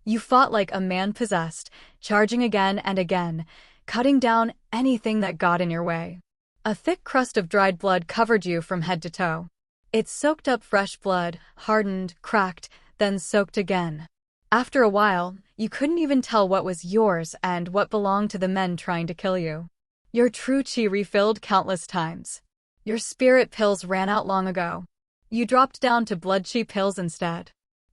You fought like a man possessed, charging again and again, cutting down anything that got in your way. A thick crust of dried blood covered you from head to toe. It soaked up fresh blood, hardened, cracked, then soaked again. After a while, you couldn't even tell what was yours and what belonged to the men trying to kill you. Your true chi refilled countless times. Your spirit pills ran out long ago. You dropped down to blood chi pills instead.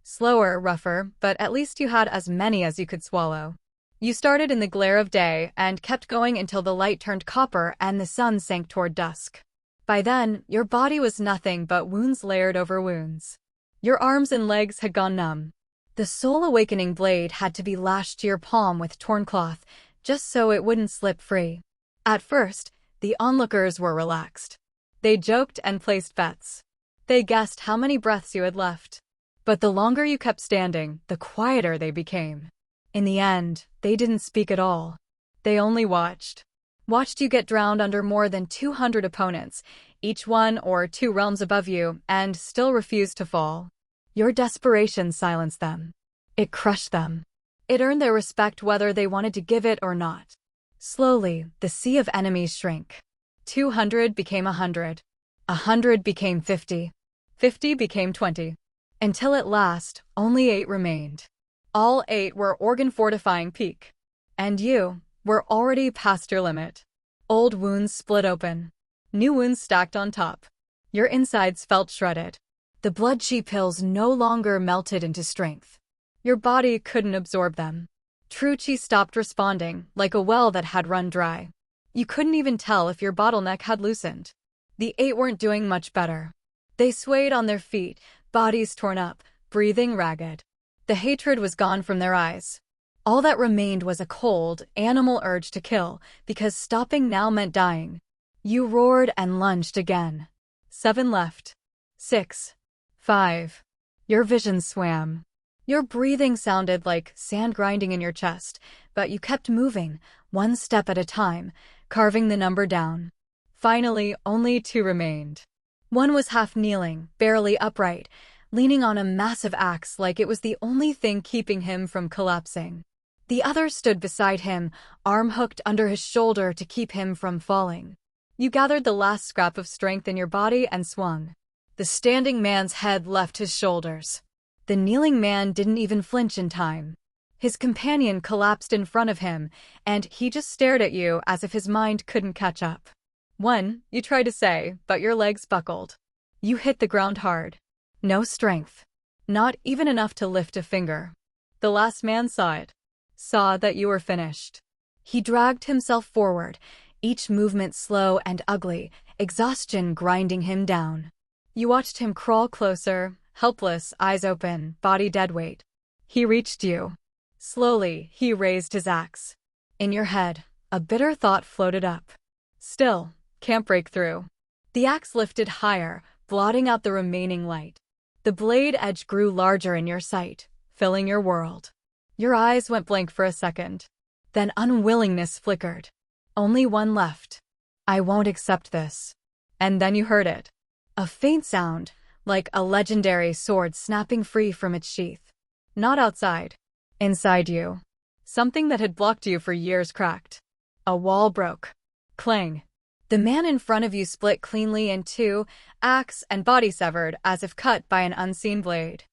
Slower, rougher, but at least you had as many as you could swallow. You started in the glare of day and kept going until the light turned copper and the sun sank toward dusk. By then, your body was nothing but wounds layered over wounds. Your arms and legs had gone numb. The soul-awakening blade had to be lashed to your palm with torn cloth, just so it wouldn't slip free. At first, the onlookers were relaxed. They joked and placed bets. They guessed how many breaths you had left. But the longer you kept standing, the quieter they became. In the end, they didn't speak at all. They only watched. Watched you get drowned under more than 200 opponents, each 1 or 2 realms above you, and still refused to fall. Your desperation silenced them. It crushed them. It earned their respect whether they wanted to give it or not. Slowly, the sea of enemies shrank. 200 became 100. 100 became 50. 50 became 20. Until at last, only 8 remained. All 8 were organ-fortifying peak. And you were already past your limit. Old wounds split open. New wounds stacked on top. Your insides felt shredded. The blood chi pills no longer melted into strength. Your body couldn't absorb them. True chi stopped responding, like a well that had run dry. You couldn't even tell if your bottleneck had loosened. The 8 weren't doing much better. They swayed on their feet, bodies torn up, breathing ragged. The hatred was gone from their eyes. All that remained was a cold, animal urge to kill, because stopping now meant dying. You roared and lunged again. 7 left. 6. 5. Your vision swam. Your breathing sounded like sand grinding in your chest, but you kept moving, 1 step at a time, carving the number down. Finally, only 2 remained. One was half kneeling, barely upright, leaning on a massive axe like it was the only thing keeping him from collapsing. The other stood beside him, arm hooked under his shoulder to keep him from falling. You gathered the last scrap of strength in your body and swung. The standing man's head left his shoulders. The kneeling man didn't even flinch in time. His companion collapsed in front of him, and he just stared at you as if his mind couldn't catch up. 1, you tried to say, but your legs buckled. You hit the ground hard. No strength. Not even enough to lift a finger. The last man saw it. Saw that you were finished. He dragged himself forward, each movement slow and ugly, exhaustion grinding him down. You watched him crawl closer, helpless, eyes open, body dead weight. He reached you. Slowly, he raised his axe. In your head, a bitter thought floated up. Still, can't break through. The axe lifted higher, blotting out the remaining light. The blade edge grew larger in your sight, filling your world. Your eyes went blank for a second. Then unwillingness flickered. Only 1 left. I won't accept this. And then you heard it. A faint sound, like a legendary sword snapping free from its sheath. Not outside. Inside you. Something that had blocked you for years cracked. A wall broke. Clang. The man in front of you split cleanly in 2, axe and body severed as if cut by an unseen blade.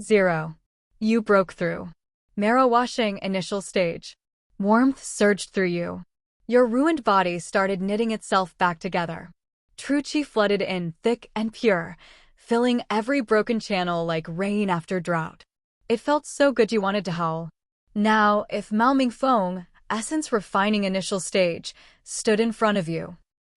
0. You broke through. Marrow washing initial stage. Warmth surged through you. Your ruined body started knitting itself back together. True chi flooded in thick and pure, filling every broken channel like rain after drought. It felt so good you wanted to howl. Now, if Mao Mingfeng, essence refining initial stage, stood in front of you,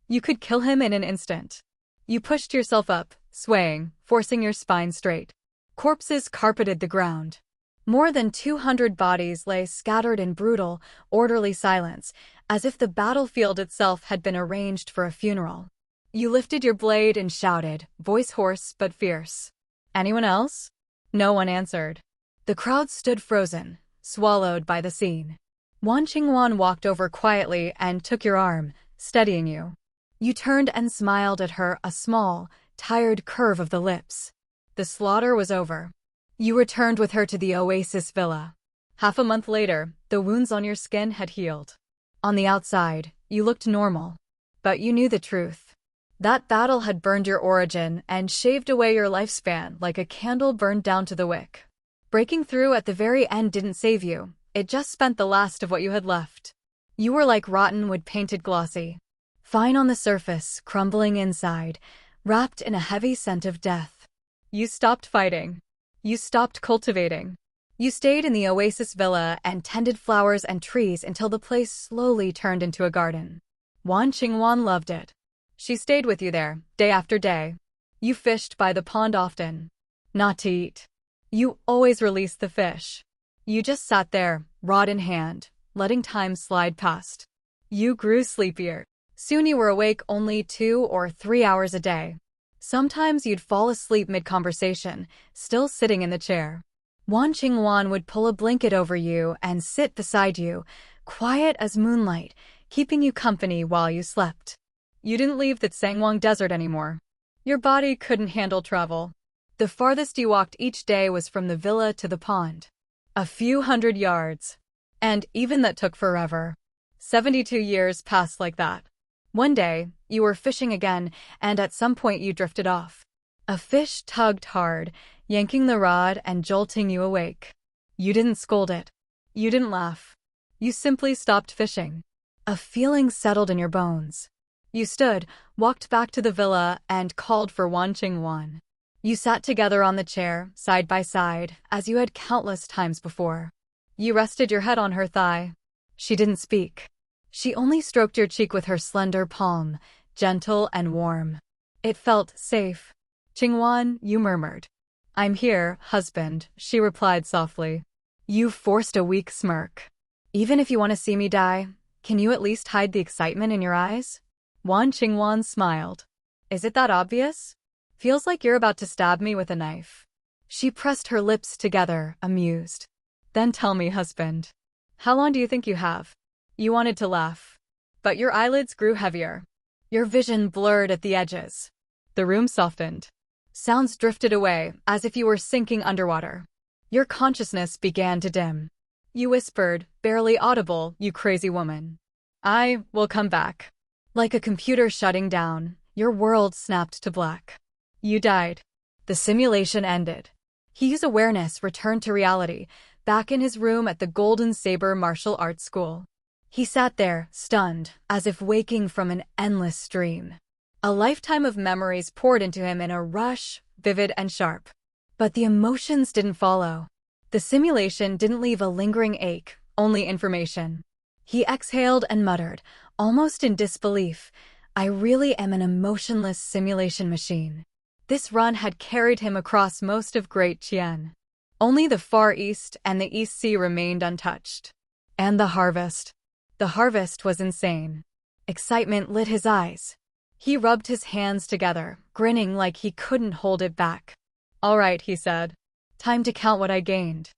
you could kill him in an instant. You pushed yourself up, swaying, forcing your spine straight. Corpses carpeted the ground. More than 200 bodies lay scattered in brutal, orderly silence, as if the battlefield itself had been arranged for a funeral. You lifted your blade and shouted, voice hoarse but fierce. Anyone else? No one answered. The crowd stood frozen, swallowed by the scene. Wan Qingwan walked over quietly and took your arm, steadying you. You turned and smiled at her, a small, tired curve of the lips. The slaughter was over. You returned with her to the Oasis Villa. Half a month later, the wounds on your skin had healed. On the outside, you looked normal. But you knew the truth. That battle had burned your origin and shaved away your lifespan like a candle burned down to the wick. Breaking through at the very end didn't save you, it just spent the last of what you had left. You were like rotten wood painted glossy. Fine on the surface, crumbling inside, wrapped in a heavy scent of death. You stopped fighting. You stopped cultivating. You stayed in the Oasis Villa and tended flowers and trees until the place slowly turned into a garden. Wan Qingwan loved it. She stayed with you there, day after day. You fished by the pond often. Not to eat. You always released the fish. You just sat there, rod in hand, letting time slide past. You grew sleepier. Soon you were awake only 2 or 3 hours a day. Sometimes you'd fall asleep mid-conversation, still sitting in the chair. Wan Qingwan would pull a blanket over you and sit beside you, quiet as moonlight, keeping you company while you slept. You didn't leave the Tsangwang Desert anymore. Your body couldn't handle travel. The farthest you walked each day was from the villa to the pond. A few hundred yards. And even that took forever. 72 years passed like that. One day, you were fishing again, and at some point you drifted off. A fish tugged hard, yanking the rod and jolting you awake. You didn't scold it. You didn't laugh. You simply stopped fishing. A feeling settled in your bones. You stood, walked back to the villa, and called for Wan Qingwan. You sat together on the chair, side by side, as you had countless times before. You rested your head on her thigh. She didn't speak. She only stroked your cheek with her slender palm, gentle and warm. It felt safe. Qingwan, you murmured. I'm here, husband, she replied softly. You forced a weak smirk. Even if you want to see me die, can you at least hide the excitement in your eyes? Wan Qingwan smiled. Is it that obvious? Feels like you're about to stab me with a knife. She pressed her lips together, amused. Then tell me, husband. How long do you think you have? You wanted to laugh. But your eyelids grew heavier. Your vision blurred at the edges. The room softened. Sounds drifted away, as if you were sinking underwater. Your consciousness began to dim. You whispered, barely audible, you crazy woman. I will come back. Like a computer shutting down, your world snapped to black. You died. The simulation ended. Hugh's awareness returned to reality, back in his room at the Golden Saber Martial Arts School. He sat there, stunned, as if waking from an endless dream. A lifetime of memories poured into him in a rush, vivid and sharp. But the emotions didn't follow. The simulation didn't leave a lingering ache, only information. He exhaled and muttered, almost in disbelief, I really am an emotionless simulation machine. This run had carried him across most of Great Qian. Only the Far East and the East Sea remained untouched. And the harvest. The harvest was insane. Excitement lit his eyes. He rubbed his hands together, grinning like he couldn't hold it back. All right, he said. Time to count what I gained.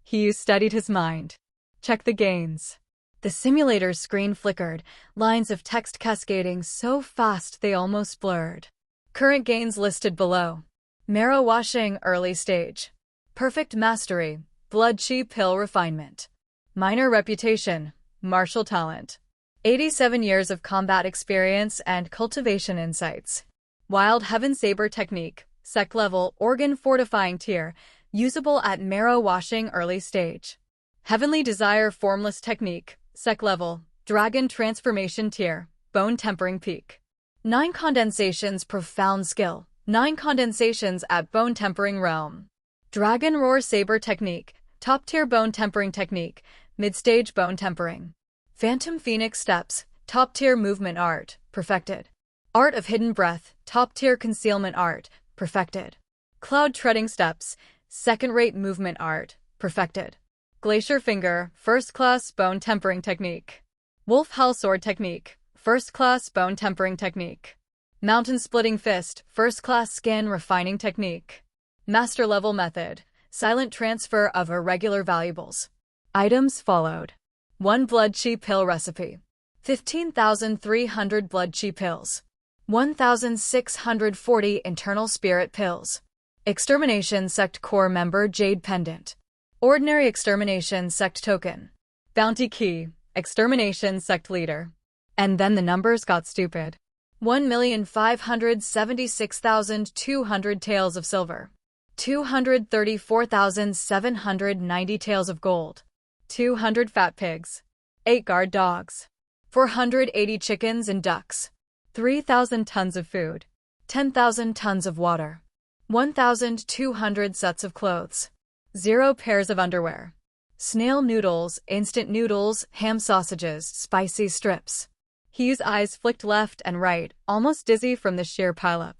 He steadied his mind. Check the gains. The simulator's screen flickered, lines of text cascading so fast they almost blurred. Current gains listed below. Marrow washing, early stage. Perfect mastery, blood chi pill refinement. Minor reputation, martial talent. 87 years of combat experience and cultivation insights. Wild Heaven Saber technique, sec level, organ fortifying tier, usable at marrow washing early stage. Heavenly Desire formless technique, sec level, dragon transformation tier, bone tempering peak. 9 condensations profound skill, 9 condensations at bone tempering realm. Dragon Roar Saber technique, top tier bone tempering technique, mid-stage bone tempering. Phantom Phoenix steps, top tier movement art, perfected. Art of Hidden Breath, top tier concealment art, perfected. Cloud treading steps, second-rate movement art, perfected. Glacier Finger, first-class bone tempering technique. Wolf Howl Sword technique, first-class bone tempering technique. Mountain Splitting Fist, first-class skin refining technique. Master Level Method, silent transfer of irregular valuables. Items followed. 1 blood chi pill recipe. 15,300 blood chi pills. 1,640 internal spirit pills. Extermination sect core member jade pendant. Ordinary extermination sect token. Bounty key, extermination sect leader. And then the numbers got stupid. 1,576,200 taels of silver. 234,790 taels of gold. 200 fat pigs. 8 guard dogs. 480 chickens and ducks. 3,000 tons of food. 10,000 tons of water. 1,200 sets of clothes. 0 pairs of underwear. Snail noodles, instant noodles, ham sausages, spicy strips. Hugh's eyes flicked left and right, almost dizzy from the sheer pileup.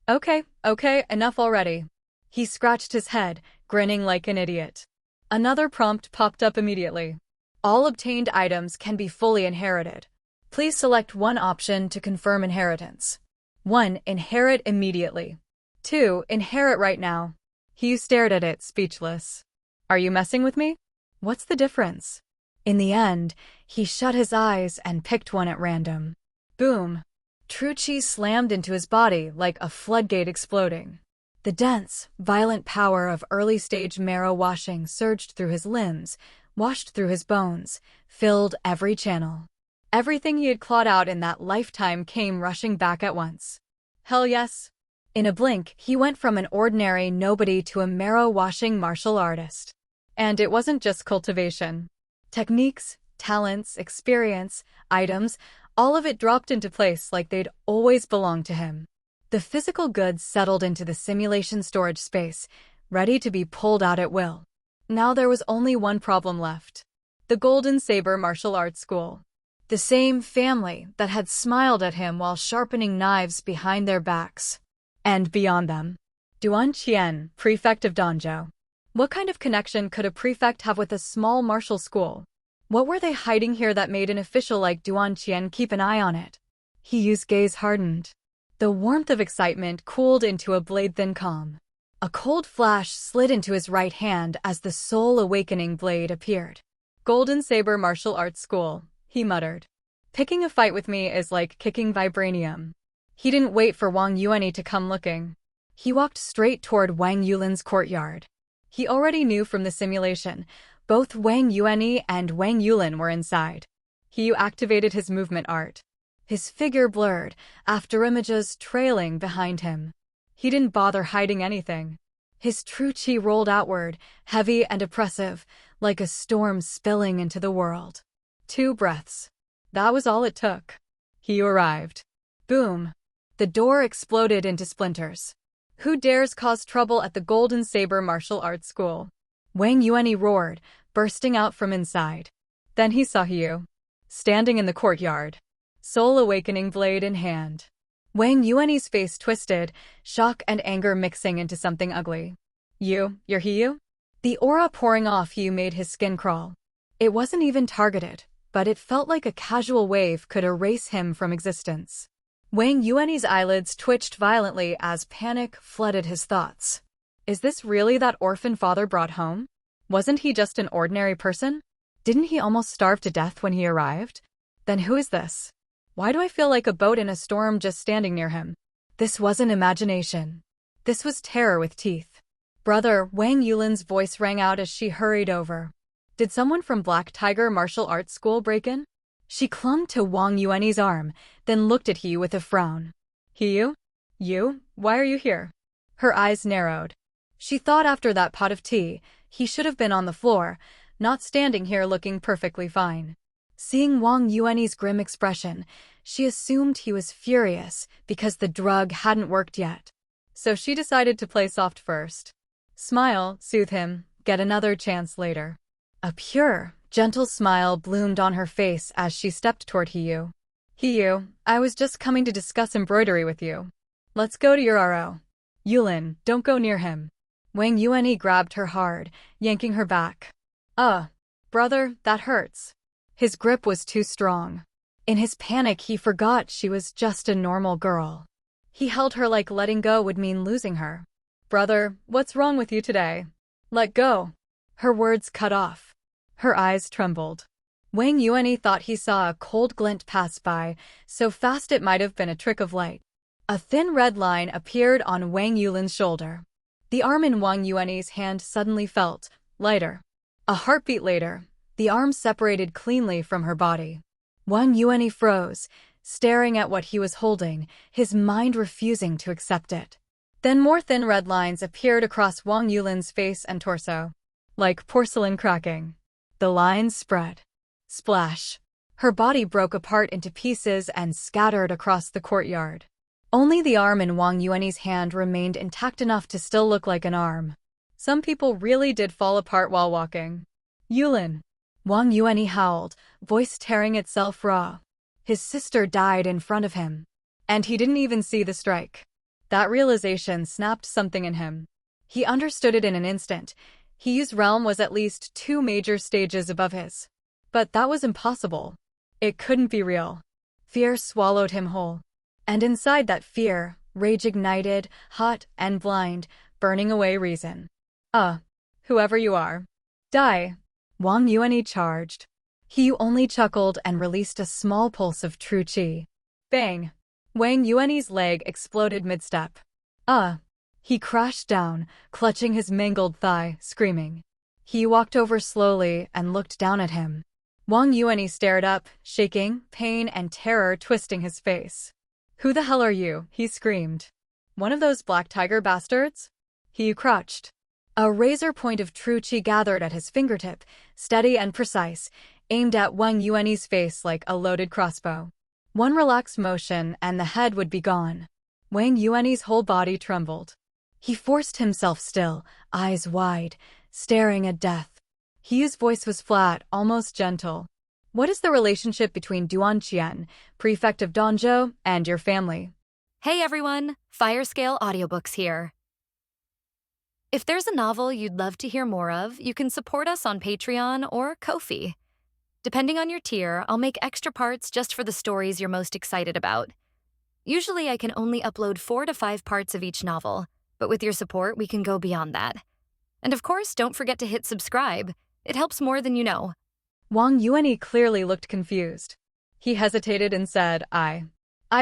Okay, enough already. He scratched his head, grinning like an idiot. Another prompt popped up immediately. All obtained items can be fully inherited. Please select one option to confirm inheritance. 1. Inherit immediately. 2. Inherit right now. Hugh stared at it, speechless. Are you messing with me? What's the difference? In the end, he shut his eyes and picked one at random. Boom! True chi slammed into his body like a floodgate exploding. The dense, violent power of early-stage marrow washing surged through his limbs, washed through his bones, filled every channel. Everything he had clawed out in that lifetime came rushing back at once. Hell yes! In a blink, he went from an ordinary nobody to a marrow-washing martial artist. And it wasn't just cultivation. Techniques, talents, experience, items, all of it dropped into place like they'd always belonged to him. The physical goods settled into the simulation storage space, ready to be pulled out at will. Now there was only one problem left. The Golden Saber Martial Arts School. The same family that had smiled at him while sharpening knives behind their backs. And beyond them, Duan Qian, prefect of Danzhou. What kind of connection could a prefect have with a small martial school? What were they hiding here that made an official like Duan Qian keep an eye on it? Hugh's gaze hardened. The warmth of excitement cooled into a blade-thin calm. A cold flash slid into his right hand as the soul-awakening blade appeared. Golden Saber Martial Arts School, he muttered. Picking a fight with me is like kicking vibranium. He didn't wait for Wang Yuanyi to come looking. He walked straight toward Wang Yulin's courtyard. He already knew from the simulation, both Wang Yuanyi and Wang Yulin were inside. He activated his movement art. His figure blurred, afterimages trailing behind him. He didn't bother hiding anything. His true chi rolled outward, heavy and oppressive, like a storm spilling into the world. 2 breaths. That was all it took. He arrived. Boom! The door exploded into splinters. Who dares cause trouble at the Golden Saber Martial Arts School? Wang Yuanyi roared, bursting out from inside. Then he saw Hugh, standing in the courtyard, soul-awakening blade in hand. Wang Yuanyi's face twisted, shock and anger mixing into something ugly. You're Hugh? The aura pouring off Hugh made his skin crawl. It wasn't even targeted, but it felt like a casual wave could erase him from existence. Wang Yuanyi's eyelids twitched violently as panic flooded his thoughts. Is this really that orphan father brought home? Wasn't he just an ordinary person? Didn't he almost starve to death when he arrived? Then who is this? Why do I feel like a boat in a storm just standing near him? This wasn't imagination. This was terror with teeth. Brother, Wang Yulin's voice rang out as she hurried over. Did someone from Black Tiger Martial Arts School break in? She clung to Wang Yuanyi's arm, then looked at Hugh with a frown. Hugh? You? Why are you here? Her eyes narrowed. She thought after that pot of tea, he should have been on the floor, not standing here looking perfectly fine. Seeing Wang Yuanyi's grim expression, she assumed he was furious because the drug hadn't worked yet. So she decided to play soft first. Smile, soothe him, get another chance later. A pure, gentle smile bloomed on her face as she stepped toward Hugh. Hugh, I was just coming to discuss embroidery with you. Let's go to your RO. Yulin, don't go near him. Wang Yuanyi grabbed her hard, yanking her back. Brother, that hurts. His grip was too strong. In his panic, he forgot she was just a normal girl. He held her like letting go would mean losing her. Brother, what's wrong with you today? Let go. Her words cut off. Her eyes trembled. Wang Yuanyi thought he saw a cold glint pass by, so fast it might have been a trick of light. A thin red line appeared on Wang Yulin's shoulder. The arm in Wang Yuanyi's hand suddenly felt lighter. A heartbeat later, the arms separated cleanly from her body. Wang Yuanyi froze, staring at what he was holding, his mind refusing to accept it. Then more thin red lines appeared across Wang Yulin's face and torso, like porcelain cracking. The lines spread. Splash. Her body broke apart into pieces and scattered across the courtyard. Only the arm in Wang Yuanyi's hand remained intact enough to still look like an arm. Some people really did fall apart while walking. Yulin. Wang Yuanyi howled, voice tearing itself raw. His sister died in front of him. And he didn't even see the strike. That realization snapped something in him. He understood it in an instant. His realm was at least 2 major stages above his. But that was impossible. It couldn't be real. Fear swallowed him whole. And inside that fear, rage ignited, hot and blind, burning away reason. Whoever you are, die. Wang Yuanyi charged. He only chuckled and released a small pulse of true qi. Bang! Wang Yuanyi's leg exploded mid-step. He crashed down, clutching his mangled thigh, screaming. He walked over slowly and looked down at him. Wang Yuanyi stared up, shaking, pain and terror twisting his face. Who the hell are you? He screamed. One of those black tiger bastards? He crouched. A razor point of true qi gathered at his fingertip, steady and precise, aimed at Wang Yuanyi's face like a loaded crossbow. One relaxed motion and the head would be gone. Wang Yuanyi's whole body trembled. He forced himself still, eyes wide, staring at death. His voice was flat, almost gentle. What is the relationship between Duan Qian, prefect of Danzhou, and your family? Hey everyone, Firescale Audiobooks here. If there's a novel you'd love to hear more of, you can support us on Patreon or Ko-fi. Depending on your tier, I'll make extra parts just for the stories you're most excited about. Usually I can only upload 4 to 5 parts of each novel, but with your support we can go beyond that. And of course, don't forget to hit subscribe. It helps more than you know. Wang Yuanyi clearly looked confused. He hesitated and said, I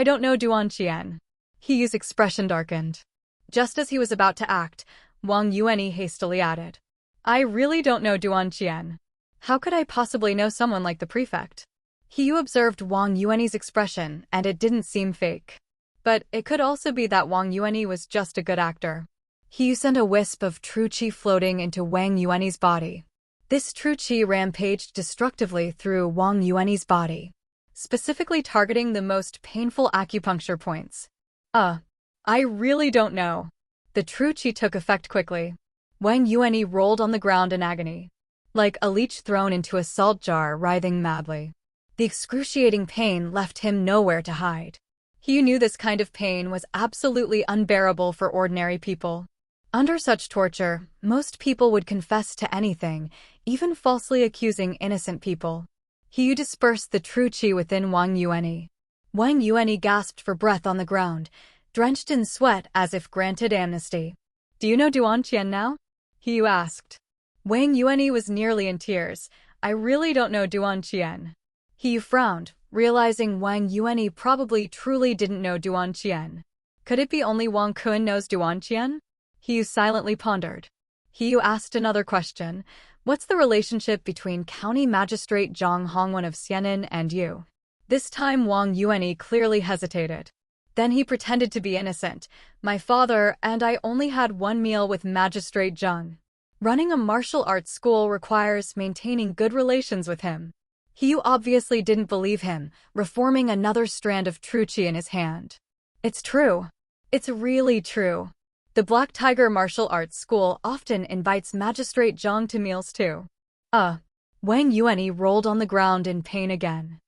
don't know Duan Qian. His expression darkened. Just as he was about to act, Wang Yuanyi hastily added, I really don't know Duan Qian. How could I possibly know someone like the prefect? He observed Wang Yuanyi's expression, and it didn't seem fake. But it could also be that Wang Yuanyi was just a good actor. He sent a wisp of true qi floating into Wang Yuanyi's body. This true qi rampaged destructively through Wang Yuanyi's body, specifically targeting the most painful acupuncture points. I really don't know. The true qi took effect quickly. Wang Yuanyi rolled on the ground in agony, like a leech thrown into a salt jar, writhing madly. The excruciating pain left him nowhere to hide. He knew this kind of pain was absolutely unbearable for ordinary people. Under such torture, most people would confess to anything, even falsely accusing innocent people. He dispersed the true qi within Wang Yuanyi. Wang Yuanyi gasped for breath on the ground, drenched in sweat as if granted amnesty. Do you know Duan Qian now? He asked. Wang Yuanyi was nearly in tears. I really don't know Duan Qian. He frowned, realizing Wang Yuanyi probably truly didn't know Duan Qian. Could it be only Wang Kun knows Duan Qian? He silently pondered. He asked another question. What's the relationship between County Magistrate Zhang Hongwen of Xianen and you? This time Wang Yuanyi clearly hesitated. Then he pretended to be innocent. My father and I only had one meal with Magistrate Zhang. Running a martial arts school requires maintaining good relations with him. He obviously didn't believe him, reforming another strand of true qi in his hand. It's true. It's really true. The Black Tiger Martial Arts School often invites Magistrate Zhang to meals too. Wang Yuanyi rolled on the ground in pain again.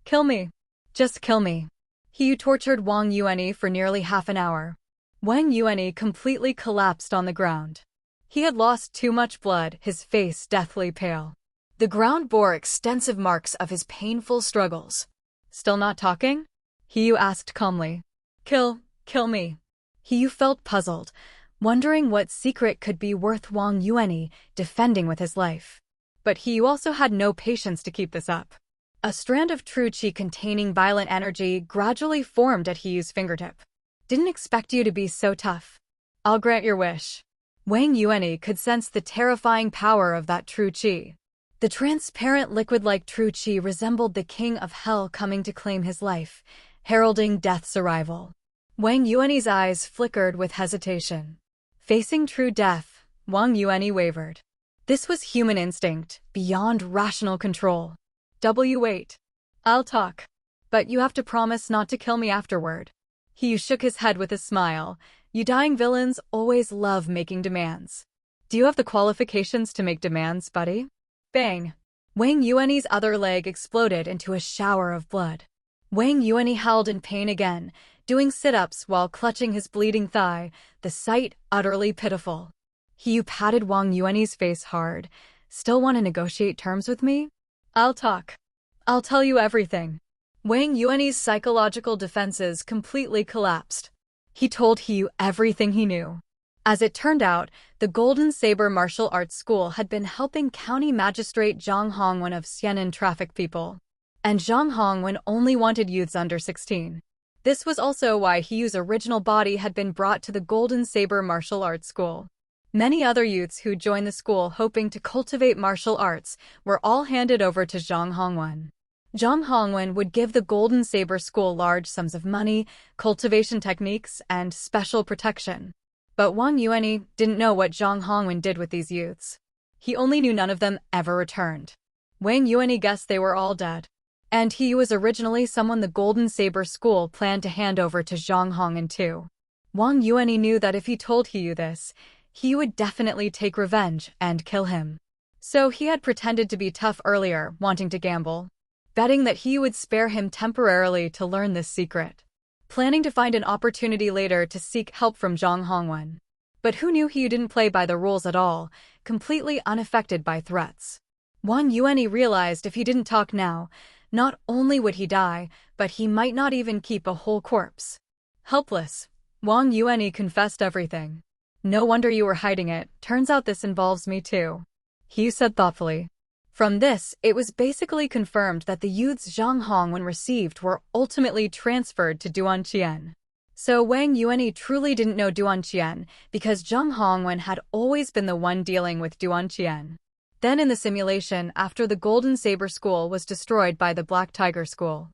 Kill me. Just kill me. He tortured Wang Yuanyi for nearly half an hour. Wang Yuanyi completely collapsed on the ground. He had lost too much blood, his face deathly pale. The ground bore extensive marks of his painful struggles. Still not talking? He asked calmly. Kill me. He felt puzzled, wondering what secret could be worth Wang Yuanyi defending with his life. But he also had no patience to keep this up. A strand of true qi containing violent energy gradually formed at Hi's fingertip. Didn't expect you to be so tough. I'll grant your wish. Wang Yuanyi could sense the terrifying power of that true qi. The transparent liquid-like true qi resembled the king of hell coming to claim his life, heralding death's arrival. Wang Yuanyi's eyes flickered with hesitation. Facing true death, Wang Yuanyi wavered. This was human instinct, beyond rational control. Wait. I'll talk. But you have to promise not to kill me afterward. He shook his head with a smile. You dying villains always love making demands. Do you have the qualifications to make demands, buddy? Bang! Wang Yuanyi's other leg exploded into a shower of blood. Wang Yuanyi howled in pain again, doing sit-ups while clutching his bleeding thigh, the sight utterly pitiful. He patted Wang Yuanyi's face hard. Still want to negotiate terms with me? I'll talk. I'll tell you everything. Wang Yuanyi's psychological defenses completely collapsed. He told Hiyu everything he knew. As it turned out, the Golden Saber Martial Arts School had been helping County Magistrate Zhang Hongwen of Xianan traffic people. And Zhang Hongwen only wanted youths under 16. This was also why Hiyu's original body had been brought to the Golden Saber Martial Arts School. Many other youths who joined the school hoping to cultivate martial arts were all handed over to Zhang Hongwen. Zhang Hongwen would give the Golden Saber School large sums of money, cultivation techniques, and special protection. But Wang Yuanyi didn't know what Zhang Hongwen did with these youths. He only knew none of them ever returned. Wang Yuanyi guessed they were all dead. And he was originally someone the Golden Saber School planned to hand over to Zhang Hongwen too. Wang Yuanyi knew that if he told Hiyu this, he would definitely take revenge and kill him. So he had pretended to be tough earlier, wanting to gamble, betting that he would spare him temporarily to learn this secret, planning to find an opportunity later to seek help from Zhang Hongwen. But who knew Hiyu didn't play by the rules at all, completely unaffected by threats. Wang Yuanyi realized if he didn't talk now, not only would he die, but he might not even keep a whole corpse. Helpless, Wang Yuanyi confessed everything. No wonder you were hiding it, turns out this involves me too. He said thoughtfully. From this, it was basically confirmed that the youths Zhang Hongwen received were ultimately transferred to Duanqian. So Wang Yuanyi truly didn't know Duanqian because Zhang Hongwen had always been the one dealing with Duanqian. Then in the simulation, after the Golden Saber School was destroyed by the Black Tiger School,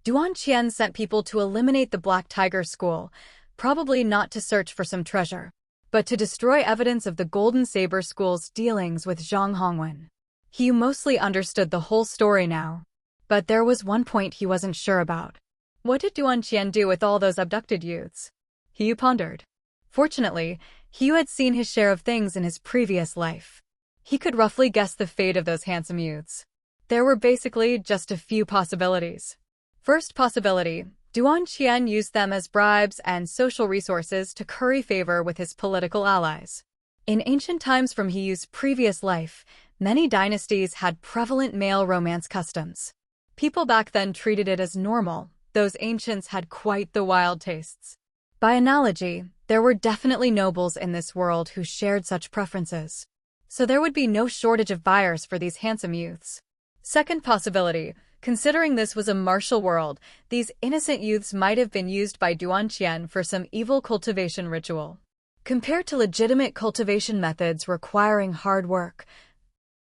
Duanqian sent people to eliminate the Black Tiger School, probably not to search for some treasure, but to destroy evidence of the Golden Saber School's dealings with Zhang Hongwen. He mostly understood the whole story now, but there was one point he wasn't sure about. What did Duanqian do with all those abducted youths? He pondered. Fortunately, Hiyu had seen his share of things in his previous life. He could roughly guess the fate of those handsome youths. There were basically just a few possibilities. First possibility, Duanqian used them as bribes and social resources to curry favor with his political allies. In ancient times from Hiyu's previous life, many dynasties had prevalent male romance customs. People back then treated it as normal. Those ancients had quite the wild tastes. By analogy, there were definitely nobles in this world who shared such preferences. So there would be no shortage of buyers for these handsome youths. Second possibility, considering this was a martial world, these innocent youths might have been used by Duanqian for some evil cultivation ritual. Compared to legitimate cultivation methods requiring hard work,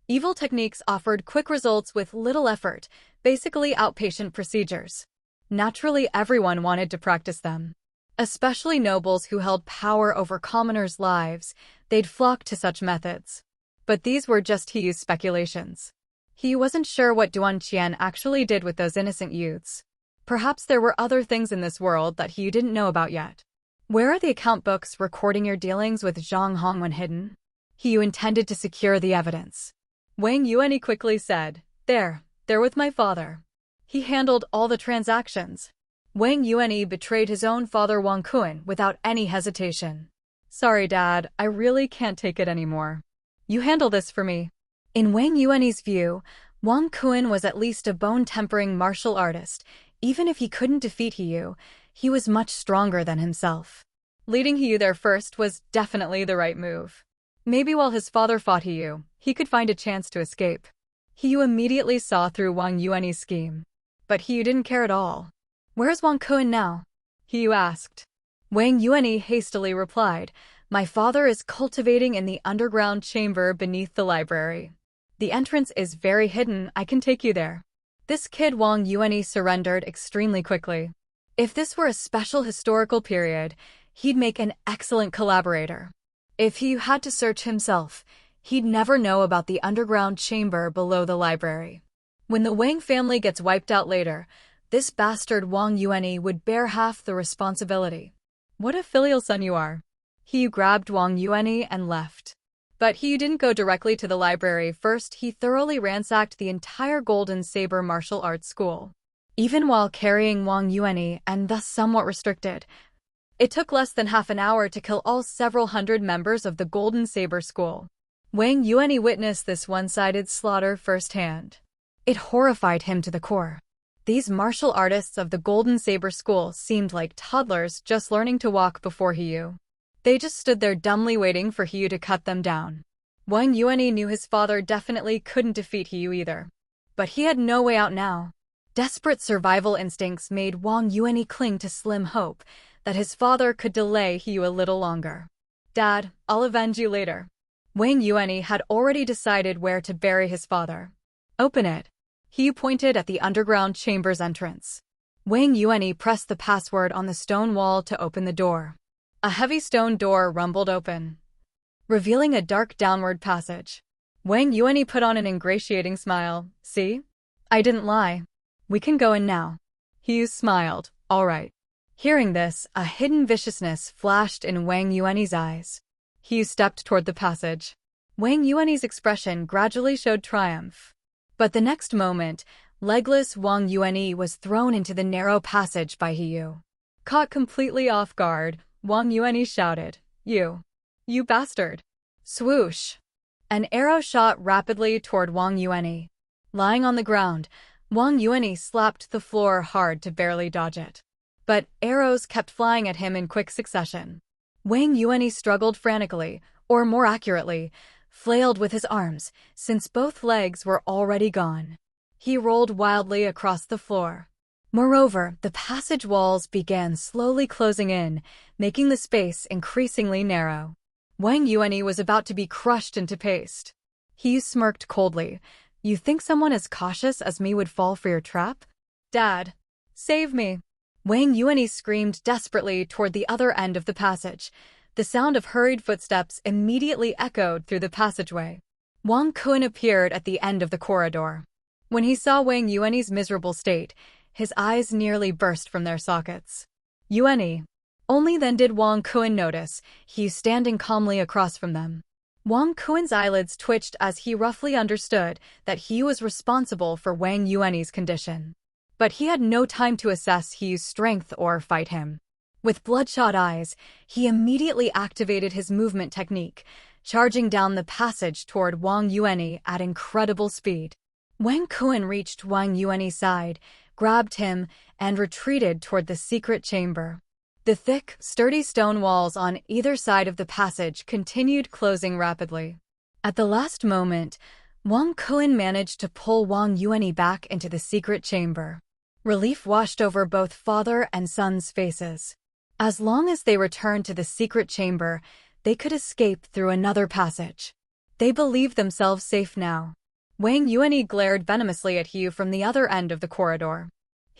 evil techniques offered quick results with little effort, basically outpatient procedures. Naturally, everyone wanted to practice them. Especially nobles who held power over commoners' lives, they'd flock to such methods. But these were just Hiyu's speculations. He wasn't sure what Duanqian actually did with those innocent youths. Perhaps there were other things in this world that Hiyu didn't know about yet. Where are the account books recording your dealings with Zhang Hongwen hidden? Hiyu intended to secure the evidence. Wang Yuanyi quickly said, They're with my father. He handled all the transactions. Wang Yuanyi betrayed his own father Wang Kun without any hesitation. Sorry, Dad, I really can't take it anymore. You handle this for me. In Wang Yuanyi's view, Wang Kun was at least a bone-tempering martial artist. Even if he couldn't defeat Hiyu, he was much stronger than himself. Leading Hiyu there first was definitely the right move. Maybe while his father fought Hiyu, he could find a chance to escape. Hiyu immediately saw through Wang Yuanyi's scheme. But Hiyu didn't care at all. Where's Wang Kun now? Hiyu asked. Wang Yuanyi hastily replied, My father is cultivating in the underground chamber beneath the library. The entrance is very hidden, I can take you there. This kid Wang Yuanyi surrendered extremely quickly. If this were a special historical period, he'd make an excellent collaborator. If he had to search himself, he'd never know about the underground chamber below the library. When the Wang family gets wiped out later, this bastard Wang Yuanyi would bear half the responsibility. What a filial son you are. He grabbed Wang Yuanyi and left. But he didn't go directly to the library. First, he thoroughly ransacked the entire Golden Saber martial arts school. Even while carrying Wang Yuanyi and thus somewhat restricted, it took less than half an hour to kill all several hundred members of the Golden Saber school. Wang Yuanyi witnessed this one-sided slaughter firsthand. It horrified him to the core. These martial artists of the Golden Saber school seemed like toddlers just learning to walk before Hiyu. They just stood there dumbly waiting for Hiyu to cut them down. Wang Yuanyi knew his father definitely couldn't defeat Hiyu either. But he had no way out now. Desperate survival instincts made Wang Yuanyi cling to slim hope that his father could delay Hiyu a little longer. Dad, I'll avenge you later. Wang Yuanyi had already decided where to bury his father. Open it. Hiyu pointed at the underground chamber's entrance. Wang Yuanyi pressed the password on the stone wall to open the door. A heavy stone door rumbled open, revealing a dark downward passage. Wang Yuanyi put on an ingratiating smile. See? I didn't lie. We can go in now. Hiyu smiled. All right. Hearing this, a hidden viciousness flashed in Wang Yuanyi's eyes. Hiyu stepped toward the passage. Wang Yuanyi's expression gradually showed triumph. But the next moment, legless Wang Yuanyi was thrown into the narrow passage by Hiyu. Caught completely off guard, Wang Yuanyi shouted, You bastard! Swoosh! An arrow shot rapidly toward Wang Yuanyi. Lying on the ground, Wang Yuanyi slapped the floor hard to barely dodge it. But arrows kept flying at him in quick succession. Wang Yuanyi struggled frantically, or more accurately, flailed with his arms, since both legs were already gone. He rolled wildly across the floor. Moreover, the passage walls began slowly closing in, making the space increasingly narrow. Wang Yuanyi was about to be crushed into paste. He smirked coldly. You think someone as cautious as me would fall for your trap? Dad, save me! Wang Yuanyi screamed desperately toward the other end of the passage. The sound of hurried footsteps immediately echoed through the passageway. Wang Kun appeared at the end of the corridor. When he saw Wang Yuanyi's miserable state, his eyes nearly burst from their sockets. Yuanyi. Only then did Wang Kun notice he standing calmly across from them. Wang Kun's eyelids twitched as he roughly understood that he was responsible for Wang Yuanyi's condition. But he had no time to assess Hiyu's strength or fight him. With bloodshot eyes, he immediately activated his movement technique, charging down the passage toward Wang Yuanyi at incredible speed. Wang Kun reached Wang Yuanyi's side, grabbed him, and retreated toward the secret chamber. The thick, sturdy stone walls on either side of the passage continued closing rapidly. At the last moment, Wang Kun managed to pull Wang Yuanyi back into the secret chamber. Relief washed over both father and son's faces. As long as they returned to the secret chamber, they could escape through another passage. They believed themselves safe now. Wang Yuanyi glared venomously at Hiyu from the other end of the corridor.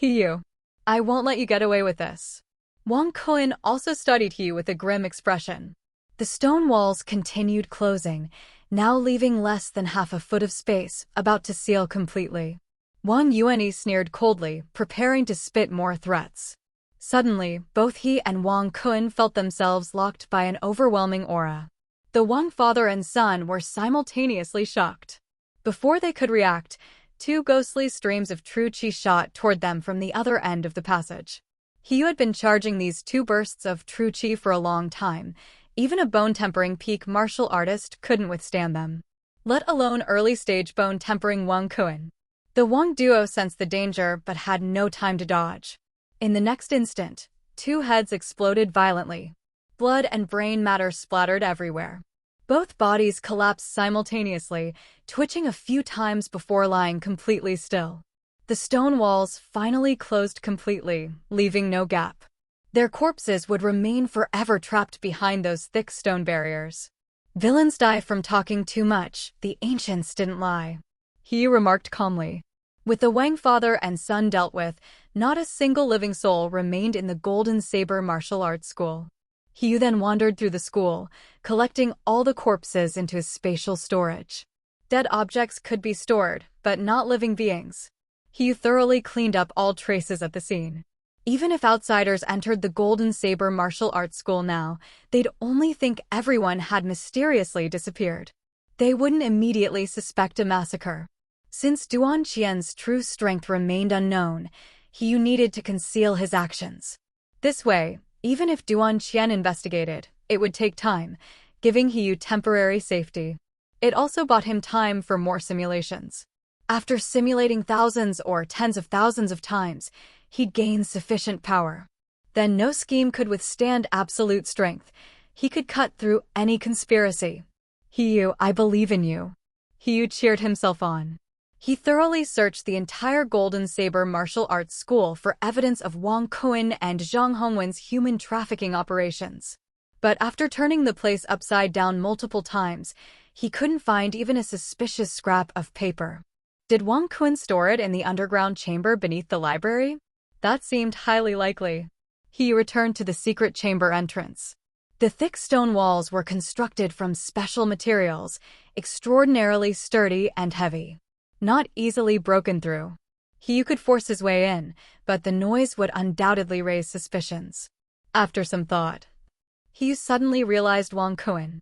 Hiyu, I won't let you get away with this. Wang Kun also studied Hiyu with a grim expression. The stone walls continued closing, now leaving less than half a foot of space, about to seal completely. Wang Yuanyi sneered coldly, preparing to spit more threats. Suddenly, both he and Wang Kun felt themselves locked by an overwhelming aura. The Wang father and son were simultaneously shocked. Before they could react, two ghostly streams of true qi shot toward them from the other end of the passage. Hiyu had been charging these two bursts of true qi for a long time. Even a bone-tempering peak martial artist couldn't withstand them, let alone early-stage bone-tempering Wang Kun. The Wang duo sensed the danger but had no time to dodge. In the next instant, two heads exploded violently. Blood and brain matter splattered everywhere. Both bodies collapsed simultaneously, twitching a few times before lying completely still. The stone walls finally closed completely, leaving no gap. Their corpses would remain forever trapped behind those thick stone barriers. Villains die from talking too much, the ancients didn't lie. He remarked calmly. With the Wang father and son dealt with, not a single living soul remained in the Golden Saber martial arts school. He then wandered through the school, collecting all the corpses into his spatial storage. Dead objects could be stored, but not living beings. He thoroughly cleaned up all traces of the scene. Even if outsiders entered the Golden Saber martial arts school now, they'd only think everyone had mysteriously disappeared. They wouldn't immediately suspect a massacre. Since Duan Qian's true strength remained unknown, he needed to conceal his actions. This way, even if Duan Qian investigated, it would take time, giving Hiyu temporary safety. It also bought him time for more simulations. After simulating thousands or tens of thousands of times, he'd gained sufficient power. Then no scheme could withstand absolute strength. He could cut through any conspiracy. Hiyu, I believe in you. Hiyu cheered himself on. He thoroughly searched the entire Golden Saber martial arts school for evidence of Wang Kuan and Zhang Hongwen's human trafficking operations. But after turning the place upside down multiple times, he couldn't find even a suspicious scrap of paper. Did Wang Kuan store it in the underground chamber beneath the library? That seemed highly likely. He returned to the secret chamber entrance. The thick stone walls were constructed from special materials, extraordinarily sturdy and heavy. Not easily broken through. He could force his way in, but the noise would undoubtedly raise suspicions. After some thought, he suddenly realized Wang Kuan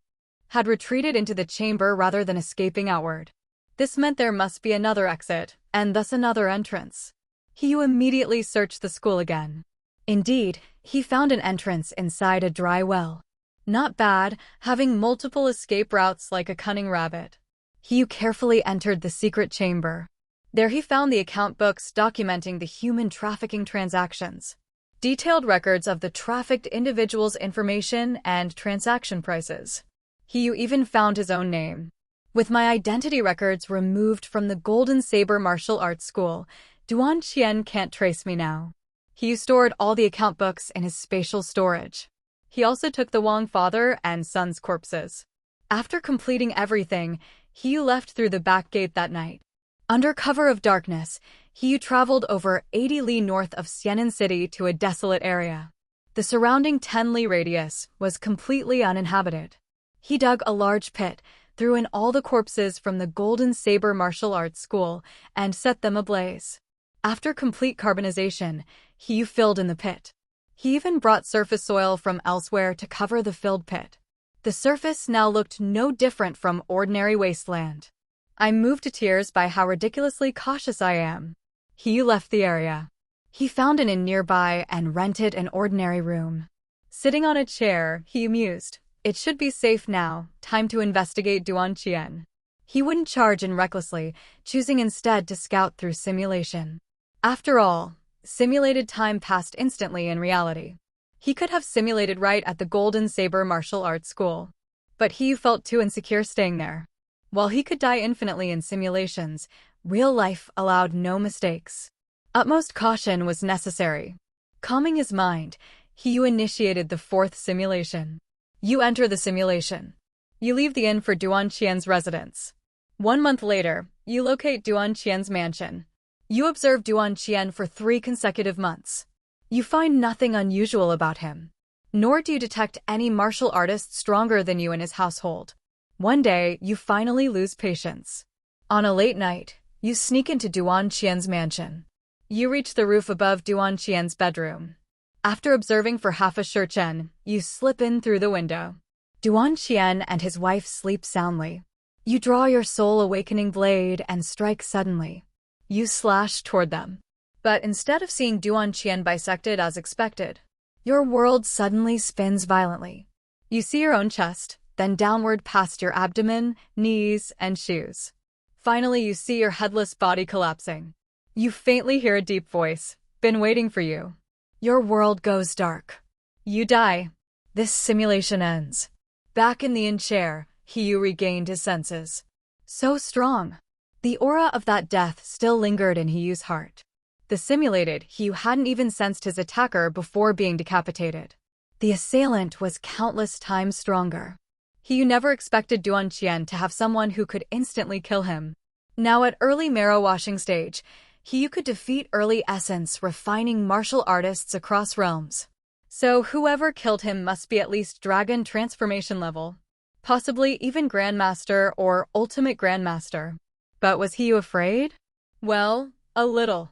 had retreated into the chamber rather than escaping outward. This meant there must be another exit, and thus another entrance. He immediately searched the school again. Indeed, he found an entrance inside a dry well. Not bad, having multiple escape routes like a cunning rabbit. He carefully entered the secret chamber. There he found the account books documenting the human trafficking transactions. Detailed records of the trafficked individuals' information and transaction prices. He even found his own name. With my identity records removed from the Golden Saber martial arts school, Duan Qian can't trace me now. He stored all the account books in his spatial storage. He also took the Wang father and son's corpses. After completing everything, He left through the back gate that night. Under cover of darkness, He traveled over 80 li north of Xianan City to a desolate area. The surrounding 10 li radius was completely uninhabited. He dug a large pit, threw in all the corpses from the Golden Saber martial arts school, and set them ablaze. After complete carbonization, he filled in the pit. He even brought surface soil from elsewhere to cover the filled pit. The surface now looked no different from ordinary wasteland. I'm moved to tears by how ridiculously cautious I am. He left the area. He found an inn nearby and rented an ordinary room. Sitting on a chair, he mused. It should be safe now, time to investigate Duan Qian. He wouldn't charge in recklessly, choosing instead to scout through simulation. After all, simulated time passed instantly in reality. He could have simulated right at the Golden Saber martial arts school. But he felt too insecure staying there. While he could die infinitely in simulations, real life allowed no mistakes. Utmost caution was necessary. Calming his mind, he initiated the fourth simulation. You enter the simulation. You leave the inn for Duan Qian's residence. 1 month later, you locate Duan Qian's mansion. You observe Duan Qian for 3 consecutive months. You find nothing unusual about him. Nor do you detect any martial artist stronger than you in his household. One day, you finally lose patience. On a late night, you sneak into Duan Qian's mansion. You reach the roof above Duan Qian's bedroom. After observing for half a shurchen, you slip in through the window. Duan Qian and his wife sleep soundly. You draw your soul-awakening blade and strike suddenly. You slash toward them. But instead of seeing Duan Qian bisected as expected, your world suddenly spins violently. You see your own chest, then downward past your abdomen, knees, and shoes. Finally, you see your headless body collapsing. You faintly hear a deep voice, "Been waiting for you." Your world goes dark. You die. This simulation ends. Back in the inn chair, Hiyu regained his senses. So strong. The aura of that death still lingered in Hiyu's heart. The simulated Hiyu hadn't even sensed his attacker before being decapitated. The assailant was countless times stronger. Hiyu never expected Duan Qian to have someone who could instantly kill him. Now at early marrow washing stage, Hiyu could defeat early essence refining martial artists across realms. So whoever killed him must be at least dragon transformation level. Possibly even Grandmaster or Ultimate Grandmaster. But was Hiyu afraid? Well, a little.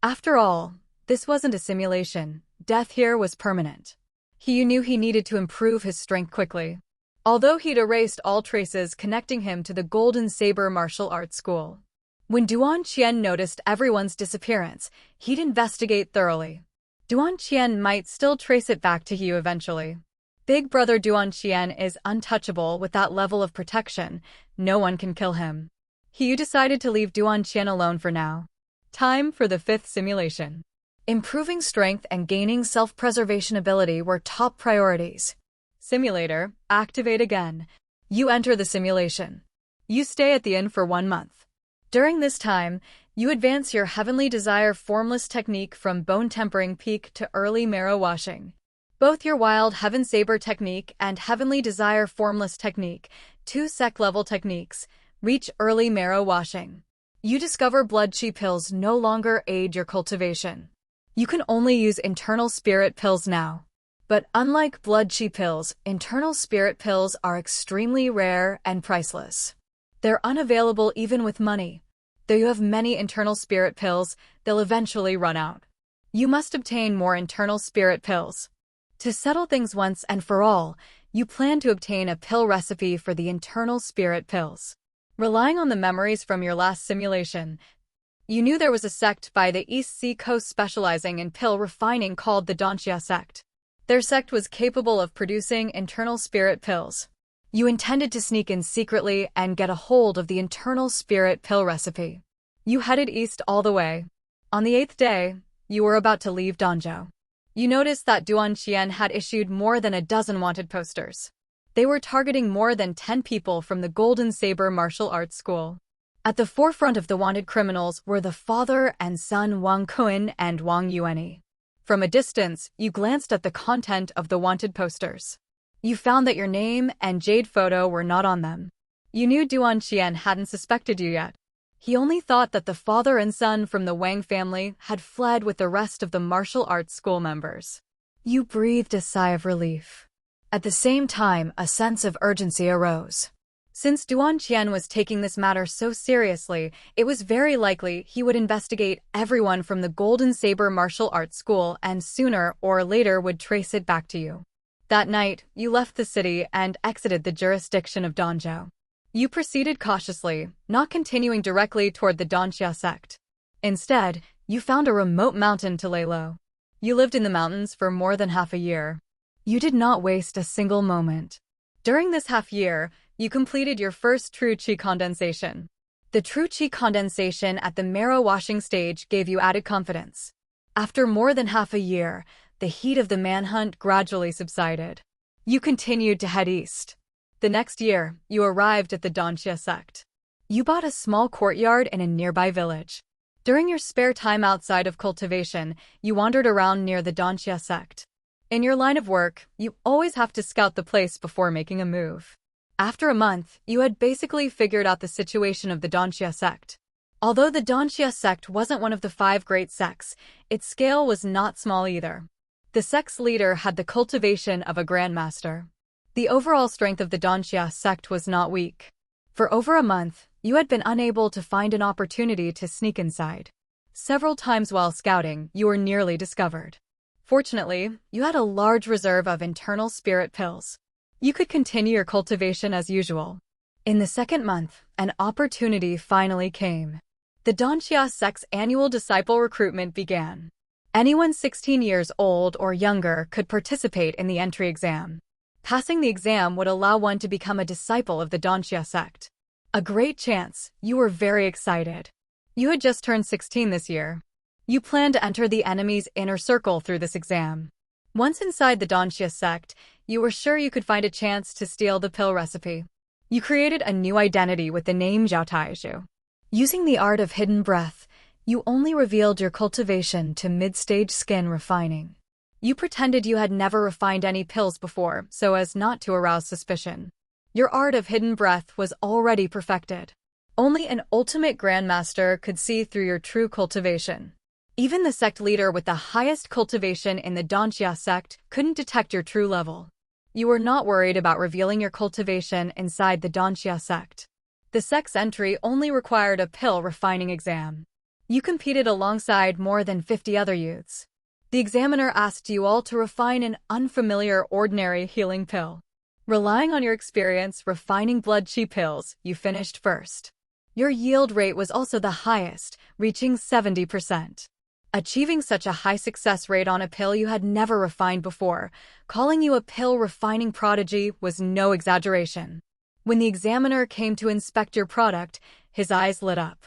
After all, this wasn't a simulation. Death here was permanent. Hiyu knew he needed to improve his strength quickly. Although he'd erased all traces connecting him to the Golden Saber martial arts school. When Duan Qian noticed everyone's disappearance, he'd investigate thoroughly. Duan Qian might still trace it back to Hiyu eventually. Big brother Duan Qian is untouchable with that level of protection. No one can kill him. Hiyu decided to leave Duan Qian alone for now. Time for the 5th simulation. Improving strength and gaining self-preservation ability were top priorities. Simulator, activate again. You enter the simulation. You stay at the inn for 1 month. During this time, you advance your Heavenly Desire formless technique from Bone Tempering Peak to Early Marrow Washing. Both your Wild Heaven Saber technique and Heavenly Desire formless technique, 2 sec-level techniques, reach Early Marrow Washing. You discover blood chi pills no longer aid your cultivation. You can only use internal spirit pills now. But unlike blood chi pills, internal spirit pills are extremely rare and priceless. They're unavailable even with money. Though you have many internal spirit pills, they'll eventually run out. You must obtain more internal spirit pills. To settle things once and for all, you plan to obtain a pill recipe for the internal spirit pills. Relying on the memories from your last simulation, you knew there was a sect by the East Sea Coast specializing in pill refining called the Danxia sect. Their sect was capable of producing internal spirit pills. You intended to sneak in secretly and get a hold of the internal spirit pill recipe. You headed east all the way. On the 8th day, you were about to leave Danzhou. You noticed that Duan Qian had issued more than a dozen wanted posters. They were targeting more than 10 people from the Golden Saber martial arts school. At the forefront of the wanted criminals were the father and son Wang Kun and Wang Yuanyi. From a distance, you glanced at the content of the wanted posters. You found that your name and Jade photo were not on them. You knew Duan Qian hadn't suspected you yet. He only thought that the father and son from the Wang family had fled with the rest of the martial arts school members. You breathed a sigh of relief. At the same time, a sense of urgency arose. Since Duan Qian was taking this matter so seriously, it was very likely he would investigate everyone from the Golden Saber martial arts school and sooner or later would trace it back to you. That night, you left the city and exited the jurisdiction of Danzhou. You proceeded cautiously, not continuing directly toward the Danxia sect. Instead, you found a remote mountain to lay low. You lived in the mountains for more than half a year. You did not waste a single moment. During this half year, you completed your first true chi condensation. The true chi condensation at the marrow washing stage gave you added confidence. After more than half a year, the heat of the manhunt gradually subsided. You continued to head east. The next year, you arrived at the Danxia sect. You bought a small courtyard in a nearby village. During your spare time outside of cultivation, you wandered around near the Danxia sect. In your line of work, you always have to scout the place before making a move. After a month, you had basically figured out the situation of the Danxia sect. Although the Danxia sect wasn't one of the 5 great sects, its scale was not small either. The sect's leader had the cultivation of a grandmaster. The overall strength of the Danxia sect was not weak. For over a month, you had been unable to find an opportunity to sneak inside. Several times while scouting, you were nearly discovered. Fortunately, you had a large reserve of internal spirit pills. You could continue your cultivation as usual. In the 2nd month, an opportunity finally came. The Danxia sect's annual disciple recruitment began. Anyone 16 years old or younger could participate in the entry exam. Passing the exam would allow one to become a disciple of the Danxia sect. A great chance. You were very excited. You had just turned 16 this year. You planned to enter the enemy's inner circle through this exam. Once inside the Danxia sect, you were sure you could find a chance to steal the pill recipe. You created a new identity with the name Zhao Taizhu. Using the art of hidden breath, You only revealed your cultivation to mid-stage skin refining. You pretended you had never refined any pills before so as not to arouse suspicion. Your art of hidden breath was already perfected. Only an ultimate grandmaster could see through your true cultivation. Even the sect leader with the highest cultivation in the Danxia sect couldn't detect your true level. You were not worried about revealing your cultivation inside the Danxia sect. The sect's entry only required a pill refining exam. You competed alongside more than 50 other youths. The examiner asked you all to refine an unfamiliar ordinary healing pill. Relying on your experience refining blood chi pills, you finished first. Your yield rate was also the highest, reaching 70%. Achieving such a high success rate on a pill you had never refined before, calling you a pill refining prodigy was no exaggeration. When the examiner came to inspect your product, his eyes lit up.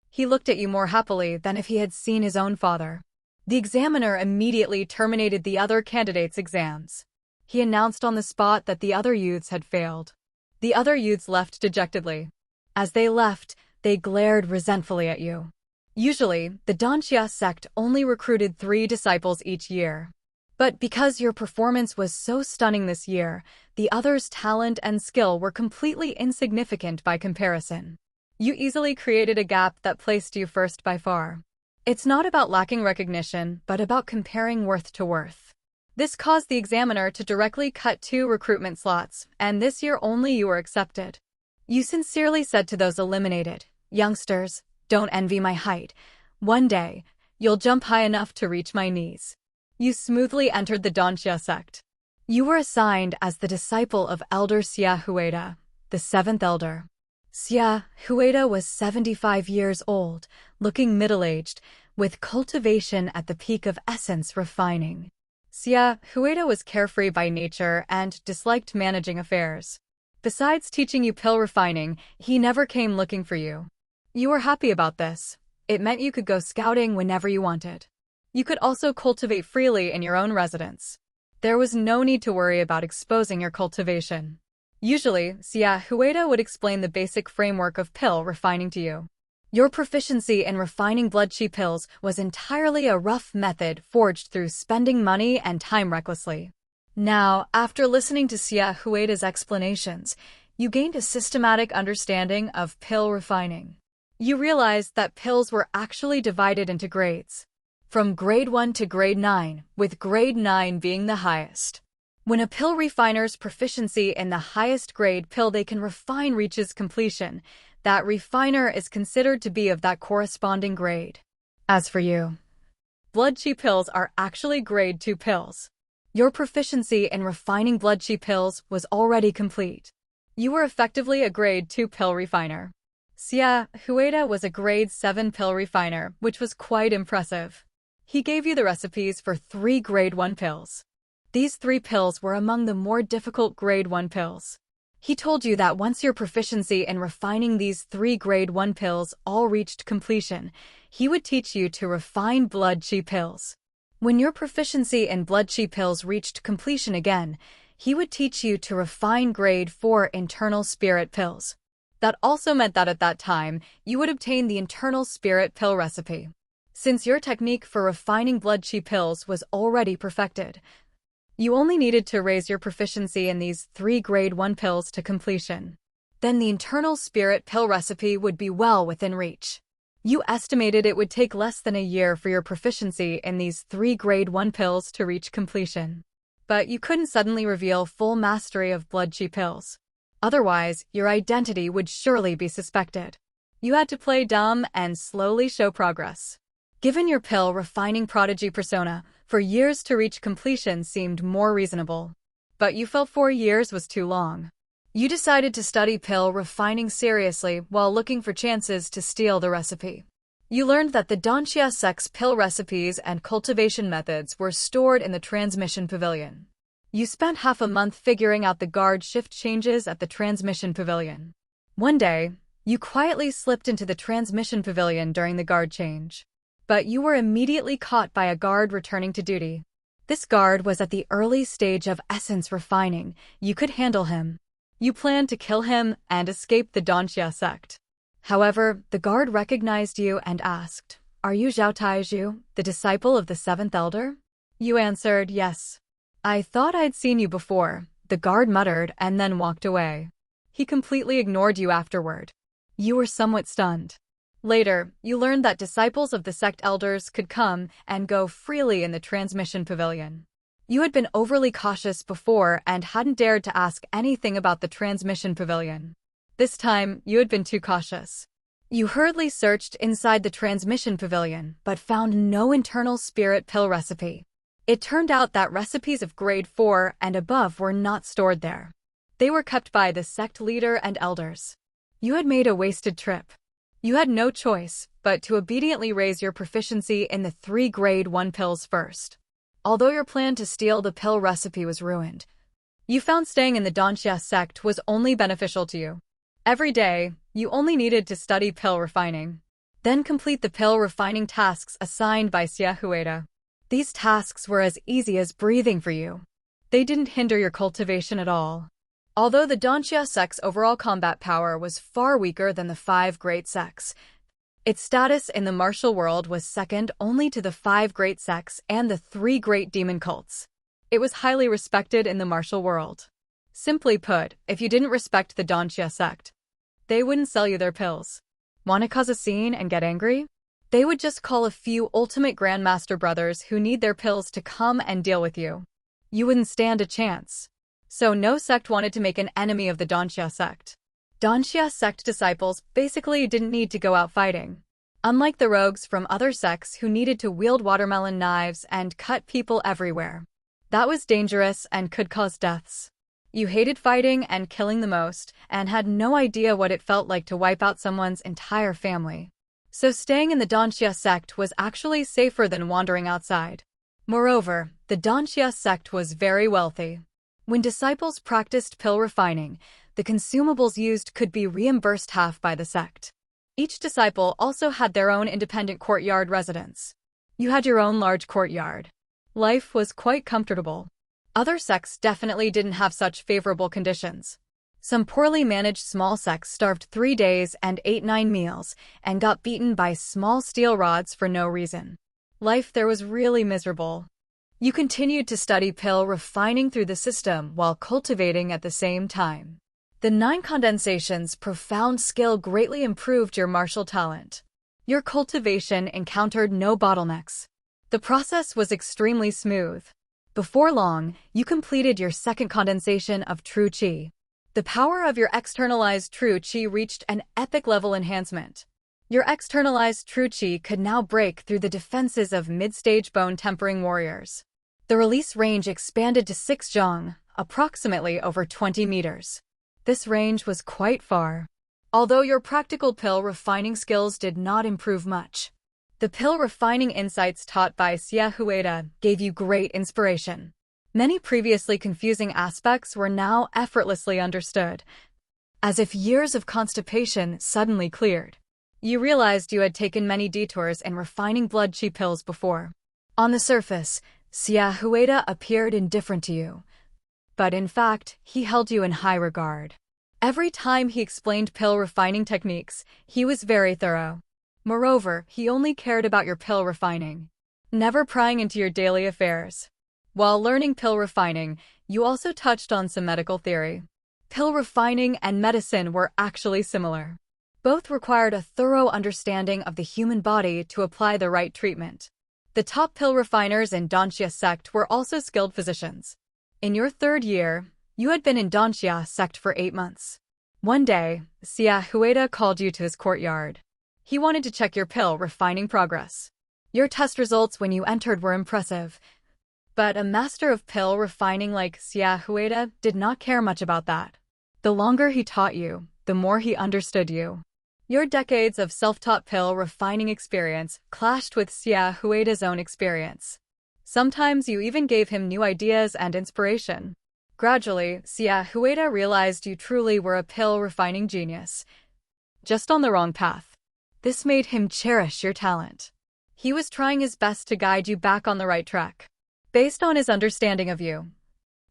He looked at you more happily than if he had seen his own father. The examiner immediately terminated the other candidates' exams. He announced on the spot that the other youths had failed. The other youths left dejectedly. As they left, they glared resentfully at you. Usually, the Danxia sect only recruited 3 disciples each year. But because your performance was so stunning this year, the others' talent and skill were completely insignificant by comparison. You easily created a gap that placed you first by far. It's not about lacking recognition, but about comparing worth to worth. This caused the examiner to directly cut 2 recruitment slots, and this year only you were accepted. You sincerely said to those eliminated, "Youngsters, don't envy my height. One day, you'll jump high enough to reach my knees." You smoothly entered the Danxia sect. You were assigned as the disciple of Elder Xia Huida, the 7th elder. Xia Huida was 75 years old, looking middle-aged, with cultivation at the peak of essence refining. Xia Huida was carefree by nature and disliked managing affairs. Besides teaching you pill refining, he never came looking for you. You were happy about this. It meant you could go scouting whenever you wanted. You could also cultivate freely in your own residence. There was no need to worry about exposing your cultivation. Usually, Xia Huida would explain the basic framework of pill refining to you. Your proficiency in refining blood chi pills was entirely a rough method forged through spending money and time recklessly. Now, after listening to Xia Huida's explanations, you gained a systematic understanding of pill refining. You realized that pills were actually divided into grades. From grade 1 to grade 9, with grade 9 being the highest. When a pill refiner's proficiency in the highest grade pill they can refine reaches completion, that refiner is considered to be of that corresponding grade. As for you, blood chi pills are actually grade 2 pills. Your proficiency in refining blood chi pills was already complete. You were effectively a grade 2 pill refiner. Xia Huida was a grade 7 pill refiner, which was quite impressive. He gave you the recipes for 3 grade 1 pills. These 3 pills were among the more difficult grade 1 pills. He told you that once your proficiency in refining these 3 grade 1 pills all reached completion, he would teach you to refine blood chi pills. When your proficiency in blood chi pills reached completion again, he would teach you to refine grade 4 internal spirit pills. That also meant that at that time, you would obtain the internal spirit pill recipe. Since your technique for refining blood chi pills was already perfected, you only needed to raise your proficiency in these 3 grade 1 pills to completion. Then the internal spirit pill recipe would be well within reach. You estimated it would take less than a year for your proficiency in these 3 grade 1 pills to reach completion. But you couldn't suddenly reveal full mastery of blood chi pills. Otherwise, your identity would surely be suspected. You had to play dumb and slowly show progress. Given your pill refining prodigy persona, for years to reach completion seemed more reasonable. But you felt 4 years was too long. You decided to study pill refining seriously while looking for chances to steal the recipe. You learned that the Danxia sect's pill recipes and cultivation methods were stored in the transmission pavilion. You spent half a month figuring out the guard shift changes at the transmission pavilion. One day, you quietly slipped into the transmission pavilion during the guard change. But you were immediately caught by a guard returning to duty. This guard was at the early stage of essence refining. You could handle him. You planned to kill him and escape the Danxia sect. However, the guard recognized you and asked, "Are you Zhao Taizhu, the disciple of the seventh elder?" You answered, "Yes." "I thought I'd seen you before," the guard muttered and then walked away. He completely ignored you afterward. You were somewhat stunned. Later, you learned that disciples of the sect elders could come and go freely in the transmission pavilion. You had been overly cautious before and hadn't dared to ask anything about the transmission pavilion. This time, you had been too cautious. You hurriedly searched inside the transmission pavilion, but found no internal spirit pill recipe. It turned out that recipes of grade 4 and above were not stored there. They were kept by the sect leader and elders. You had made a wasted trip. You had no choice but to obediently raise your proficiency in the 3 grade 1 pills first. Although your plan to steal the pill recipe was ruined, you found staying in the Danxia sect was only beneficial to you. Every day, you only needed to study pill refining. Then complete the pill refining tasks assigned by Xia Hueda. These tasks were as easy as breathing for you. They didn't hinder your cultivation at all. Although the Danxia sect's overall combat power was far weaker than the 5 great sects, its status in the martial world was second only to the 5 great sects and the 3 great demon cults. It was highly respected in the martial world. Simply put, if you didn't respect the Danxia sect, they wouldn't sell you their pills. Want to cause a scene and get angry? They would just call a few ultimate grandmaster brothers who need their pills to come and deal with you. You wouldn't stand a chance. So no sect wanted to make an enemy of the Danxia sect. Danxia sect disciples basically didn't need to go out fighting. Unlike the rogues from other sects who needed to wield watermelon knives and cut people everywhere. That was dangerous and could cause deaths. You hated fighting and killing the most, and had no idea what it felt like to wipe out someone's entire family. So staying in the Danxia sect was actually safer than wandering outside. Moreover, the Danxia sect was very wealthy. When disciples practiced pill refining, the consumables used could be reimbursed half by the sect. Each disciple also had their own independent courtyard residence. You had your own large courtyard. Life was quite comfortable. Other sects definitely didn't have such favorable conditions. Some poorly managed small sects starved 3 days and ate 9 meals, and got beaten by small steel rods for no reason. Life there was really miserable. You continued to study pill refining through the system while cultivating at the same time. The 9 condensation's profound skill greatly improved your martial talent. Your cultivation encountered no bottlenecks. The process was extremely smooth. Before long, you completed your 2nd condensation of true qi. The power of your externalized true qi reached an epic level enhancement. Your externalized true qi could now break through the defenses of mid-stage bone-tempering warriors. The release range expanded to 6 zhang, approximately over 20 meters. This range was quite far. Although your practical pill refining skills did not improve much, the pill refining insights taught by Xia Hueda gave you great inspiration. Many previously confusing aspects were now effortlessly understood, as if years of constipation suddenly cleared. You realized you had taken many detours in refining blood qi pills before. On the surface, Xia Hueda appeared indifferent to you, but in fact, he held you in high regard. Every time he explained pill refining techniques, he was very thorough. Moreover, he only cared about your pill refining, never prying into your daily affairs. While learning pill refining, you also touched on some medical theory. Pill refining and medicine were actually similar. Both required a thorough understanding of the human body to apply the right treatment. The top pill refiners in Danxia sect were also skilled physicians. In your 3rd year, you had been in Danxia sect for 8 months. One day, Xia Hueda called you to his courtyard. He wanted to check your pill refining progress. Your test results when you entered were impressive, but a master of pill refining like Xia Hueda did not care much about that. The longer he taught you, the more he understood you. Your decades of self-taught pill refining experience clashed with Xia Hueda's own experience. Sometimes you even gave him new ideas and inspiration. Gradually, Xia Hueda realized you truly were a pill refining genius, just on the wrong path. This made him cherish your talent. He was trying his best to guide you back on the right track. Based on his understanding of you,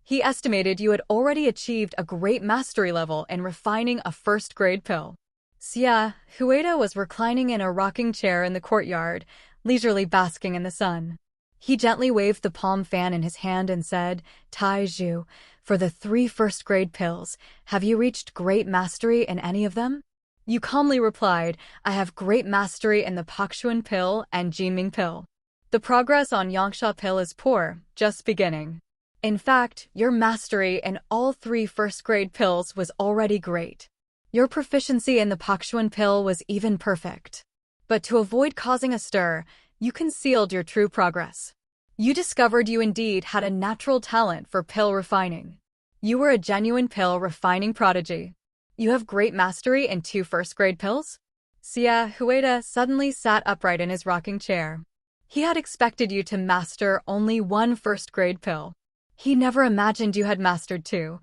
he estimated you had already achieved a great mastery level in refining a 1st grade pill. Xia Hueda was reclining in a rocking chair in the courtyard, leisurely basking in the sun. He gently waved the palm fan in his hand and said, Tai Zhu, for the 3 first-grade pills, have you reached great mastery in any of them? You calmly replied, I have great mastery in the Pakshuan pill and Jiming pill. The progress on Yangsha pill is poor, just beginning. In fact, your mastery in all 3 first-grade pills was already great. Your proficiency in the Pakshuan pill was even perfect. But to avoid causing a stir, you concealed your true progress. You discovered you indeed had a natural talent for pill refining. You were a genuine pill refining prodigy. You have great mastery in 2 first-grade pills? Xia Hueda suddenly sat upright in his rocking chair. He had expected you to master only 1 first-grade pill. He never imagined you had mastered 2.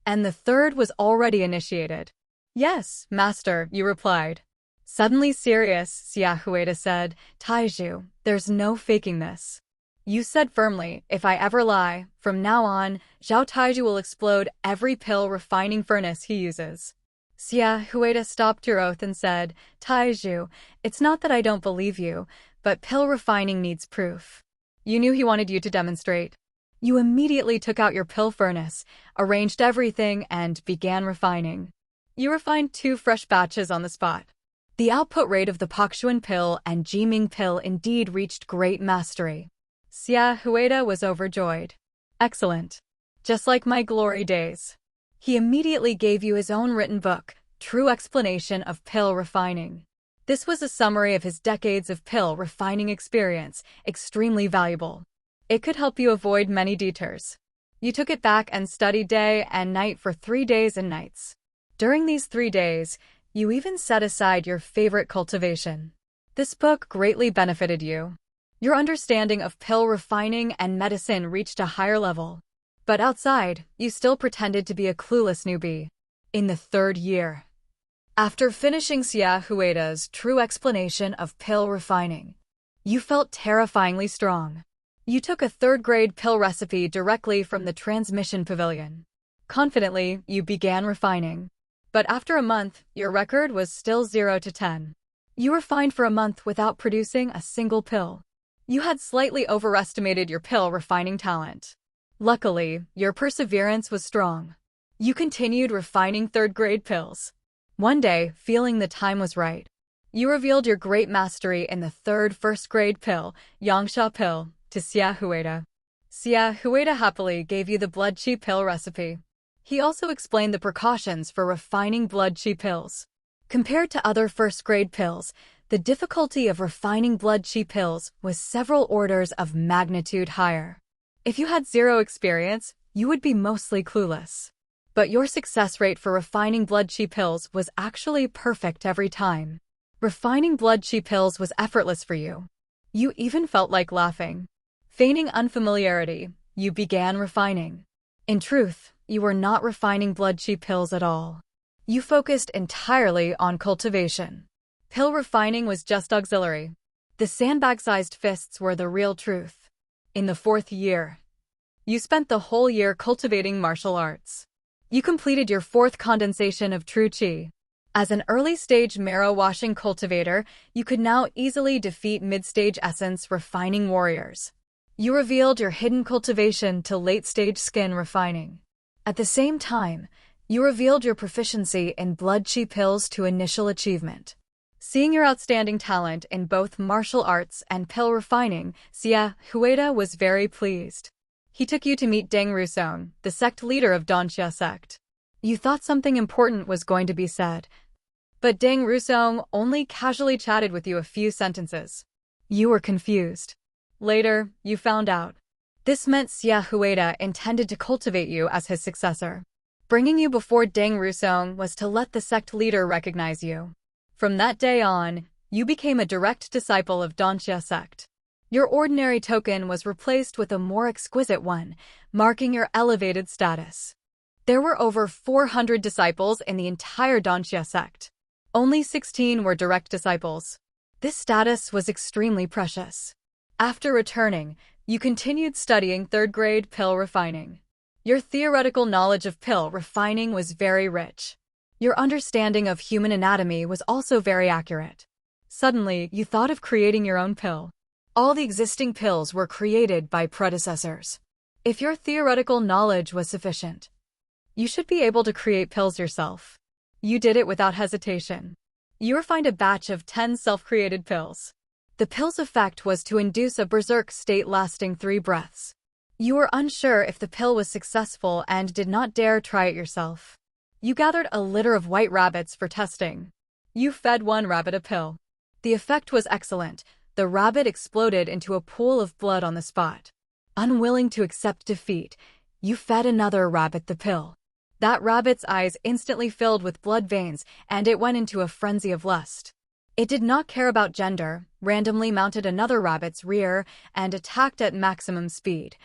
And the 3rd was already initiated. Yes, master, you replied. Suddenly serious, Xia Hueda said, Taizhu, there's no faking this. You said firmly, if I ever lie, from now on, Zhao Taizhu will explode every pill refining furnace he uses. Xia Hueda stopped your oath and said, Taizhu, it's not that I don't believe you, but pill refining needs proof. You knew he wanted you to demonstrate. You immediately took out your pill furnace, arranged everything, and began refining. You refined 2 fresh batches on the spot. The output rate of the Pakshuan pill and Jiming pill indeed reached great mastery. Xia Hueda was overjoyed. Excellent. Just like my glory days. He immediately gave you his own written book, True Explanation of Pill Refining. This was a summary of his decades of pill refining experience, extremely valuable. It could help you avoid many detours. You took it back and studied day and night for 3 days and nights. During these 3 days, you even set aside your favorite cultivation. This book greatly benefited you. Your understanding of pill refining and medicine reached a higher level. But outside, you still pretended to be a clueless newbie. In the 3rd year, after finishing Xia Hueda's True Explanation of Pill Refining, you felt terrifyingly strong. You took a 3rd-grade pill recipe directly from the transmission pavilion. Confidently, you began refining. But after a month, your record was still 0 to 10. You refined for a month without producing a single pill. You had slightly overestimated your pill refining talent. Luckily, your perseverance was strong. You continued refining 3rd-grade pills. One day, feeling the time was right, you revealed your great mastery in the 3rd first-grade pill, Yangsha pill, to Xia Hueda. Xia Hueda happily gave you the blood qi pill recipe. He also explained the precautions for refining blood qi pills. Compared to other first-grade pills, the difficulty of refining blood qi pills was several orders of magnitude higher. If you had 0 experience, you would be mostly clueless. But your success rate for refining blood qi pills was actually perfect every time. Refining blood qi pills was effortless for you. You even felt like laughing. Feigning unfamiliarity, you began refining. In truth, you were not refining blood qi pills at all. You focused entirely on cultivation. Pill refining was just auxiliary. The sandbag-sized fists were the real truth. In the 4th year, you spent the whole year cultivating martial arts. You completed your 4th condensation of true qi. As an early-stage marrow-washing cultivator, you could now easily defeat mid-stage essence refining warriors. You revealed your hidden cultivation to late-stage skin refining. At the same time, you revealed your proficiency in blood qi pills to initial achievement. Seeing your outstanding talent in both martial arts and pill refining, Xia Hueda was very pleased. He took you to meet Deng Rusong, the sect leader of Danxia sect. You thought something important was going to be said, but Deng Rusong only casually chatted with you a few sentences. You were confused. Later, you found out. This meant Xia Hueda intended to cultivate you as his successor. Bringing you before Deng Rusong was to let the sect leader recognize you. From that day on, you became a direct disciple of Danxia sect. Your ordinary token was replaced with a more exquisite one, marking your elevated status. There were over 400 disciples in the entire Danxia sect. Only 16 were direct disciples. This status was extremely precious. After returning, you continued studying 3rd-grade pill refining. Your theoretical knowledge of pill refining was very rich. Your understanding of human anatomy was also very accurate. Suddenly, you thought of creating your own pill. All the existing pills were created by predecessors. If your theoretical knowledge was sufficient, you should be able to create pills yourself. You did it without hesitation. You refined a batch of 10 self-created pills. The pill's effect was to induce a berserk state lasting 3 breaths. You were unsure if the pill was successful and did not dare try it yourself. You gathered a litter of white rabbits for testing. You fed one rabbit a pill. The effect was excellent. The rabbit exploded into a pool of blood on the spot. Unwilling to accept defeat, you fed another rabbit the pill. That rabbit's eyes instantly filled with blood veins, and it went into a frenzy of lust. It did not care about gender, randomly mounted another rabbit's rear, and attacked at maximum speed,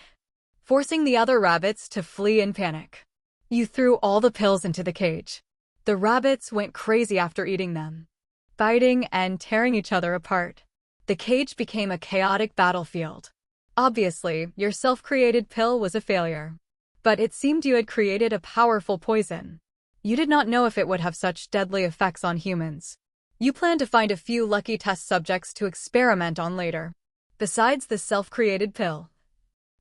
forcing the other rabbits to flee in panic. You threw all the pills into the cage. The rabbits went crazy after eating them, biting and tearing each other apart. The cage became a chaotic battlefield. Obviously, your self-created pill was a failure. But it seemed you had created a powerful poison. You did not know if it would have such deadly effects on humans. You planned to find a few lucky test subjects to experiment on later. Besides the self-created pill,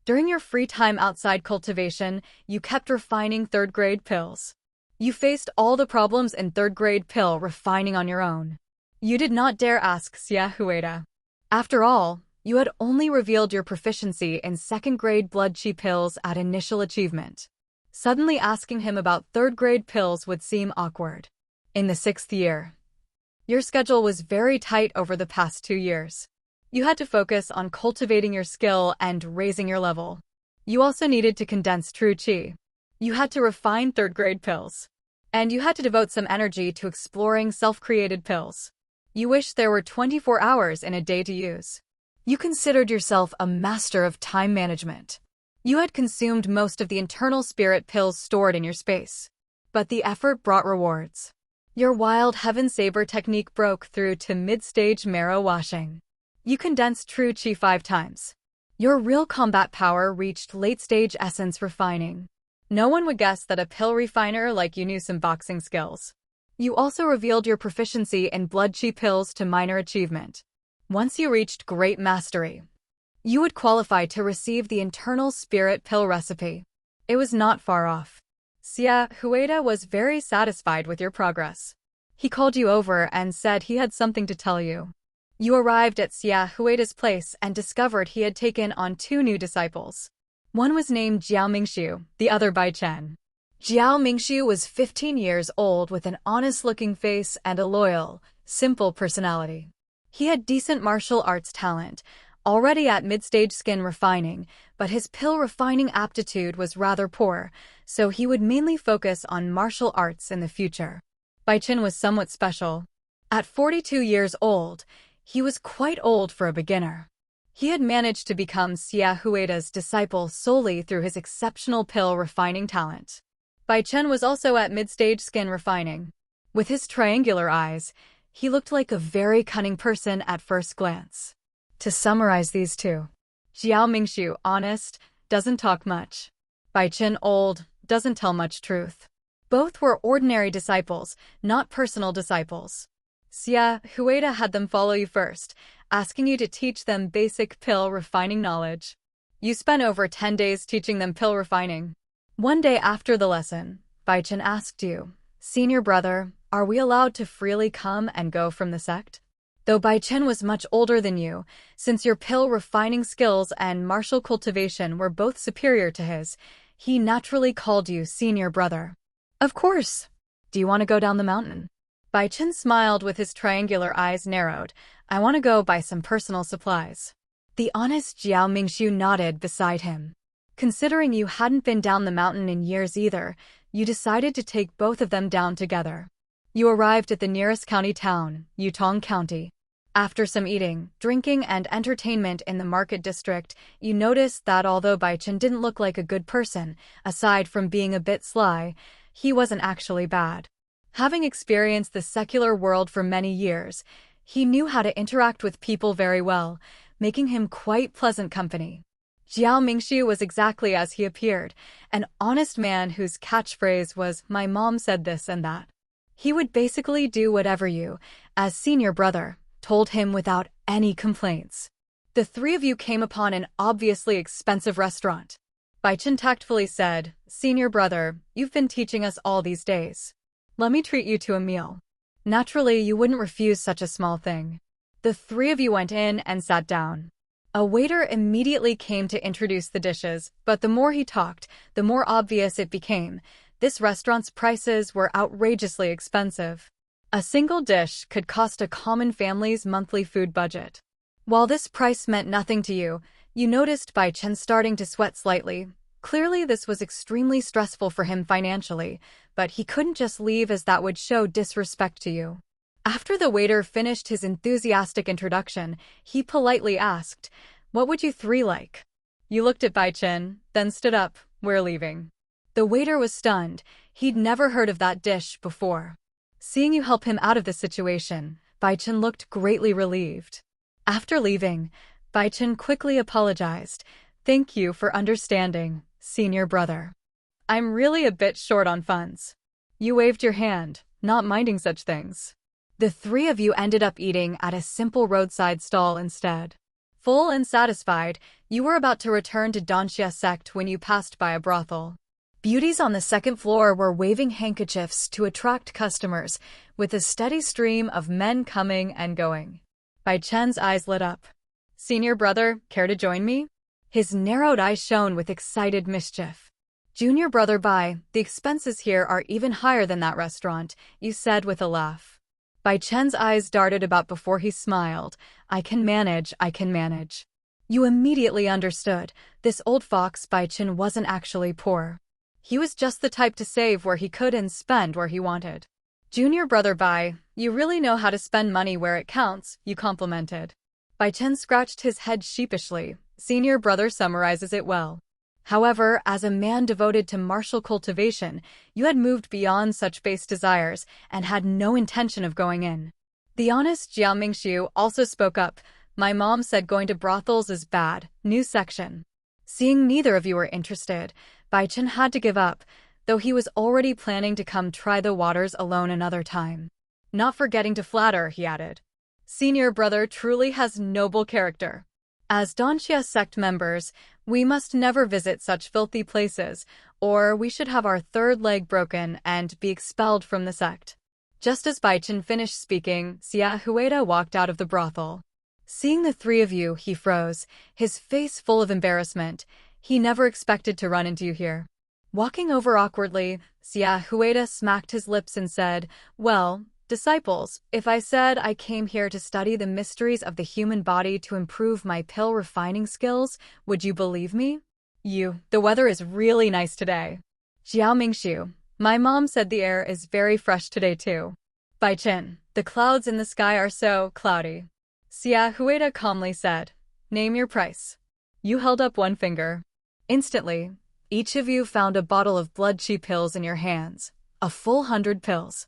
during your free time outside cultivation, you kept refining third-grade pills. You faced all the problems in third-grade pill refining on your own. You did not dare ask Xia Hueda. After all, you had only revealed your proficiency in second-grade blood chi pills at initial achievement. Suddenly asking him about third-grade pills would seem awkward. In the 6th year, your schedule was very tight over the past 2 years. You had to focus on cultivating your skill and raising your level. You also needed to condense true chi. You had to refine third-grade pills. And you had to devote some energy to exploring self-created pills. You wished there were 24 hours in a day to use. You considered yourself a master of time management. You had consumed most of the internal spirit pills stored in your space. But the effort brought rewards. Your wild Heaven Saber technique broke through to mid-stage marrow washing. You condensed true chi 5 times. Your real combat power reached late-stage essence refining. No one would guess that a pill refiner like you knew some boxing skills. You also revealed your proficiency in blood chi pills to minor achievement. Once you reached great mastery, you would qualify to receive the internal spirit pill recipe. It was not far off. Xia Hueda was very satisfied with your progress. He called you over and said he had something to tell you. You arrived at Xia Hueda's place and discovered he had taken on 2 new disciples. One was named Jiao Mingxiu, the other Bai Chen. Jiao Mingxiu was 15 years old with an honest-looking face and a loyal, simple personality. He had decent martial arts talent, already at mid-stage skin refining, but his pill refining aptitude was rather poor, so he would mainly focus on martial arts in the future. Bai Chen was somewhat special. At 42 years old, he was quite old for a beginner. He had managed to become Xia Hueda's disciple solely through his exceptional pill refining talent. Bai Chen was also at mid-stage skin refining. With his triangular eyes, he looked like a very cunning person at first glance. To summarize these 2, Jiao Mingxiu, honest, doesn't talk much. Bai Chen, old, doesn't tell much truth. Both were ordinary disciples, not personal disciples. Xia Hueda had them follow you first, asking you to teach them basic pill refining knowledge. You spent over 10 days teaching them pill refining. One day after the lesson, Bai Chen asked you, "Senior brother, are we allowed to freely come and go from the sect?" Though Bai Chen was much older than you, since your pill refining skills and martial cultivation were both superior to his, he naturally called you senior brother. Of course. Do you want to go down the mountain? Bai Chen smiled with his triangular eyes narrowed. I want to go buy some personal supplies. The honest Jiao Mingxiu nodded beside him. Considering you hadn't been down the mountain in years either, you decided to take both of them down together. You arrived at the nearest county town, Yutong County. After some eating, drinking, and entertainment in the market district, you noticed that although Bai Chen didn't look like a good person, aside from being a bit sly, he wasn't actually bad. Having experienced the secular world for many years, he knew how to interact with people very well, making him quite pleasant company. Jiao Mingxiu was exactly as he appeared, an honest man whose catchphrase was, "My mom said this and that." He would basically do whatever you, as senior brother, told him without any complaints. The three of you came upon an obviously expensive restaurant. Baichin tactfully said, "Senior brother, you've been teaching us all these days. Let me treat you to a meal." Naturally, you wouldn't refuse such a small thing. The three of you went in and sat down. A waiter immediately came to introduce the dishes, but the more he talked, the more obvious it became. This restaurant's prices were outrageously expensive. A single dish could cost a common family's monthly food budget. While this price meant nothing to you, you noticed Baichin starting to sweat slightly. Clearly, this was extremely stressful for him financially, but he couldn't just leave as that would show disrespect to you. After the waiter finished his enthusiastic introduction, he politely asked, "What would you three like?" You looked at Baichin, then stood up. "We're leaving." The waiter was stunned. He'd never heard of that dish before. Seeing you help him out of the situation, Baichin looked greatly relieved. After leaving, Baichin quickly apologized. "Thank you for understanding, senior brother. I'm really a bit short on funds." You waved your hand, not minding such things. The three of you ended up eating at a simple roadside stall instead. Full and satisfied, you were about to return to Danxia sect when you passed by a brothel. Beauties on the second floor were waving handkerchiefs to attract customers, with a steady stream of men coming and going. Baichen's eyes lit up. "Senior brother, care to join me?" His narrowed eyes shone with excited mischief. "Junior brother Bai, the expenses here are even higher than that restaurant," you said with a laugh. Baichen's eyes darted about before he smiled. I can manage. You immediately understood. This old fox Baichen wasn't actually poor. He was just the type to save where he could and spend where he wanted. "Junior brother Bai, you really know how to spend money where it counts," you complimented. Baichen scratched his head sheepishly. "Senior brother summarizes it well." However, as a man devoted to martial cultivation, you had moved beyond such base desires and had no intention of going in. The honest Jiao Mingxiu also spoke up. "My mom said going to brothels is bad. New section." Seeing neither of you were interested, Baichen had to give up, though he was already planning to come try the waters alone another time. "Not forgetting to flatter," he added. "Senior brother truly has noble character. As Danxia sect members, we must never visit such filthy places, or we should have our third leg broken and be expelled from the sect." Just as Baichen finished speaking, Xia Hueda walked out of the brothel. Seeing the three of you, he froze, his face full of embarrassment. He never expected to run into you here. Walking over awkwardly, Xia Hueda smacked his lips and said, "Well, disciples, if I said I came here to study the mysteries of the human body to improve my pill refining skills, would you believe me?" The weather is really nice today." "Jiao Mingxiu, my mom said the air is very fresh today too." "Baichen, the clouds in the sky are so cloudy." Xia Hueda calmly said, "Name your price." You held up one finger. Instantly, each of you found a bottle of blood chi pills in your hands, a full 100 pills.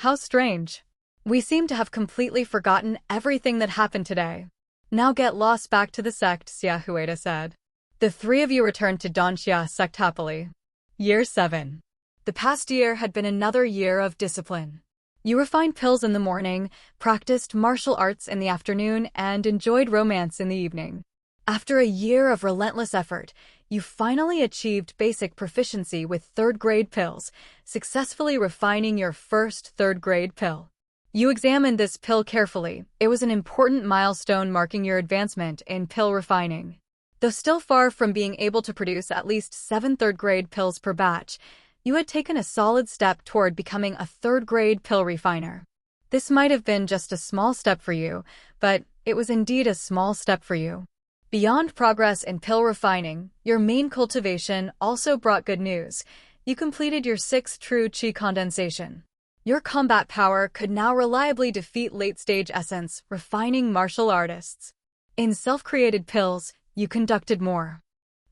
How strange. We seem to have completely forgotten everything that happened today. Now get lost back to the sect, Xia Hueda said. The three of you returned to Danxia sect happily. Year 7. The past year had been another year of discipline. You refined pills in the morning, practiced martial arts in the afternoon, and enjoyed romance in the evening. After a year of relentless effort, you finally achieved basic proficiency with third-grade pills, successfully refining your first third-grade pill. You examined this pill carefully. It was an important milestone marking your advancement in pill refining. Though still far from being able to produce at least 7 third-grade pills per batch, you had taken a solid step toward becoming a third-grade pill refiner. This might have been just a small step for you, but it was indeed a small step for you. Beyond progress in pill refining, your main cultivation also brought good news. You completed your 6th true Qi condensation. Your combat power could now reliably defeat late-stage essence, refining martial artists. In self-created pills, you conducted more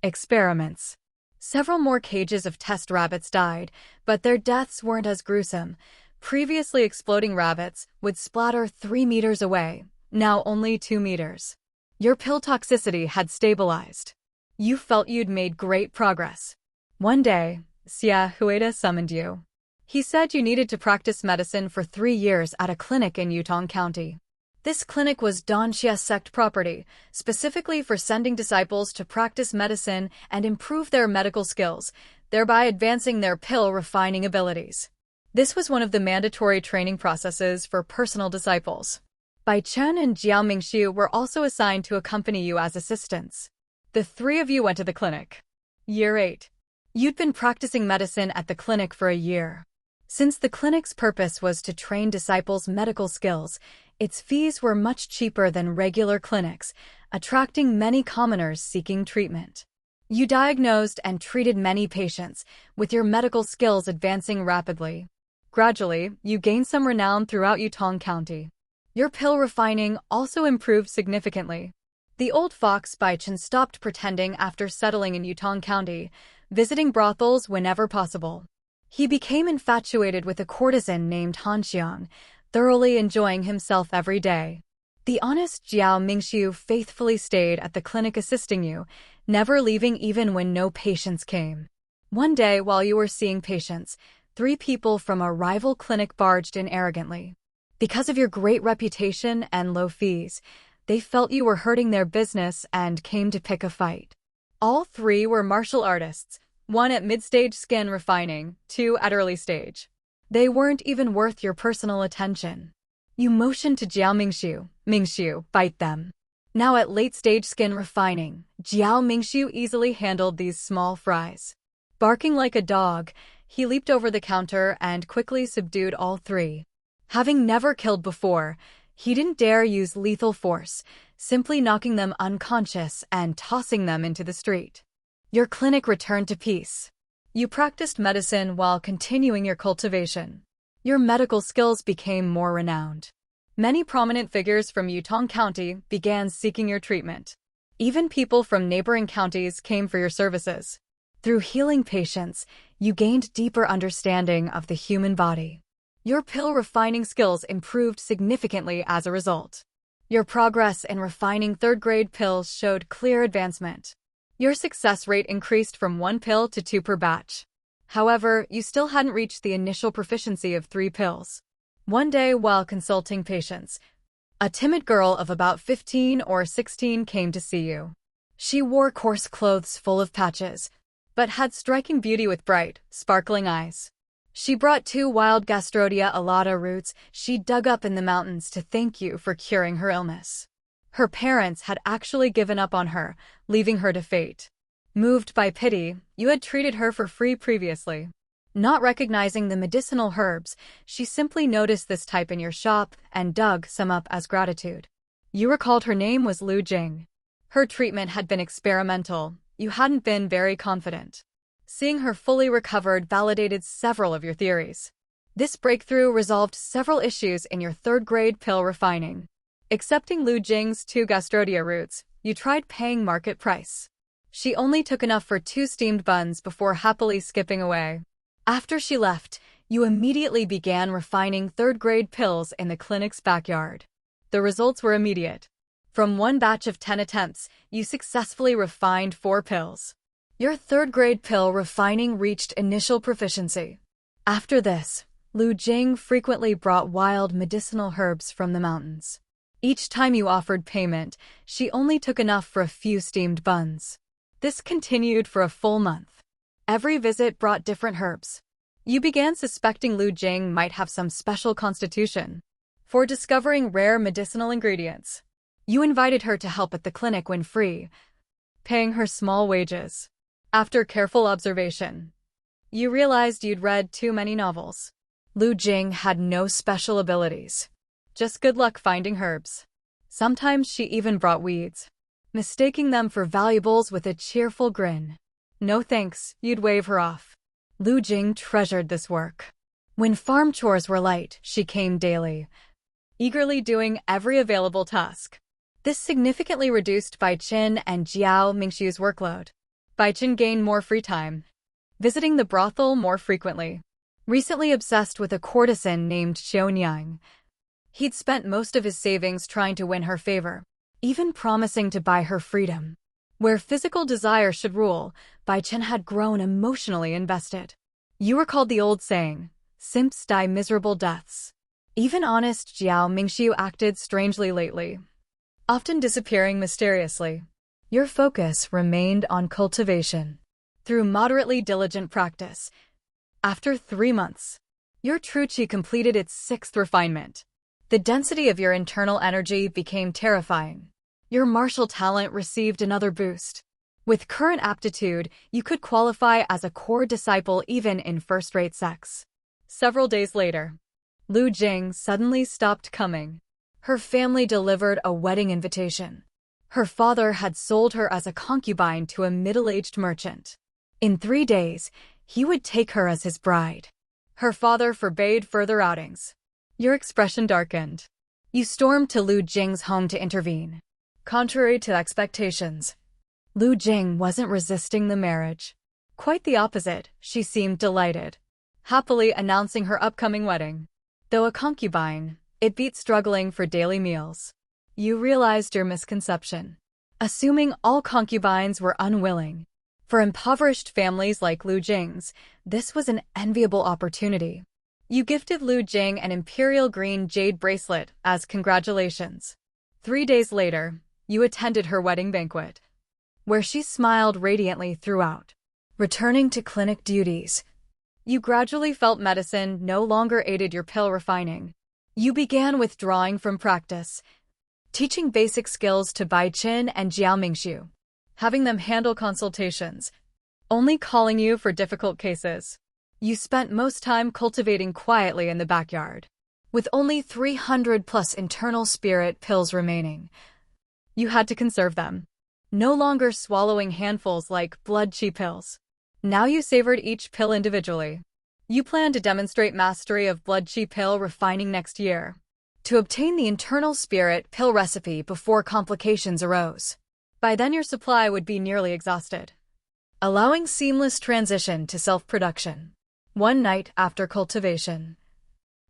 experiments. Several more cages of test rabbits died, but their deaths weren't as gruesome. Previously exploding rabbits would splatter 3 meters away, now only 2 meters. Your pill toxicity had stabilized. You felt you'd made great progress. One day, Xia Hueda summoned you. He said you needed to practice medicine for 3 years at a clinic in Yutong County. This clinic was Donxia sect property, specifically for sending disciples to practice medicine and improve their medical skills, thereby advancing their pill refining abilities. This was one of the mandatory training processes for personal disciples. Bai Chen and Jiao Mingxiu were also assigned to accompany you as assistants. The 3 of you went to the clinic. Year 8. You'd been practicing medicine at the clinic for a year. Since the clinic's purpose was to train disciples' medical skills, its fees were much cheaper than regular clinics, attracting many commoners seeking treatment. You diagnosed and treated many patients, with your medical skills advancing rapidly. Gradually, you gained some renown throughout Yutong County. Your pill refining also improved significantly. The old fox Bai Chen stopped pretending after settling in Yutong County, visiting brothels whenever possible. He became infatuated with a courtesan named Han Xiang, thoroughly enjoying himself every day. The honest Jiao Mingxiu faithfully stayed at the clinic assisting you, never leaving even when no patients came. One day, while you were seeing patients, 3 people from a rival clinic barged in arrogantly. Because of your great reputation and low fees, they felt you were hurting their business and came to pick a fight. All 3 were martial artists, 1 at mid-stage skin refining, 2 at early stage. They weren't even worth your personal attention. You motioned to Jiao Mingxiu, "Mingxiu, bite them." Now at late-stage skin refining, Jiao Mingxiu easily handled these small fries. Barking like a dog, he leaped over the counter and quickly subdued all 3. Having never killed before, he didn't dare use lethal force, simply knocking them unconscious and tossing them into the street. Your clinic returned to peace. You practiced medicine while continuing your cultivation. Your medical skills became more renowned. Many prominent figures from Yutong County began seeking your treatment. Even people from neighboring counties came for your services. Through healing patients, you gained deeper understanding of the human body. Your pill refining skills improved significantly as a result. Your progress in refining 3rd-grade pills showed clear advancement. Your success rate increased from 1 pill to 2 per batch. However, you still hadn't reached the initial proficiency of 3 pills. One day, while consulting patients, a timid girl of about 15 or 16 came to see you. She wore coarse clothes full of patches, but had striking beauty with bright, sparkling eyes. She brought 2 wild Gastrodia alata roots she dug up in the mountains to thank you for curing her illness. Her parents had actually given up on her, leaving her to fate. Moved by pity, you had treated her for free previously. Not recognizing the medicinal herbs, she simply noticed this type in your shop and dug some up as gratitude. You recalled her name was Lu Jing. Her treatment had been experimental. You hadn't been very confident. Seeing her fully recovered validated several of your theories. This breakthrough resolved several issues in your 3rd-grade pill refining. Accepting Lu Jing's 2 Gastrodia roots, you tried paying market price. She only took enough for 2 steamed buns before happily skipping away. After she left, you immediately began refining 3rd-grade pills in the clinic's backyard. The results were immediate. From 1 batch of 10 attempts, you successfully refined 4 pills. Your 3rd-grade pill refining reached initial proficiency. After this, Lu Jing frequently brought wild medicinal herbs from the mountains. Each time you offered payment, she only took enough for a few steamed buns. This continued for a full month. Every visit brought different herbs. You began suspecting Lu Jing might have some special constitution. For discovering rare medicinal ingredients, you invited her to help at the clinic when free, paying her small wages. After careful observation, you realized you'd read too many novels. Lu Jing had no special abilities. Just good luck finding herbs. Sometimes she even brought weeds, mistaking them for valuables with a cheerful grin. No thanks, you'd wave her off. Lu Jing treasured this work. When farm chores were light, she came daily, eagerly doing every available task. This significantly reduced Bai Chen and Jiao Mingxiu's workload. Bai Chen gained more free time, visiting the brothel more frequently. Recently obsessed with a courtesan named Xiaonyang, he'd spent most of his savings trying to win her favor, even promising to buy her freedom. Where physical desire should rule, Bai Chen had grown emotionally invested. You recalled the old saying, Simps die miserable deaths. Even honest Jiao Mingxiu acted strangely lately, often disappearing mysteriously. Your focus remained on cultivation. Through moderately diligent practice, after 3 months, your true qi completed its 6th refinement. The density of your internal energy became terrifying. Your martial talent received another boost. With current aptitude, you could qualify as a core disciple even in first-rate sex. Several days later, Lu Jing suddenly stopped coming. Her family delivered a wedding invitation. Her father had sold her as a concubine to a middle-aged merchant. In 3 days, he would take her as his bride. Her father forbade further outings. Your expression darkened. You stormed to Lu Jing's home to intervene. Contrary to expectations, Lu Jing wasn't resisting the marriage. Quite the opposite, she seemed delighted, happily announcing her upcoming wedding. Though a concubine, it beat struggling for daily meals. You realized your misconception, assuming all concubines were unwilling. For impoverished families like Lu Jing's, this was an enviable opportunity. You gifted Lu Jing an imperial green jade bracelet as congratulations. 3 days later, you attended her wedding banquet, where she smiled radiantly throughout. Returning to clinic duties, you gradually felt medicine no longer aided your pill refining. You began withdrawing from practice, teaching basic skills to Bai Qin and Jiao Mingxiu, having them handle consultations, only calling you for difficult cases. You spent most time cultivating quietly in the backyard, with only 300+ internal spirit pills remaining. You had to conserve them, no longer swallowing handfuls like blood qi pills. Now you savored each pill individually. You plan to demonstrate mastery of blood qi pill refining next year, to obtain the internal spirit pill recipe before complications arose. By then your supply would be nearly exhausted, allowing seamless transition to self-production. One night after cultivation,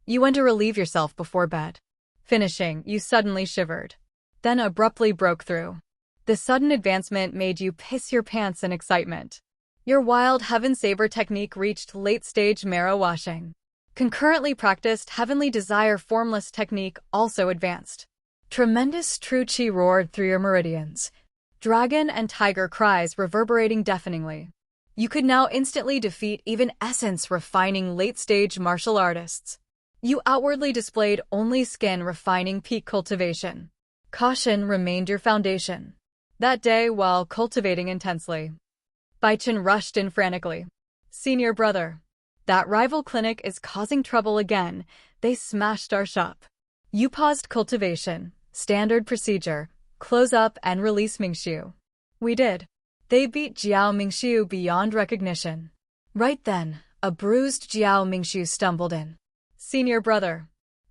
you went to relieve yourself before bed. Finishing, you suddenly shivered, then abruptly broke through. The sudden advancement made you piss your pants in excitement. Your wild Heaven Saber technique reached late-stage marrow washing. Concurrently practiced Heavenly Desire formless technique also advanced. Tremendous true qi roared through your meridians, dragon and tiger cries reverberating deafeningly. You could now instantly defeat even essence-refining late-stage martial artists. You outwardly displayed only skin-refining peak cultivation. Caution remained your foundation. That day, while cultivating intensely, Bai Qin rushed in frantically. "Senior brother, that rival clinic is causing trouble again. They smashed our shop." You paused cultivation, standard procedure, close up and release Mingxiu. "We did. They beat Jiao Mingxiu beyond recognition." Right then, a bruised Jiao Mingxiu stumbled in. "Senior brother,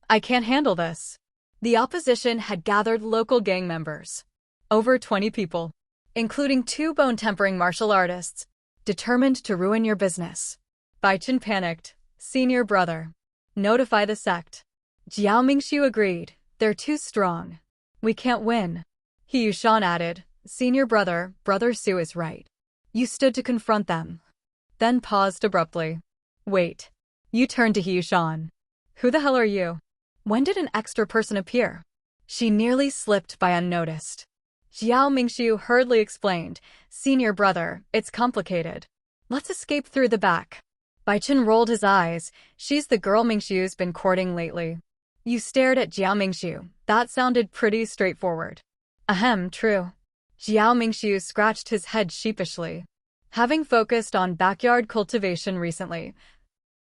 I can't handle this." The opposition had gathered local gang members, over 20 people, including 2 bone-tempering martial artists, determined to ruin your business. Bai Qin panicked. "Senior brother, notify the sect." Jiao Mingxiu agreed. "They're too strong. We can't win." He Yushan added, "Senior brother, Brother Su is right." You stood to confront them, then paused abruptly. "Wait." You turned to He Yushan. "Who the hell are you? When did an extra person appear?" She nearly slipped by unnoticed. Jiao Mingxiu hurriedly explained, "Senior brother, it's complicated. Let's escape through the back." Bai Qin rolled his eyes. "She's the girl Mingxiu's been courting lately." You stared at Jiao Mingxiu. "That sounded pretty straightforward." "Ahem, true." Jiao Mingxiu scratched his head sheepishly. "Having focused on backyard cultivation recently,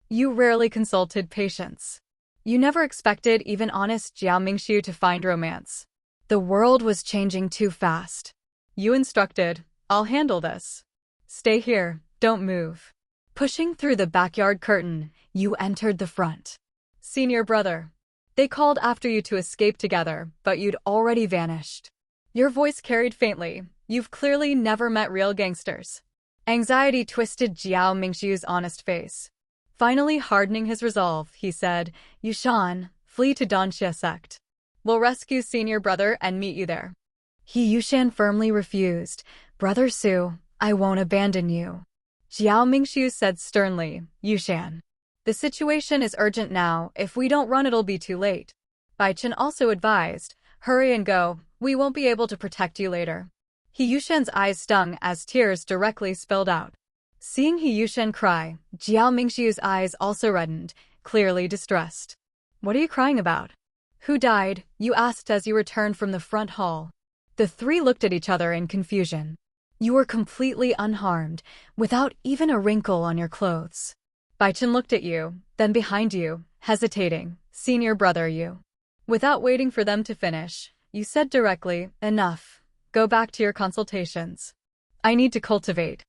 you rarely consulted patients. You never expected even honest Jiao Mingxiu to find romance. The world was changing too fast. You instructed, 'I'll handle this. Stay here, don't move.'" Pushing through the backyard curtain, you entered the front. "Senior brother, they called after you to escape together, but you'd already vanished." Your voice carried faintly. "You've clearly never met real gangsters." Anxiety twisted Jiao Mingxiu's honest face. Finally hardening his resolve, he said, "Yushan, flee to Danxia sect. We'll rescue senior brother and meet you there." He Yushan firmly refused. "Brother Su, I won't abandon you." Jiao Mingxiu said sternly, "Yushan, The situation is urgent now. If we don't run, it'll be too late. Bai Chen also advised, hurry and go. We won't be able to protect you later. He Yushen's eyes stung as tears directly spilled out. Seeing He Yushen cry, Jiao Mingxiu's eyes also reddened, clearly distressed. What are you crying about? Who died? You asked as you returned from the front hall. The three looked at each other in confusion. You were completely unharmed, without even a wrinkle on your clothes. Bai Chen looked at you, then behind you, hesitating. Senior brother, you. Without waiting for them to finish, you said directly, enough. Go back to your consultations. I need to cultivate.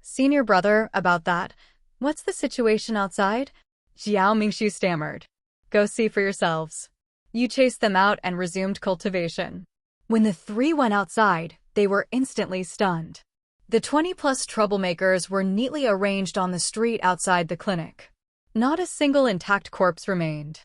Senior brother, about that. What's the situation outside? Jiao Mingxiu stammered. Go see for yourselves. You chased them out and resumed cultivation. When the three went outside, they were instantly stunned. The 20-plus troublemakers were neatly arranged on the street outside the clinic. Not a single intact corpse remained.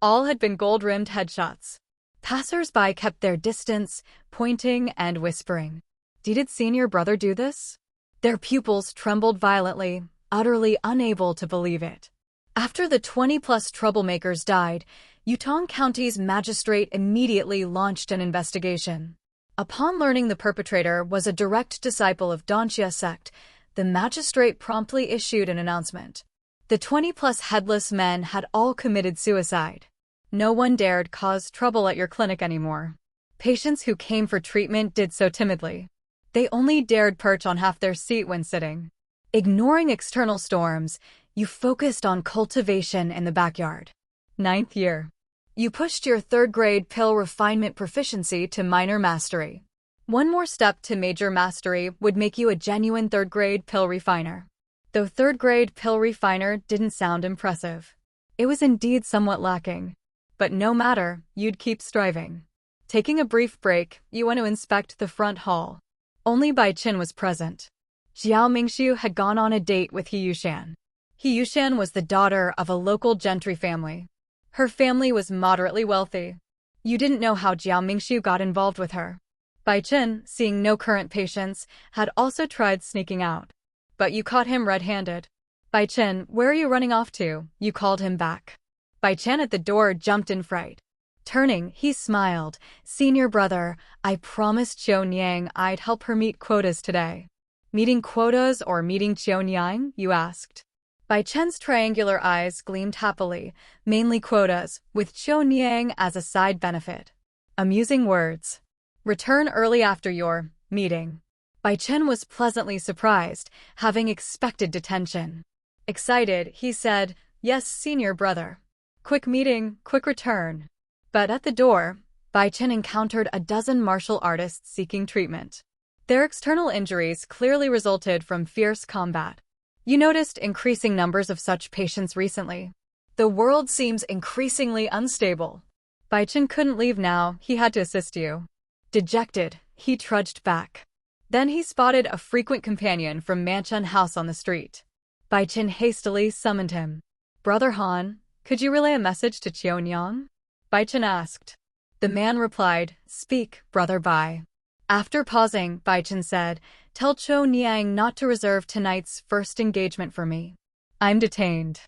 All had been gold-rimmed headshots. Passers-by kept their distance, pointing and whispering. Did senior brother do this? Their pupils trembled violently, utterly unable to believe it. After the 20-plus troublemakers died, Yutong County's magistrate immediately launched an investigation. Upon learning the perpetrator was a direct disciple of Danxia sect, the magistrate promptly issued an announcement. The 20-plus headless men had all committed suicide. No one dared cause trouble at your clinic anymore. Patients who came for treatment did so timidly. They only dared perch on half their seat when sitting. Ignoring external storms, you focused on cultivation in the backyard. 9th year. You pushed your 3rd-grade pill refinement proficiency to minor mastery. One more step to major mastery would make you a genuine 3rd-grade pill refiner. Though 3rd-grade pill refiner didn't sound impressive. It was indeed somewhat lacking. But no matter, you'd keep striving. Taking a brief break, you went to inspect the front hall. Only Bai Chen was present. Jiao Mingxiu had gone on a date with He Yushan. He Yushan was the daughter of a local gentry family. Her family was moderately wealthy. You didn't know how Jiao Mingxiu got involved with her. Bai Chen, seeing no current patients, had also tried sneaking out. But you caught him red-handed. Bai Chen, where are you running off to? You called him back. Bai Chen at the door jumped in fright. Turning, he smiled. Senior brother, I promised Qiu Niang I'd help her meet quotas today. Meeting quotas or meeting Qiu Niang? You asked. Bai Chen's triangular eyes gleamed happily, mainly quotas, with Qiu Niang as a side benefit. Amusing words. Return early after your meeting. Bai Chen was pleasantly surprised, having expected detention. Excited, he said, yes, senior brother. Quick meeting, quick return. But at the door, Bai Chen encountered a dozen martial artists seeking treatment. Their external injuries clearly resulted from fierce combat. You noticed increasing numbers of such patients recently. The world seems increasingly unstable. Bai Chen couldn't leave now, he had to assist you. Dejected, he trudged back. Then he spotted a frequent companion from Manchun House on the street. Bai Chen hastily summoned him. Brother Han, could you relay a message to Qiu Niang? Bai Chen asked. The man replied, speak, brother Bai. After pausing, Bai Chen said, tell Qiu Niang not to reserve tonight's first engagement for me. I'm detained.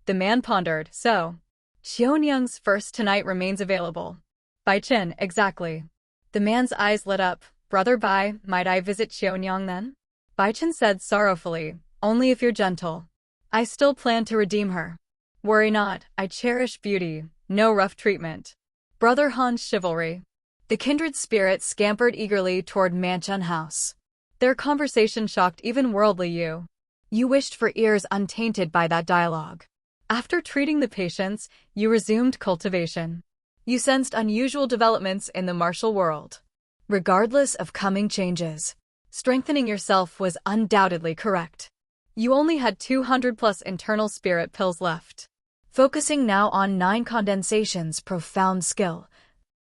The man pondered, so. Qiu Niang's first tonight remains available. Bai Chen, exactly. The man's eyes lit up. Brother Bai, might I visit Qiu Niang then? Bai Chen said sorrowfully, only if you're gentle. I still plan to redeem her. Worry not, I cherish beauty, no rough treatment. Brother Han's chivalry. The kindred spirits scampered eagerly toward Manchun House. Their conversation shocked even worldly you. You wished for ears untainted by that dialogue. After treating the patients, you resumed cultivation. You sensed unusual developments in the martial world. Regardless of coming changes, strengthening yourself was undoubtedly correct. You only had 200+ internal spirit pills left. Focusing now on 9 condensations, profound skill.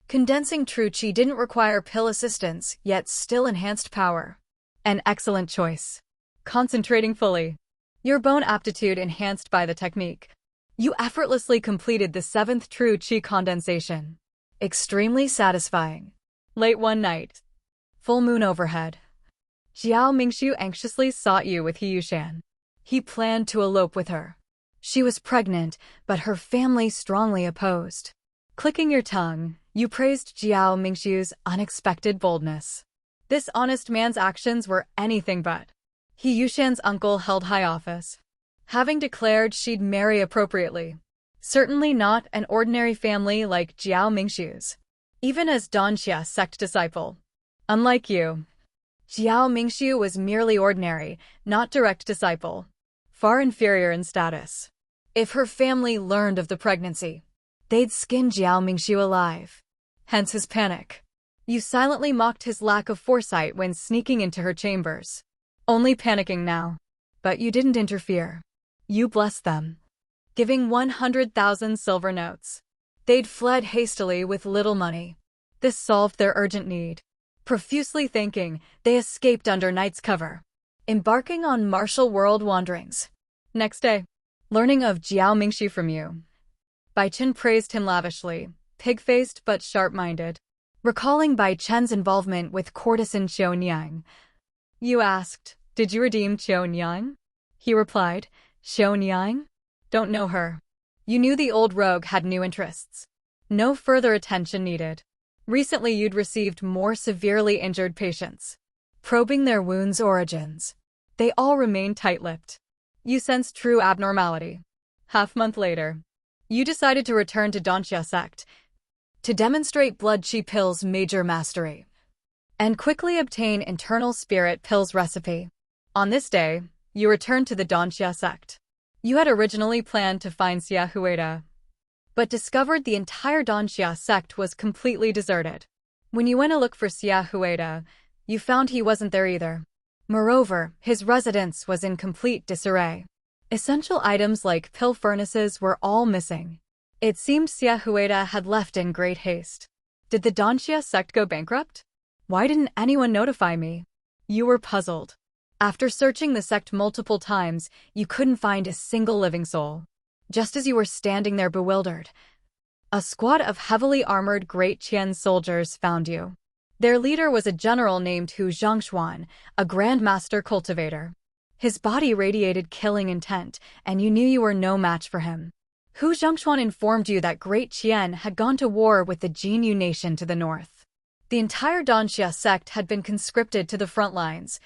Condensing true qi didn't require pill assistance, yet still enhanced power. An excellent choice. Concentrating fully. Your bone aptitude enhanced by the technique. You effortlessly completed the 7th true qi condensation. Extremely satisfying. Late one night. Full moon overhead. Jiao Mingxiu anxiously sought you with He Yushan. He planned to elope with her. She was pregnant, but her family strongly opposed. Clicking your tongue, you praised Jiao Mingxiu's unexpected boldness. This honest man's actions were anything but. He Yushan's uncle held high office, having declared she'd marry appropriately. Certainly not an ordinary family like Jiao Mingxiu's. Even as Danxia sect disciple. Unlike you, Jiao Mingxiu was merely ordinary, not direct disciple. Far inferior in status. If her family learned of the pregnancy, they'd skin Jiao Mingxiu alive. Hence his panic. You silently mocked his lack of foresight when sneaking into her chambers. Only panicking now. But you didn't interfere. You blessed them, giving 100,000 silver notes. They'd fled hastily with little money. This solved their urgent need. Profusely thanking, they escaped under night's cover, embarking on martial world wanderings. Next day, learning of Jiao Mingxiu from you, Bai Chen praised him lavishly, pig-faced but sharp-minded. Recalling Bai Chen's involvement with courtesan Xiaonyang, you asked, "Did you redeem Xiaonyang?" He replied, "Xiaonyang? Don't know her." You knew the old rogue had new interests. No further attention needed. Recently you'd received more severely injured patients. Probing their wounds' origins, they all remained tight-lipped. You sensed true abnormality. Half-month later, you decided to return to Danxia sect to demonstrate blood chi pills' major mastery and quickly obtain internal spirit pills recipe. On this day, you returned to the Danxia sect. You had originally planned to find Xia Huida, but discovered the entire Danxia sect was completely deserted. When you went to look for Xia Huida, you found he wasn't there either. Moreover, his residence was in complete disarray. Essential items like pill furnaces were all missing. It seemed Xia Huida had left in great haste. Did the Danxia sect go bankrupt? Why didn't anyone notify me? You were puzzled. After searching the sect multiple times, you couldn't find a single living soul. Just as you were standing there bewildered, a squad of heavily armored Great Qian soldiers found you. Their leader was a general named Hu Zhongshuan, a grandmaster cultivator. His body radiated killing intent, and you knew you were no match for him. Hu Zhongshuan informed you that Great Qian had gone to war with the Jinyu nation to the north. The entire Danxia sect had been conscripted to the front lines,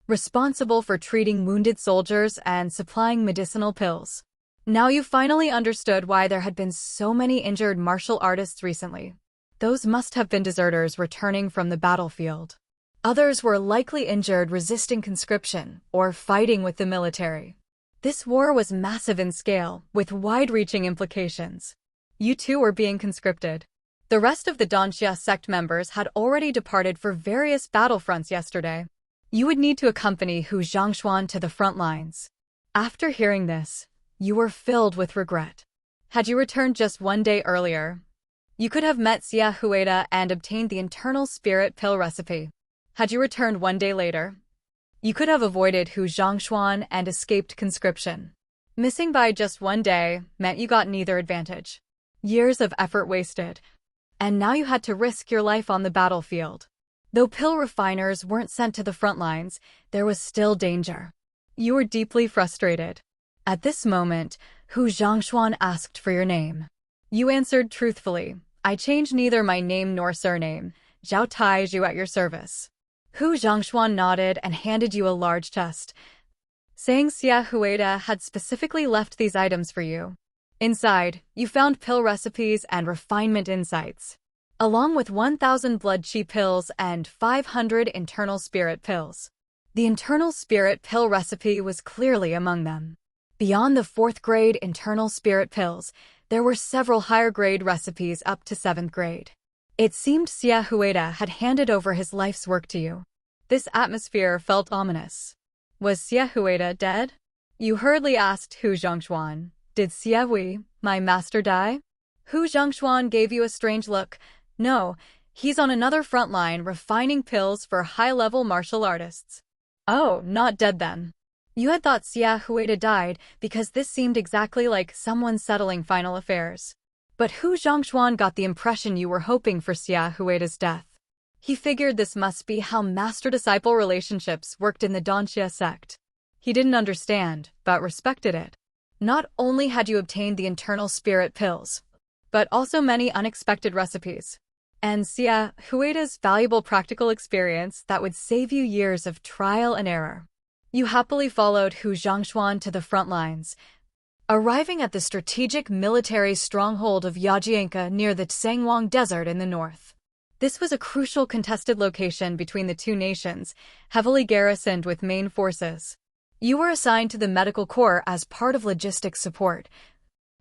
responsible for treating wounded soldiers and supplying medicinal pills. Now you finally understood why there had been so many injured martial artists recently. Those must have been deserters returning from the battlefield. Others were likely injured resisting conscription or fighting with the military. This war was massive in scale, with wide-reaching implications. You too were being conscripted. The rest of the Danxia sect members had already departed for various battlefronts yesterday. You would need to accompany Hu Zhongshuan to the front lines. After hearing this, you were filled with regret. Had you returned just one day earlier, you could have met Xia Huida and obtained the internal spirit pill recipe. Had you returned one day later, you could have avoided Hu Zhongshuan and escaped conscription. Missing by just one day meant you got neither advantage. Years of effort wasted. And now you had to risk your life on the battlefield. Though pill refiners weren't sent to the front lines, there was still danger. You were deeply frustrated. At this moment, Hu Zhongshuan asked for your name. You answered truthfully, "I changed neither my name nor surname. Zhao Taizhu at your service." Hu Zhongshuan nodded and handed you a large chest, saying Xia Huida had specifically left these items for you. Inside, you found pill recipes and refinement insights, along with 1,000 blood chi pills and 500 internal spirit pills. The internal spirit pill recipe was clearly among them. Beyond the 4th grade internal spirit pills, there were several higher grade recipes up to 7th grade. It seemed Xia Huida had handed over his life's work to you. This atmosphere felt ominous. Was Xia Huida dead? You hurriedly asked Hu Zhongshuan, "Did Xia Hui, my master, die?" Hu Zhongshuan gave you a strange look. "No, he's on another front line refining pills for high-level martial artists." "Oh, not dead then." You had thought Xia Huida died because this seemed exactly like someone settling final affairs. But Hu Zhongshuan got the impression you were hoping for Xia Huida's death. He figured this must be how master-disciple relationships worked in the Danxia sect. He didn't understand, but respected it. Not only had you obtained the internal spirit pills, but also many unexpected recipes. And Xia Huida's valuable practical experience that would save you years of trial and error. You happily followed Hu Zhangshuan to the front lines, arriving at the strategic military stronghold of Yajianka near the Tsangwang Desert in the north. This was a crucial contested location between the two nations, heavily garrisoned with main forces. You were assigned to the medical corps as part of logistics support,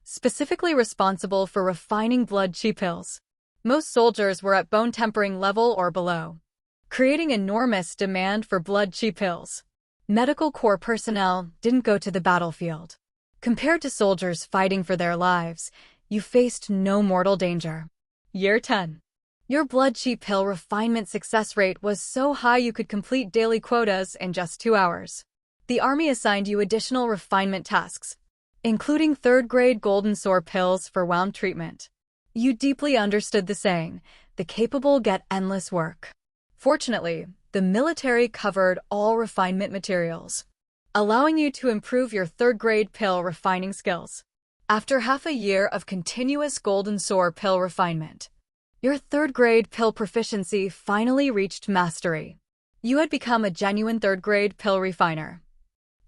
specifically responsible for refining blood qi pills. Most soldiers were at bone-tempering level or below, creating enormous demand for blood qi pills. Medical corps personnel didn't go to the battlefield. Compared to soldiers fighting for their lives, you faced no mortal danger. Year 10. Your blood qi pill refinement success rate was so high you could complete daily quotas in just 2 hours. The army assigned you additional refinement tasks, including third-grade golden soar pills for wound treatment. You deeply understood the saying, the capable get endless work. Fortunately, the military covered all refinement materials, allowing you to improve your third-grade pill refining skills. After half a year of continuous golden soar pill refinement, your third-grade pill proficiency finally reached mastery. You had become a genuine third-grade pill refiner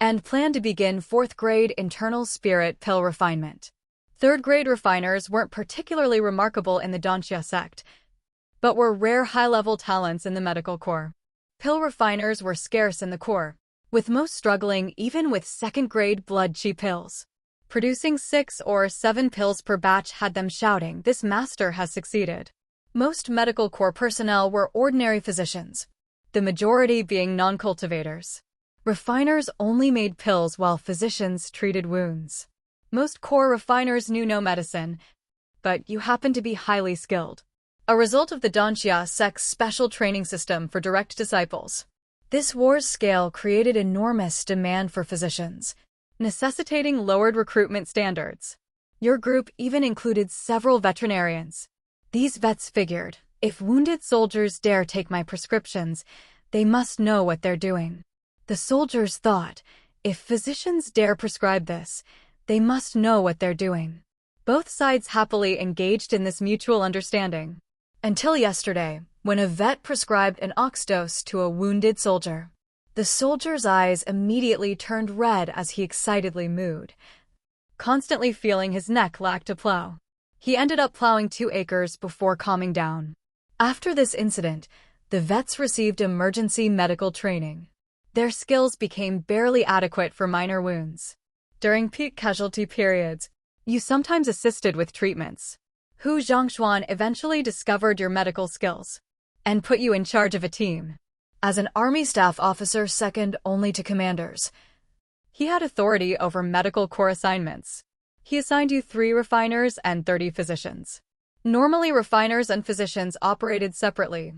and planned to begin fourth-grade internal spirit pill refinement. Third-grade refiners weren't particularly remarkable in the Danxia sect, but were rare high-level talents in the medical corps. Pill refiners were scarce in the corps, with most struggling even with second-grade blood qi pills. Producing 6 or 7 pills per batch had them shouting, "This master has succeeded." Most medical corps personnel were ordinary physicians, the majority being non-cultivators. Refiners only made pills while physicians treated wounds. Most corps refiners knew no medicine, but you happened to be highly skilled, a result of the Danxia sect's special training system for direct disciples. This war's scale created enormous demand for physicians, necessitating lowered recruitment standards. Your group even included several veterinarians. These vets figured, if wounded soldiers dare take my prescriptions, they must know what they're doing. The soldiers thought, if physicians dare prescribe this, they must know what they're doing. Both sides happily engaged in this mutual understanding. Until yesterday, when a vet prescribed an ox dose to a wounded soldier. The soldier's eyes immediately turned red as he excitedly mooed, constantly feeling his neck lacked a plow. He ended up plowing 2 acres before calming down. After this incident, the vets received emergency medical training. Their skills became barely adequate for minor wounds. During peak casualty periods, you sometimes assisted with treatments. Hu Zhangshuan eventually discovered your medical skills and put you in charge of a team. As an army staff officer second only to commanders, he had authority over medical corps assignments. He assigned you 3 refiners and 30 physicians. Normally, refiners and physicians operated separately,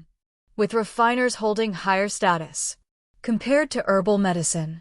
with refiners holding higher status. Compared to herbal medicine,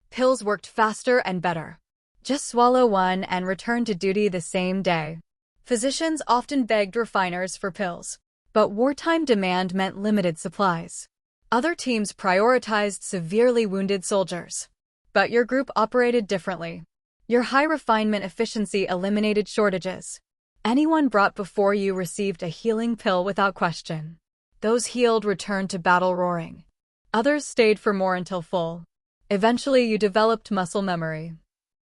pills worked faster and better. Just swallow one and return to duty the same day. Physicians often begged refiners for pills, but wartime demand meant limited supplies. Other teams prioritized severely wounded soldiers. But your group operated differently. Your high refinement efficiency eliminated shortages. Anyone brought before you received a healing pill without question. Those healed returned to battle roaring. Others stayed for more until full. Eventually, you developed muscle memory,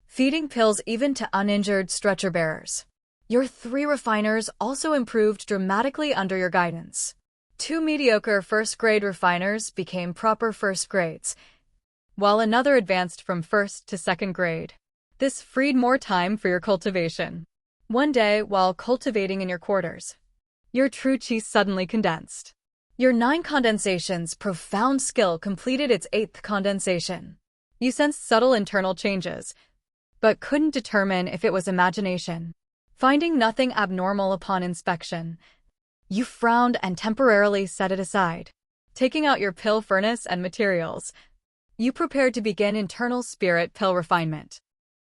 feeding pills even to uninjured stretcher bearers. Your 3 refiners also improved dramatically under your guidance. 2 mediocre first-grade refiners became proper first grades, while another advanced from first to second grade. This freed more time for your cultivation. One day, while cultivating in your quarters, your true qi suddenly condensed. Your 9 condensations profound skill completed its 8th condensation. You sensed subtle internal changes, but couldn't determine if it was imagination. Finding nothing abnormal upon inspection, you frowned and temporarily set it aside. Taking out your pill furnace and materials, you prepared to begin internal spirit pill refinement.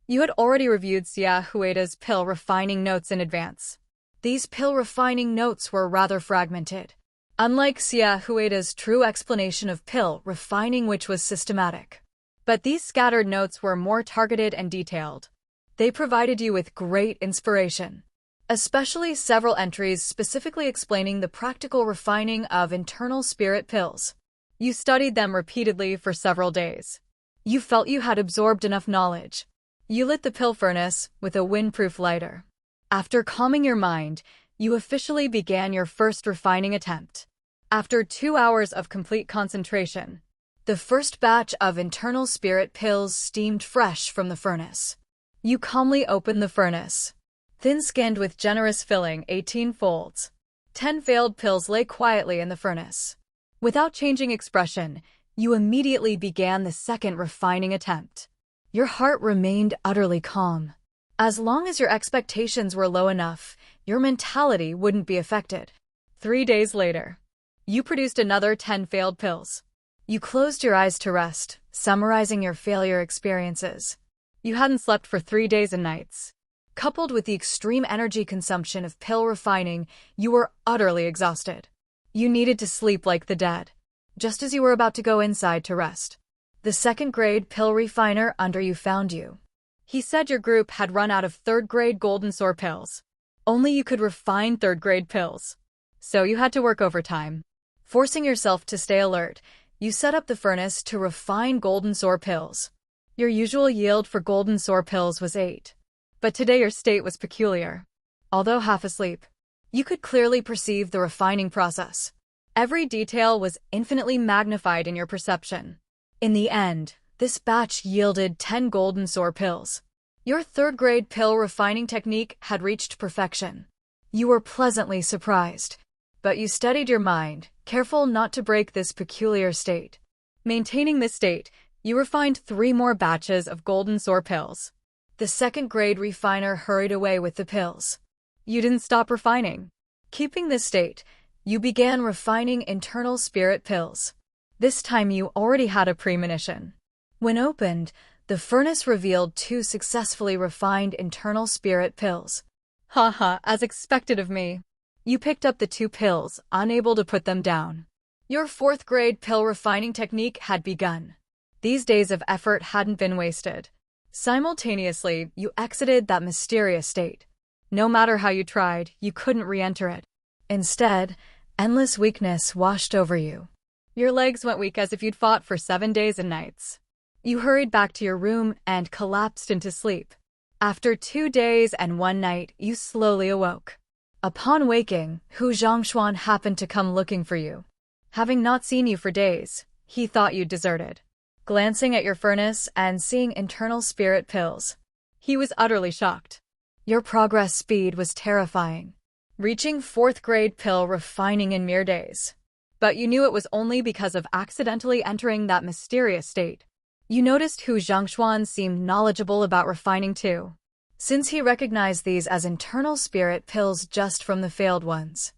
You had already reviewed Xia Huida's pill refining notes in advance. These pill refining notes were rather fragmented, unlike Xia Huida's true explanation of pill refining, which was systematic. But these scattered notes were more targeted and detailed. They provided you with great inspiration, especially several entries specifically explaining the practical refining of internal spirit pills. You studied them repeatedly for several days. You felt you had absorbed enough knowledge. You lit the pill furnace with a windproof lighter. After calming your mind, you officially began your first refining attempt. After 2 hours of complete concentration, the first batch of internal spirit pills steamed fresh from the furnace. You calmly opened the furnace. Thin-skinned with generous filling 18 folds. 10 failed pills lay quietly in the furnace. Without changing expression, you immediately began the second refining attempt. Your heart remained utterly calm. As long as your expectations were low enough, your mentality wouldn't be affected. 3 days later, you produced another 10 failed pills. You closed your eyes to rest, summarizing your failure experiences. You hadn't slept for 3 days and nights. Coupled with the extreme energy consumption of pill refining, you were utterly exhausted. You needed to sleep like the dead. Just as you were about to go inside to rest, the second-grade pill refiner under you found you. He said your group had run out of third-grade golden sore pills. Only you could refine third-grade pills. So you had to work overtime. Forcing yourself to stay alert, you set up the furnace to refine golden sore pills. Your usual yield for golden sore pills was 8. But today your state was peculiar. Although half asleep, you could clearly perceive the refining process. Every detail was infinitely magnified in your perception. In the end, this batch yielded 10 golden sore pills. Your third-grade pill refining technique had reached perfection. You were pleasantly surprised. But you steadied your mind, careful not to break this peculiar state. Maintaining this state, you refined 3 more batches of golden sore pills. The second-grade refiner hurried away with the pills. You didn't stop refining. Keeping this state, you began refining internal spirit pills. This time you already had a premonition. When opened, the furnace revealed 2 successfully refined internal spirit pills. Haha, as expected of me. You picked up the 2 pills, unable to put them down. Your 4th-grade pill refining technique had begun. These days of effort hadn't been wasted. Simultaneously, you exited that mysterious state. No matter how you tried, you couldn't re-enter it. Instead, endless weakness washed over you. Your legs went weak as if you'd fought for 7 days and nights. You hurried back to your room and collapsed into sleep. After 2 days and 1 night, you slowly awoke. Upon waking, Hu Zhongshuan happened to come looking for you. Having not seen you for days, he thought you'd deserted. Glancing at your furnace and seeing internal spirit pills, he was utterly shocked. Your progress speed was terrifying, reaching 4th-grade pill refining in mere days. But you knew it was only because of accidentally entering that mysterious state. You noticed Hu Zhongshuan seemed knowledgeable about refining too, since he recognized these as internal spirit pills just from the failed ones.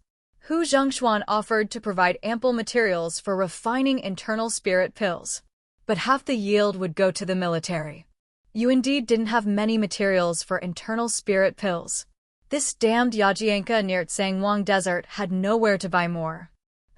Hu Zhongshuan offered to provide ample materials for refining internal spirit pills, but half the yield would go to the military. You indeed didn't have many materials for internal spirit pills. This damned Yajianka near Tsangwang Desert had nowhere to buy more.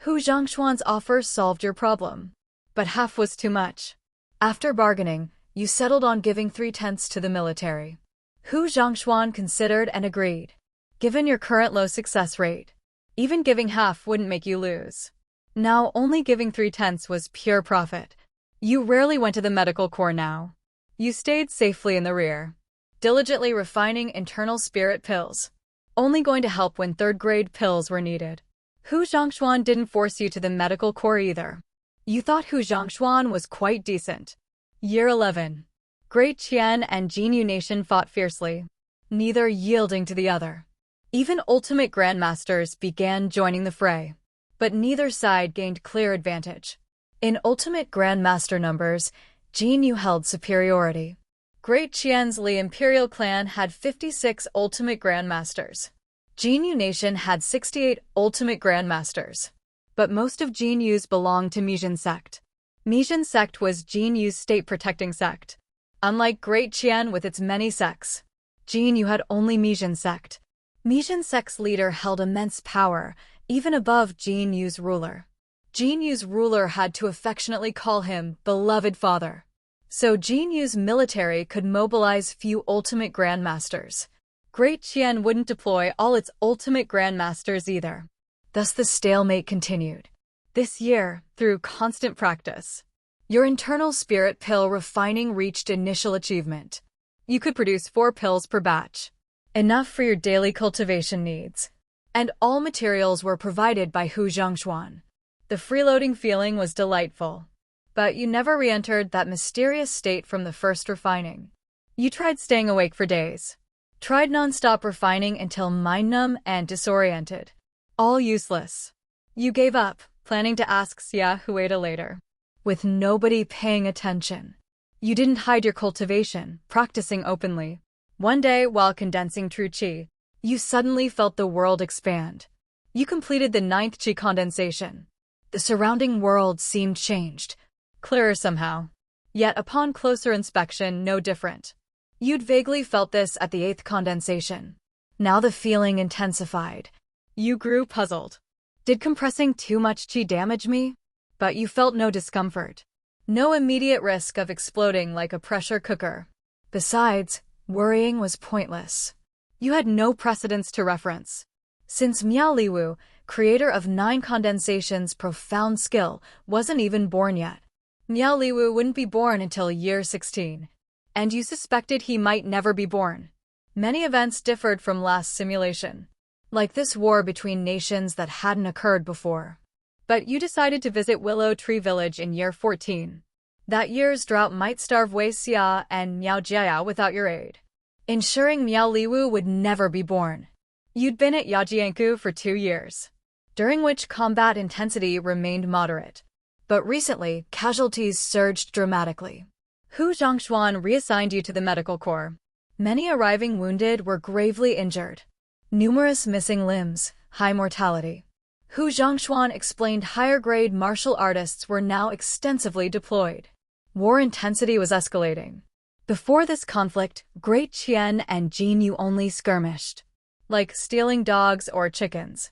Hu Zhongshuan's offer solved your problem, but half was too much. After bargaining, you settled on giving 3/10 to the military. Hu Zhongshuan considered and agreed. Given your current low success rate, even giving half wouldn't make you lose. Now only giving 3/10 was pure profit. You rarely went to the medical corps now. You stayed safely in the rear, diligently refining internal spirit pills, only going to help when 3rd-grade pills were needed. Hu Zhongshuan didn't force you to the medical corps either. You thought Hu Zhongshuan was quite decent. Year 11. Great Qian and Jinyu Nation fought fiercely, neither yielding to the other. Even ultimate grandmasters began joining the fray, but neither side gained clear advantage. In ultimate grandmaster numbers, Jinyu held superiority. Great Qian's Li Imperial clan had 56 ultimate grandmasters. Jinyu Nation had 68 ultimate grandmasters. But most of Jinyu's belonged to Mijin sect. Mijin sect was Jinyu's state-protecting sect. Unlike Great Qian with its many sects, Jinyu had only Mijin sect. Mijin sect's leader held immense power, even above Jinyu's ruler. Jinyu's ruler had to affectionately call him beloved father. So Jin Yu's military could mobilize few ultimate grandmasters. Great Qian wouldn't deploy all its ultimate grandmasters either. Thus the stalemate continued. This year, through constant practice, your internal spirit pill refining reached initial achievement. You could produce 4 pills per batch, enough for your daily cultivation needs. And all materials were provided by Hu Zhongshuan. The freeloading feeling was delightful. But you never re-entered that mysterious state from the first refining. You tried staying awake for days. Tried non-stop refining until mind-numb and disoriented. All useless. You gave up, planning to ask Xia Hueda later. With nobody paying attention. You didn't hide your cultivation, practicing openly. One day, while condensing true qi, you suddenly felt the world expand. You completed the 9th qi condensation. The surrounding world seemed changed. Clearer somehow. Yet upon closer inspection, no different. You'd vaguely felt this at the 8th condensation. Now the feeling intensified. You grew puzzled. Did compressing too much qi damage me? But you felt no discomfort. No immediate risk of exploding like a pressure cooker. Besides, worrying was pointless. You had no precedents to reference. Since Miao Liwu, creator of 9 condensations' profound skill, wasn't even born yet. Miao Liwu wouldn't be born until year 16. And you suspected he might never be born. Many events differed from last simulation. Like this war between nations that hadn't occurred before. But you decided to visit Willow Tree Village in year 14. That year's drought might starve Wei Xia and Miao Jiaya without your aid, ensuring Miao Liwu would never be born. You'd been at Yajianku for 2 years, during which combat intensity remained moderate. But recently, casualties surged dramatically. Hu Zhongshuan reassigned you to the medical corps. Many arriving wounded were gravely injured. Numerous missing limbs, high mortality. Hu Zhongshuan explained higher-grade martial artists were now extensively deployed. War intensity was escalating. Before this conflict, Great Qian and Jin Yu only skirmished, like stealing dogs or chickens.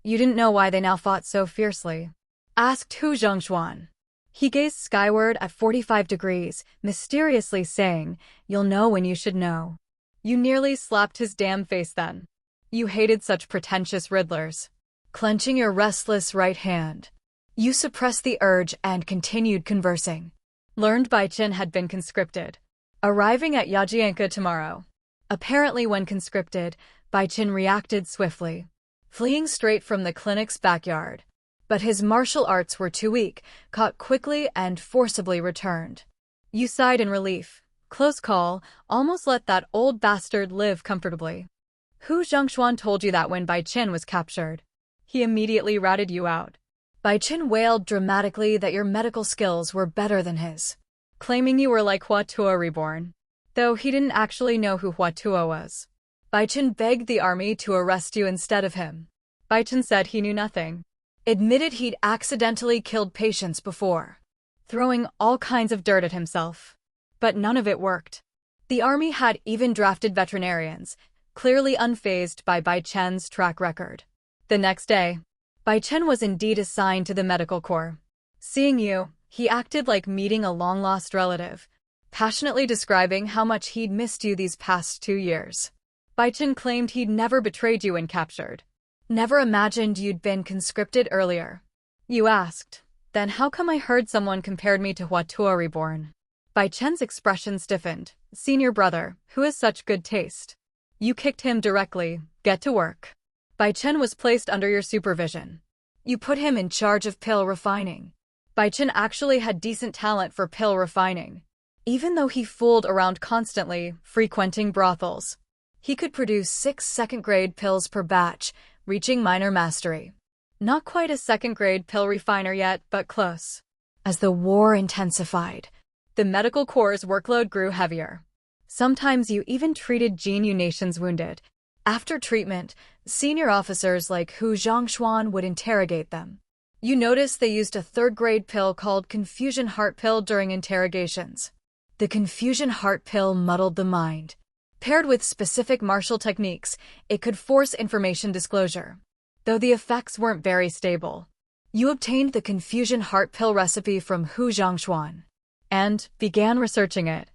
You didn't know why they now fought so fiercely. Asked Hu Zhongshuan. He gazed skyward at 45 degrees, mysteriously saying, "You'll know when you should know." You nearly slapped his damn face then. You hated such pretentious riddlers. Clenching your restless right hand, you suppressed the urge and continued conversing. Learned Bai Qin had been conscripted, arriving at Yajianka tomorrow. Apparently when conscripted, Bai Qin reacted swiftly, fleeing straight from the clinic's backyard. But his martial arts were too weak, caught quickly and forcibly returned. You sighed in relief. Close call, almost let that old bastard live comfortably. Hu Zhongshuan told you that when Bai Qin was captured. He immediately ratted you out. Bai Qin wailed dramatically that your medical skills were better than his, claiming you were like Hua Tuo reborn. Though he didn't actually know who Hua Tuo was. Bai Qin begged the army to arrest you instead of him. Bai Qin said he knew nothing. Admitted he'd accidentally killed patients before, throwing all kinds of dirt at himself. But none of it worked. The army had even drafted veterinarians, clearly unfazed by Bai Chen's track record. The next day, Bai Chen was indeed assigned to the medical corps. Seeing you, he acted like meeting a long-lost relative, passionately describing how much he'd missed you these past 2 years. Bai Chen claimed he'd never betrayed you when captured. Never imagined you'd been conscripted earlier. You asked, then how come I heard someone compared me to Hua Tuo reborn? Bai Chen's expression stiffened. Senior brother, who has such good taste. You kicked him directly. Get to work. Bai Chen was placed under your supervision. You put him in charge of pill refining. Bai Chen actually had decent talent for pill refining. Even though he fooled around constantly, frequenting brothels, he could produce 6 second-grade pills per batch, reaching minor mastery. Not quite a second-grade pill refiner yet, but close. As the war intensified, the medical corps' workload grew heavier. Sometimes you even treated Jin Yu nations wounded. After treatment, senior officers like Hu Zhongshuan would interrogate them. You noticed they used a 3rd-grade pill called Confusion Heart Pill during interrogations. The Confusion Heart Pill muddled the mind. Paired with specific martial techniques, it could force information disclosure. Though the effects weren't very stable. You obtained the Confusion Heart Pill recipe from Hu Zhongshuan. and began researching it.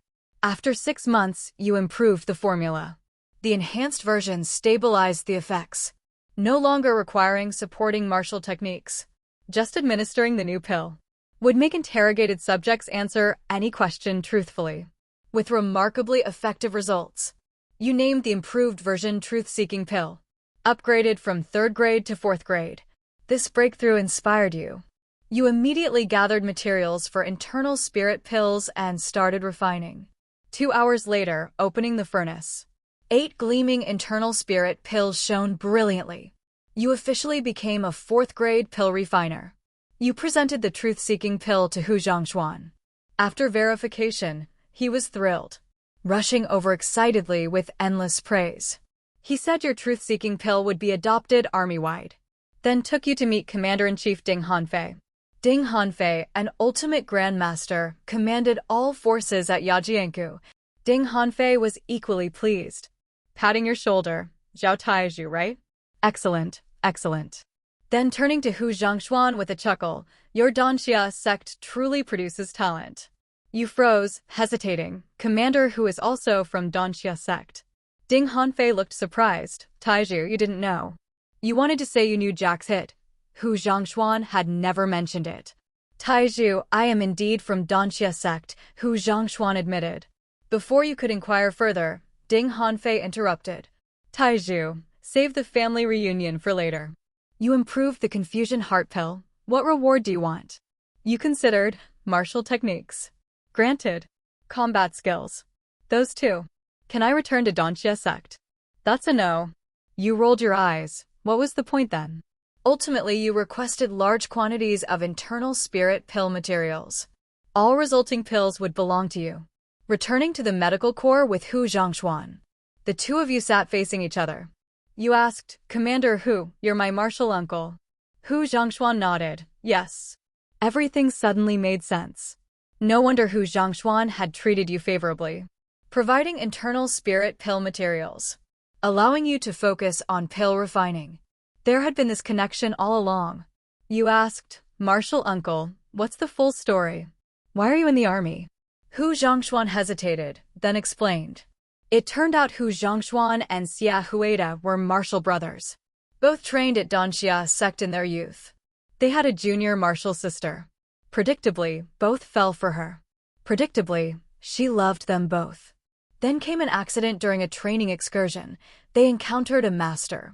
After 6 months, you improved the formula. The enhanced version stabilized the effects, no longer requiring supporting martial techniques. Just administering the new pill would make interrogated subjects answer any question truthfully, with remarkably effective results. You named the improved version Truth-Seeking Pill, upgraded from 3rd grade to 4th grade. This breakthrough inspired you. You immediately gathered materials for internal spirit pills and started refining. 2 hours later, opening the furnace, 8 gleaming internal spirit pills shone brilliantly. You officially became a 4th grade pill refiner. You presented the truth-seeking pill to Hu Zhongshuan. After verification, he was thrilled, rushing over excitedly with endless praise. He said your truth-seeking pill would be adopted army-wide, then took you to meet Commander-in-Chief Ding Hanfei. Ding Hanfei, an ultimate grandmaster, commanded all forces at Yajianku. Ding Hanfei was equally pleased. Patting your shoulder, Zhao Taizhu, right? Excellent, excellent. Then turning to Hu Zhongshuan with a chuckle, your Danxia sect truly produces talent. You froze, hesitating, commander who is also from Danxia sect. Ding Hanfei looked surprised. Taizhu, you didn't know. You wanted to say you knew Jack's hit. Hu Zhongshuan had never mentioned it. Taizhu, I am indeed from Danxia sect, Hu Zhongshuan admitted. Before you could inquire further, Ding Hanfei interrupted. Taizhu, save the family reunion for later. You improved the confusion heart pill. What reward do you want? You considered martial techniques. Granted. Combat skills. Those too. Can I return to Danxia sect? That's a no. You rolled your eyes. What was the point then? Ultimately, you requested large quantities of internal spirit pill materials. All resulting pills would belong to you. Returning to the medical corps with Hu Zhongshuan, the two of you sat facing each other. You asked, Commander Hu, you're my martial uncle. Hu Zhongshuan nodded, yes. Everything suddenly made sense. No wonder Hu Zhongshuan had treated you favorably, providing internal spirit pill materials, allowing you to focus on pill refining. There had been this connection all along. You asked, Martial Uncle, what's the full story? Why are you in the army? Hu Zhongshuan hesitated, then explained. It turned out Hu Zhongshuan and Xia Huida were martial brothers, both trained at Danxia sect in their youth. They had a junior martial sister. Predictably, both fell for her. Predictably, she loved them both. Then came an accident during a training excursion. They encountered a master,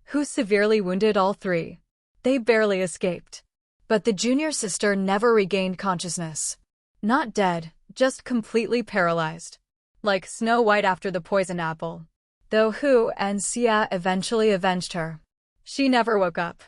who severely wounded all three. They barely escaped. But the junior sister never regained consciousness. Not dead, just completely paralyzed. Like Snow White after the poisoned apple. Though Hu and Xia eventually avenged her, she never woke up.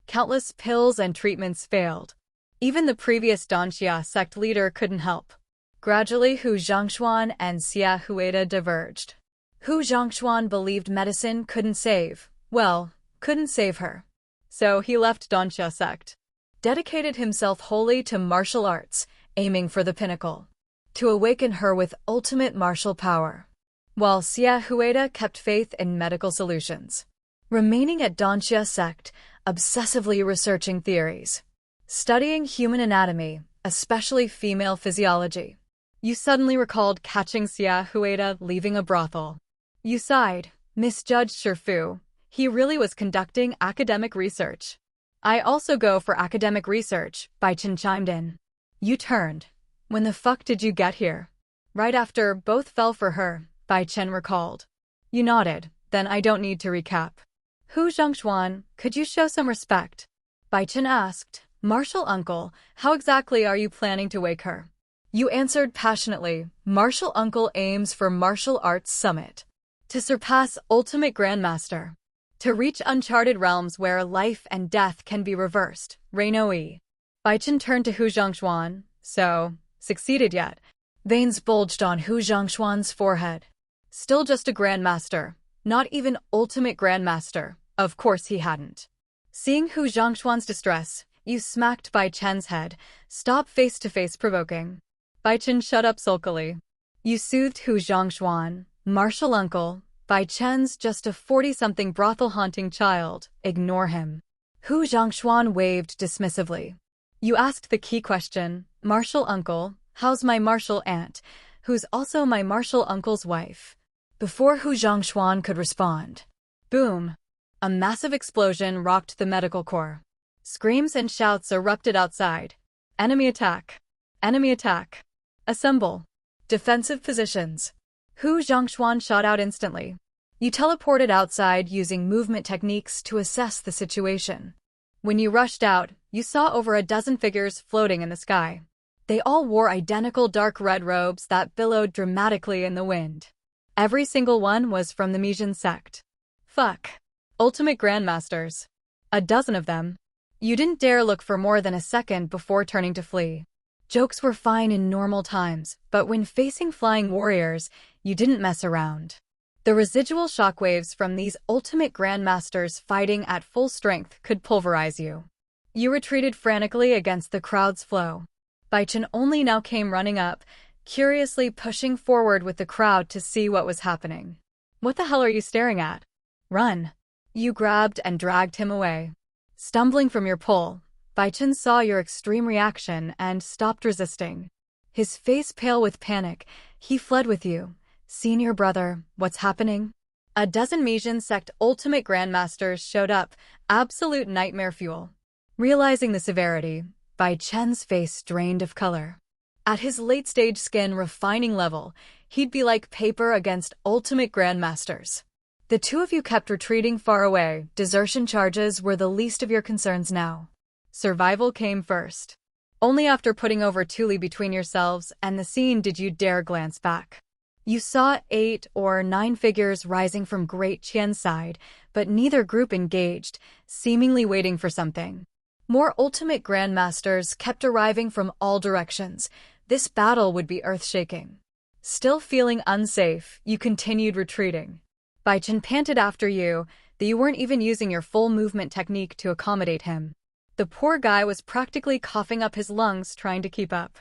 Countless pills and treatments failed. Even the previous Danxia sect leader couldn't help. Gradually, Hu Zhongshuan and Xia Huida diverged. Hu Zhongshuan believed medicine couldn't save her. So he left Danxia sect, dedicated himself wholly to martial arts, aiming for the pinnacle, to awaken her with ultimate martial power, while Xia Huida kept faith in medical solutions, remaining at Danxia sect, obsessively researching theories, studying human anatomy, especially female physiology. You suddenly recalled catching Xia Huida leaving a brothel. You sighed, misjudged Shifu. He really was conducting academic research. I also go for academic research, Bai Chen chimed in. You turned. When the fuck did you get here? Right after both fell for her, Bai Chen recalled. You nodded, then I don't need to recap. Hu Zhongshuan, could you show some respect? Bai Chen asked, Martial Uncle, how exactly are you planning to wake her? You answered passionately, Martial Uncle aims for Martial Arts Summit. To surpass Ultimate Grandmaster. To reach uncharted realms where life and death can be reversed, Reinoi. Bai Chen turned to Hu Zhongshuan. So, succeeded yet? Veins bulged on Hu Zhongshuan's forehead. Still just a Grandmaster. Not even Ultimate Grandmaster. Of course he hadn't. Seeing Hu Zhongshuan's distress, you smacked Bai Chen's head. Stop face-to-face provoking. Bai Chen shut up sulkily. You soothed Hu Zhongshuan. Martial Uncle, Bai Chen's just a 40-something brothel-haunting child. Ignore him. Hu Zhongshuan waved dismissively. You asked the key question, Martial Uncle, How's my martial aunt, who's also my martial uncle's wife? Before Hu Zhongshuan could respond, boom! A massive explosion rocked the medical corps. Screams and shouts erupted outside. Enemy attack! Enemy attack! Assemble! Defensive positions! Hu Zhongshuan shot out instantly. You teleported outside using movement techniques to assess the situation. When you rushed out, you saw over a dozen figures floating in the sky. They all wore identical dark red robes that billowed dramatically in the wind. Every single one was from the Mijin sect. Fuck. Ultimate Grandmasters. A dozen of them. You didn't dare look for more than a second before turning to flee. Jokes were fine in normal times, but when facing flying warriors, you didn't mess around. The residual shockwaves from these ultimate grandmasters fighting at full strength could pulverize you. You retreated frantically against the crowd's flow. Baichen only now came running up, curiously pushing forward with the crowd to see what was happening. What the hell are you staring at? Run. You grabbed and dragged him away. Stumbling from your pole, Baichen saw your extreme reaction and stopped resisting. His face pale with panic, he fled with you. Senior brother, what's happening? A dozen Mijin sect ultimate grandmasters showed up, absolute nightmare fuel. Realizing the severity, Baichen's face drained of color. At his late-stage skin refining level, he'd be like paper against ultimate grandmasters. The two of you kept retreating far away. Desertion charges were the least of your concerns now. Survival came first. Only after putting over Tuli between yourselves and the scene did you dare glance back. You saw 8 or 9 figures rising from Great Qian's side, but neither group engaged, seemingly waiting for something. More ultimate grandmasters kept arriving from all directions. This battle would be earth-shaking. Still feeling unsafe, you continued retreating. Baichen panted after you, that you weren't even using your full movement technique to accommodate him. The poor guy was practically coughing up his lungs trying to keep up.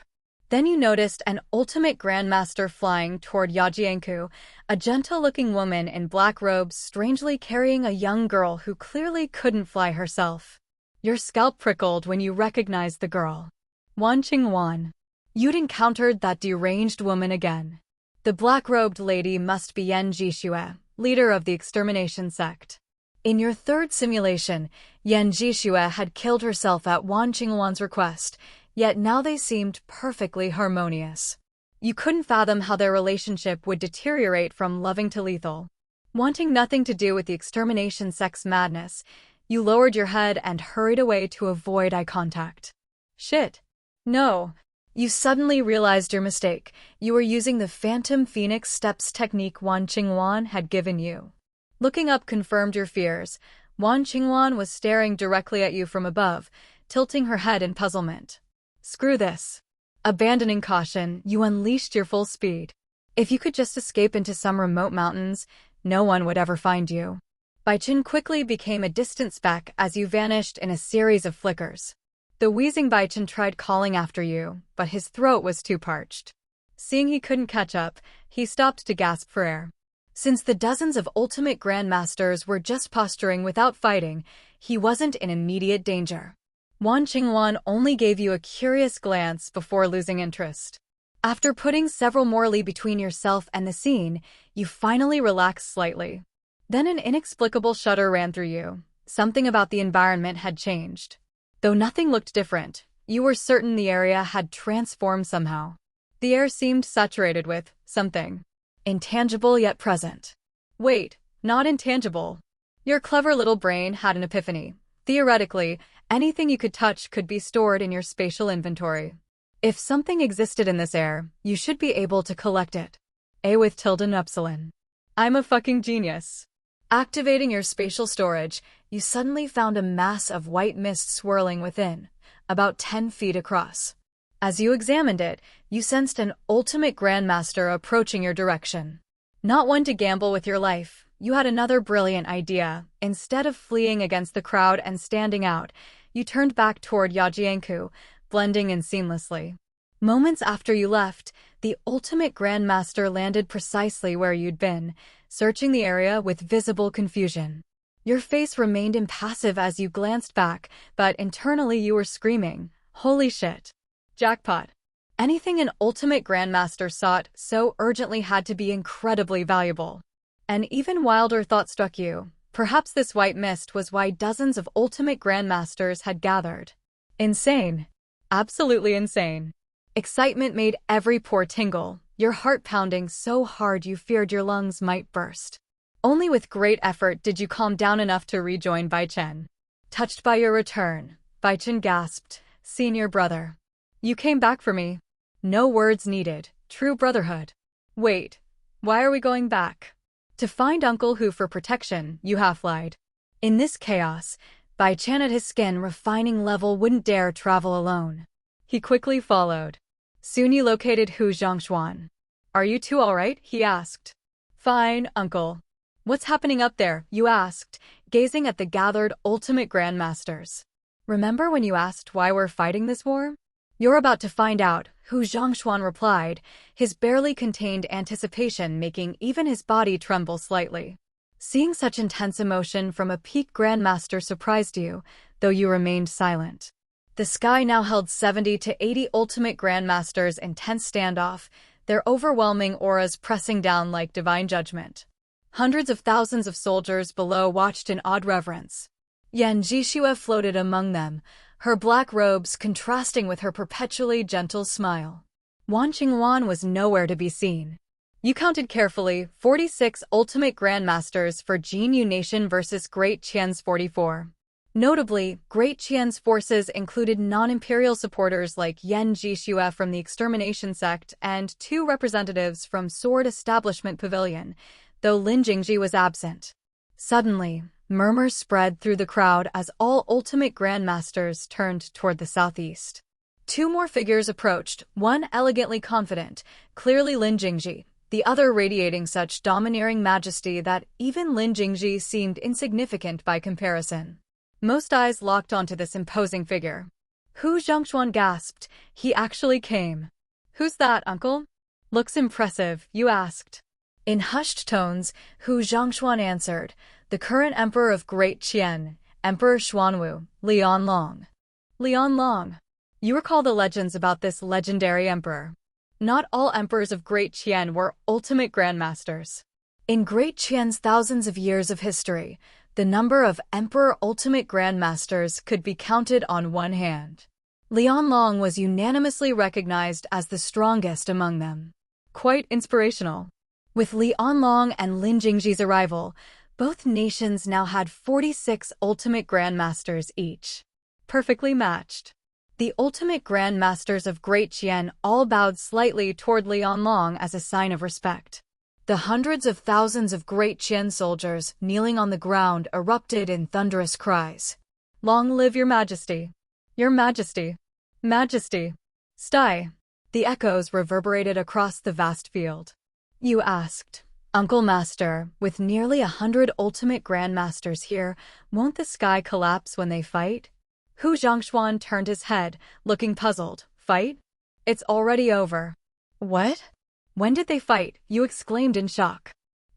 Then you noticed an ultimate grandmaster flying toward Yajianku, a gentle-looking woman in black robes strangely carrying a young girl who clearly couldn't fly herself. Your scalp prickled when you recognized the girl. Wan Qingwan. You'd encountered that deranged woman again. The black-robed lady must be Yan Jixue, leader of the extermination sect. In your third simulation, Yan Jixue had killed herself at Wan Qingwan's request, yet now they seemed perfectly harmonious. You couldn't fathom how their relationship would deteriorate from loving to lethal. Wanting nothing to do with the extermination sect's madness, you lowered your head and hurried away to avoid eye contact. Shit. No. You suddenly realized your mistake. You were using the Phantom Phoenix Steps technique Wan Qingwan had given you. Looking up confirmed your fears. Wan Qingwan was staring directly at you from above, tilting her head in puzzlement. Screw this. Abandoning caution, you unleashed your full speed. If you could just escape into some remote mountains, no one would ever find you. Baichen quickly became a distant speck as you vanished in a series of flickers. The wheezing Baichen tried calling after you, but his throat was too parched. Seeing he couldn't catch up, he stopped to gasp for air. Since the dozens of ultimate grandmasters were just posturing without fighting, he wasn't in immediate danger. Wan Qingwan only gave you a curious glance before losing interest. After putting several more li between yourself and the scene, you finally relaxed slightly. Then an inexplicable shudder ran through you. Something about the environment had changed. Though nothing looked different, you were certain the area had transformed somehow. The air seemed saturated with something. Intangible yet present. Wait, not intangible. Your clever little brain had an epiphany. Theoretically, anything you could touch could be stored in your spatial inventory. If something existed in this air, you should be able to collect it. A with tilde and epsilon. I'm a fucking genius. Activating your spatial storage, you suddenly found a mass of white mist swirling within, about 10 feet across. As you examined it, you sensed an ultimate grandmaster approaching your direction. Not one to gamble with your life, you had another brilliant idea. Instead of fleeing against the crowd and standing out, you turned back toward Yajianku, blending in seamlessly. Moments after you left, the ultimate grandmaster landed precisely where you'd been, searching the area with visible confusion. Your face remained impassive as you glanced back, but internally you were screaming, "Holy shit! Jackpot!" Anything an ultimate grandmaster sought so urgently had to be incredibly valuable. An even wilder thought struck you. Perhaps this white mist was why dozens of ultimate grandmasters had gathered. Insane. Absolutely insane. Excitement made every pore tingle, your heart pounding so hard you feared your lungs might burst. Only with great effort did you calm down enough to rejoin Bai Chen. Touched by your return, Bai Chen gasped, "Senior brother. You came back for me." No words needed. True brotherhood. Wait, why are we going back? To find Uncle Hu for protection, you half-lied. In this chaos, Bai Chen at his skin refining level wouldn't dare travel alone. He quickly followed. Soon you located Hu Zhongshuan. "Are you two all right?" he asked. "Fine, Uncle." "What's happening up there?" you asked, gazing at the gathered ultimate grandmasters. "Remember when you asked why we're fighting this war?" "You're about to find out," Hu Zhongshuan replied, his barely contained anticipation making even his body tremble slightly. Seeing such intense emotion from a peak grandmaster surprised you, though you remained silent. The sky now held 70 to 80 ultimate grandmasters in tense standoff, their overwhelming auras pressing down like divine judgment. Hundreds of thousands of soldiers below watched in awed reverence. Yan Jishua floated among them, her black robes contrasting with her perpetually gentle smile. Wan Qingwan was nowhere to be seen. You counted carefully, 46 ultimate grandmasters for Jin Yu Nation versus Great Qian's 44. Notably, Great Qian's forces included non-imperial supporters like Yan Jishua from the Extermination Sect and 2 representatives from Sword Establishment Pavilion, though Lin Jingji was absent. Suddenly, murmurs spread through the crowd as all ultimate grandmasters turned toward the southeast. 2 more figures approached, one elegantly confident, clearly Lin Jingji, the other radiating such domineering majesty that even Lin Jingji seemed insignificant by comparison. Most eyes locked onto this imposing figure. Hu Zhongshuan gasped, "He actually came." "Who's that, Uncle?" "Looks impressive," you asked. In hushed tones, Hu Zhongshuan answered, "The current emperor of Great Qian, Emperor Xuanwu, Lian Long." Lian Long. You recall the legends about this legendary emperor. Not all emperors of Great Qian were ultimate grandmasters. In Great Qian's thousands of years of history, the number of emperor ultimate grandmasters could be counted on one hand. Lian Long was unanimously recognized as the strongest among them. Quite inspirational. With Lian Long and Lin Jingji's arrival, both nations now had 46 ultimate grandmasters each. Perfectly matched. The ultimate grandmasters of Great Qian all bowed slightly toward Lian Long as a sign of respect. The hundreds of thousands of Great Qian soldiers kneeling on the ground erupted in thunderous cries. "Long live your majesty! Your majesty! Majesty! Stai!" The echoes reverberated across the vast field. You asked, "Uncle Master, with nearly 100 ultimate grandmasters here, won't the sky collapse when they fight?" Hu Zhongshuan turned his head, looking puzzled. "Fight? It's already over." "What? When did they fight?" you exclaimed in shock.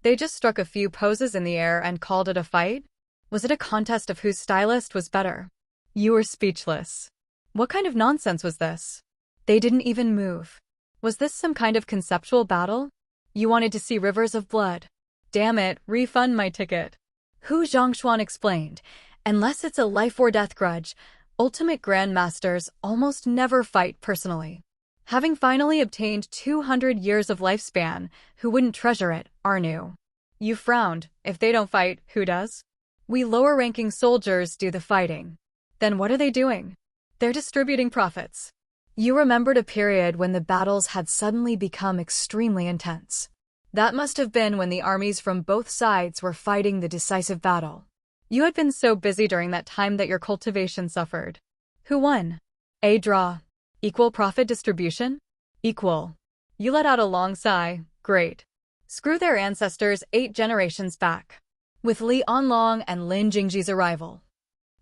"They just struck a few poses in the air and called it a fight? Was it a contest of whose stylist was better?" You were speechless. What kind of nonsense was this? They didn't even move. Was this some kind of conceptual battle? You wanted to see rivers of blood. Damn it, refund my ticket. Hu Zhongshuan explained, unless it's a life or death grudge, ultimate grandmasters almost never fight personally. Having finally obtained 200 years of lifespan, who wouldn't treasure it, Arnu? You frowned. If they don't fight, who does? We lower-ranking soldiers do the fighting. Then what are they doing? They're distributing profits. You remembered a period when the battles had suddenly become extremely intense. That must have been when the armies from both sides were fighting the decisive battle. You had been so busy during that time that your cultivation suffered. Who won? A draw. Equal profit distribution? Equal. You let out a long sigh. Great. Screw their ancestors 8 generations back. With Lian Long and Lin Jingji's arrival,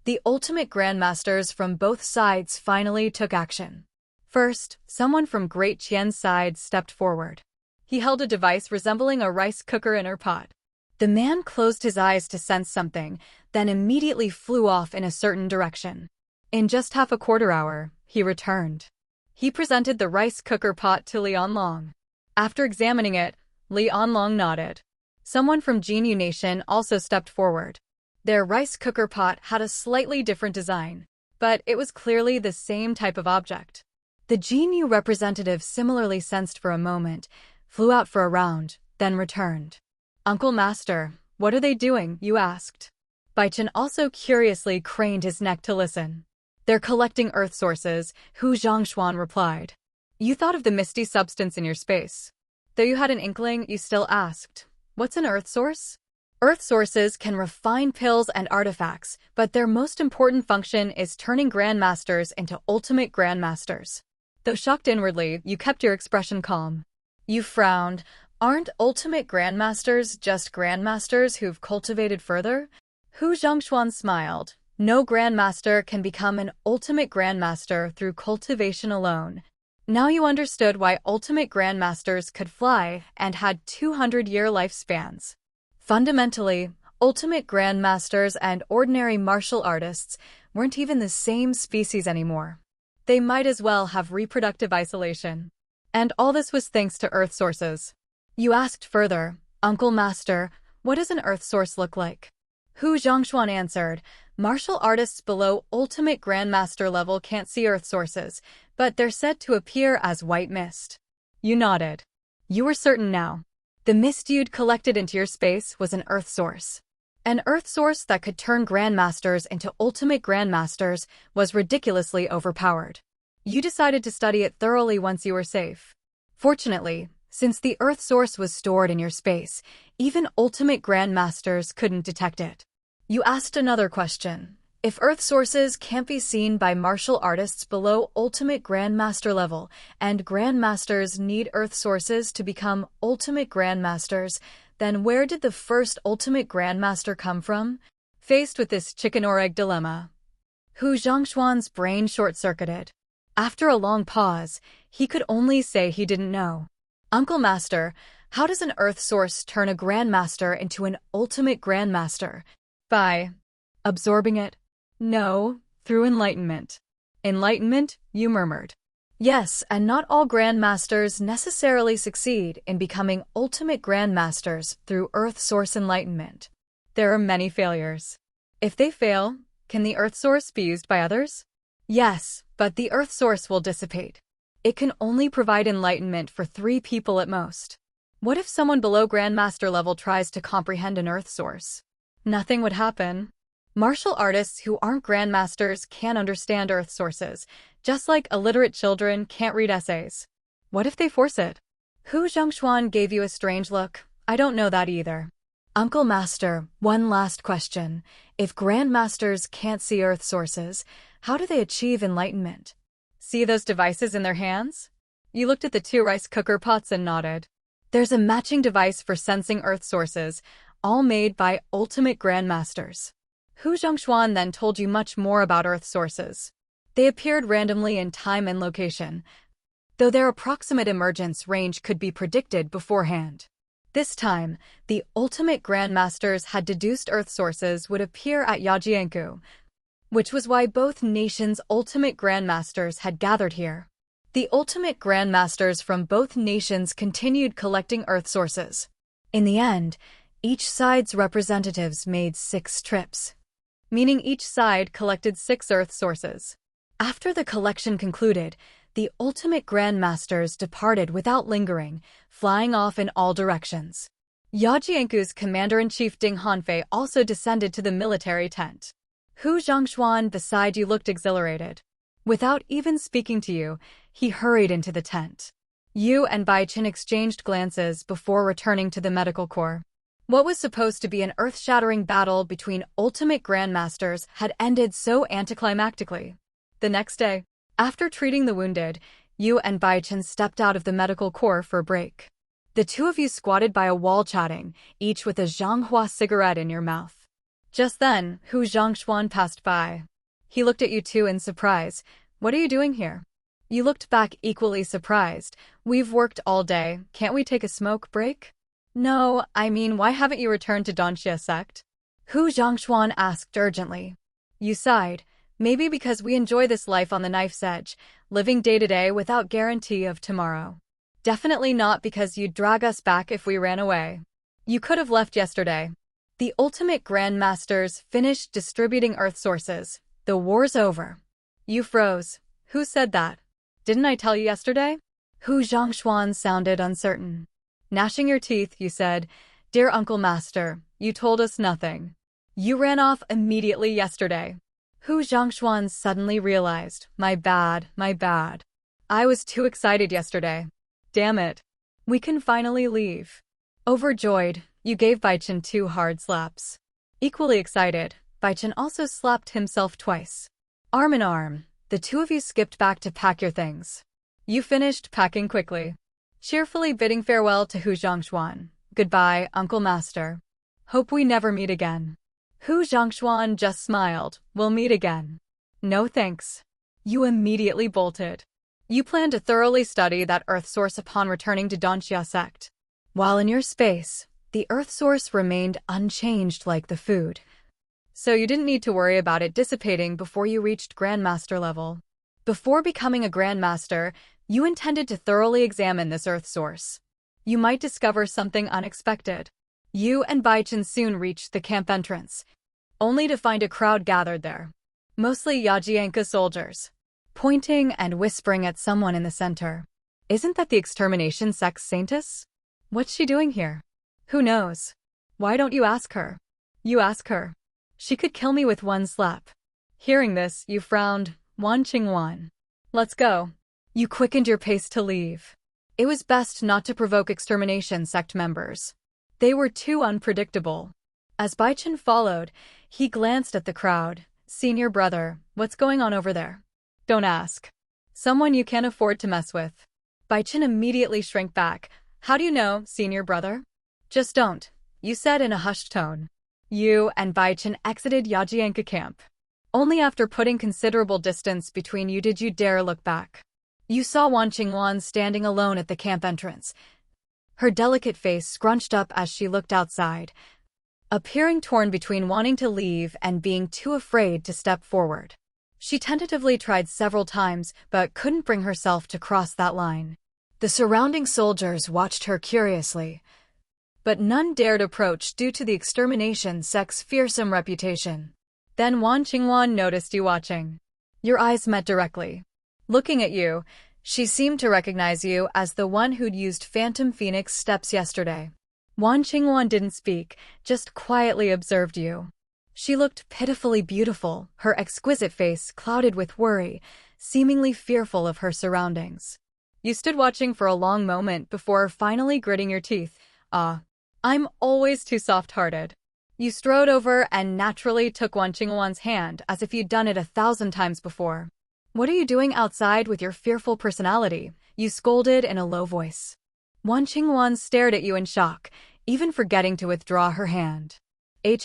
the ultimate grandmasters from both sides finally took action. First, someone from Great Qian's side stepped forward. He held a device resembling a rice cooker in her pot. The man closed his eyes to sense something, then immediately flew off in a certain direction. In just half a quarter hour, he returned. He presented the rice cooker pot to Li Onlong. After examining it, Li Onlong nodded. Someone from Jinyu Nation also stepped forward. Their rice cooker pot had a slightly different design, but it was clearly the same type of object. The Jinyu representative similarly sensed for a moment, flew out for a round, then returned. "Uncle Master, what are they doing?" you asked. Baichen also curiously craned his neck to listen. "They're collecting earth sources," Hu Zhongshuan replied. "You thought of the misty substance in your space. Though you had an inkling, you still asked, what's an earth source? Earth sources can refine pills and artifacts, but their most important function is turning grandmasters into ultimate grandmasters." Though shocked inwardly, you kept your expression calm. You frowned. "Aren't ultimate grandmasters just grandmasters who've cultivated further?" Hu Zhongshuan smiled. "No grandmaster can become an ultimate grandmaster through cultivation alone." Now you understood why ultimate grandmasters could fly and had 200-year lifespans. Fundamentally, ultimate grandmasters and ordinary martial artists weren't even the same species anymore. They might as well have reproductive isolation. And all this was thanks to earth sources. You asked further, "Uncle Master, what does an earth source look like?" Hu Zhongshuan answered, "Martial artists below ultimate grandmaster level can't see earth sources, but they're said to appear as white mist." You nodded. You were certain now. The mist you'd collected into your space was an earth source. An earth source that could turn grandmasters into ultimate grandmasters was ridiculously overpowered. You decided to study it thoroughly once you were safe. Fortunately, since the earth source was stored in your space, even ultimate grandmasters couldn't detect it. You asked another question. If earth sources can't be seen by martial artists below ultimate grandmaster level, and grandmasters need earth sources to become ultimate grandmasters, then where did the first ultimate grandmaster come from? Faced with this chicken or egg dilemma, Hu Zhongshuan's brain short-circuited. After a long pause, he could only say he didn't know. "Uncle Master, how does an earth source turn a grandmaster into an ultimate grandmaster?" "By absorbing it." "No, through enlightenment." "Enlightenment?" you murmured. "Yes, and not all grandmasters necessarily succeed in becoming ultimate grandmasters through earth source enlightenment. There are many failures. If they fail, can the earth source be used by others?" "Yes, but the earth source will dissipate. It can only provide enlightenment for 3 people at most." "What if someone below grandmaster level tries to comprehend an earth source?" "Nothing would happen. Martial artists who aren't grandmasters can't understand earth sources, just like illiterate children can't read essays." "What if they force it?" Hu Zhongshuan gave you a strange look. "I don't know that either." "Uncle Master, one last question. If grandmasters can't see earth sources, how do they achieve enlightenment?" "See those devices in their hands?" You looked at the 2 rice cooker pots and nodded. "There's a matching device for sensing earth sources, all made by ultimate grandmasters." Hu Zhongshuan then told you much more about earth sources. They appeared randomly in time and location, though their approximate emergence range could be predicted beforehand. This time, the ultimate grandmasters had deduced earth sources would appear at Yajianku, which was why both nations' ultimate grandmasters had gathered here. The ultimate grandmasters from both nations continued collecting earth sources. In the end, each side's representatives made 6 trips, meaning each side collected 6 earth sources. After the collection concluded, the ultimate grandmasters departed without lingering, flying off in all directions. Yajianku's commander-in-chief Ding Hanfei also descended to the military tent. Hu Zhongshuan beside you looked exhilarated. Without even speaking to you, he hurried into the tent. You and Baichen exchanged glances before returning to the medical corps. What was supposed to be an earth-shattering battle between ultimate grandmasters had ended so anticlimactically. The next day, after treating the wounded, you and Baichen stepped out of the medical corps for a break. The 2 of you squatted by a wall chatting, each with a Zhanghua cigarette in your mouth. Just then, Hu Zhongshuan passed by. He looked at you 2 in surprise. "What are you doing here?" You looked back equally surprised. "We've worked all day. Can't we take a smoke break?" "No, I mean, why haven't you returned to Donxia sect?" Hu Zhongshuan asked urgently. You sighed. "Maybe because we enjoy this life on the knife's edge, living day to day without guarantee of tomorrow. Definitely not because you'd drag us back if we ran away. You could have left yesterday. The ultimate grandmasters finished distributing Earth sources. The war's over. You froze. Who said that? Didn't I tell you yesterday? Hu Zhongshuan sounded uncertain. Gnashing your teeth, you said, "Dear Uncle Master, you told us nothing. You ran off immediately yesterday." Hu Zhongshuan suddenly realized, my bad. I was too excited yesterday. Damn it. We can finally leave. Overjoyed, you gave Baichen 2 hard slaps. Equally excited, Baichen also slapped himself twice. Arm in arm, the two of you skipped back to pack your things. You finished packing quickly, cheerfully bidding farewell to Hu Zhongshuan. Goodbye, Uncle Master. Hope we never meet again. Hu Zhongshuan just smiled. We'll meet again. No thanks. You immediately bolted. You planned to thoroughly study that Earth source upon returning to Donxia sect. While in your space, the Earth source remained unchanged like the food. So you didn't need to worry about it dissipating before you reached Grandmaster level. Before becoming a Grandmaster, you intended to thoroughly examine this Earth source. You might discover something unexpected. You and Baichen soon reached the camp entrance, only to find a crowd gathered there. Mostly Yajianka soldiers, pointing and whispering at someone in the center. Isn't that the extermination sex saintess? What's she doing here? Who knows? Why don't you ask her? You ask her. She could kill me with one slap. Hearing this, you frowned. Wan Qingwan. Let's go. You quickened your pace to leave. It was best not to provoke extermination sect members. They were too unpredictable. As Baichen followed, he glanced at the crowd. Senior brother, what's going on over there? Don't ask. Someone you can't afford to mess with. Baichen immediately shrank back. How do you know, senior brother? Just don't, you said in a hushed tone. You and Baichen exited Yajianka camp. Only after putting considerable distance between you did you dare look back. You saw Wan Qingwan standing alone at the camp entrance, her delicate face scrunched up as she looked outside, appearing torn between wanting to leave and being too afraid to step forward. She tentatively tried several times, but couldn't bring herself to cross that line. The surrounding soldiers watched her curiously, but none dared approach due to the extermination sect's fearsome reputation. Then Wan Qingwan noticed you watching. Your eyes met directly. Looking at you, she seemed to recognize you as the one who'd used Phantom Phoenix steps yesterday. Wan Qingwan didn't speak, just quietly observed you. She looked pitifully beautiful, her exquisite face clouded with worry, seemingly fearful of her surroundings. You stood watching for a long moment before finally gritting your teeth. I'm always too soft-hearted. You strode over and naturally took Wan Qingwan's hand as if you'd done it 1,000 times before. What are you doing outside with your fearful personality? You scolded in a low voice. Wan Qingwan stared at you in shock, even forgetting to withdraw her hand.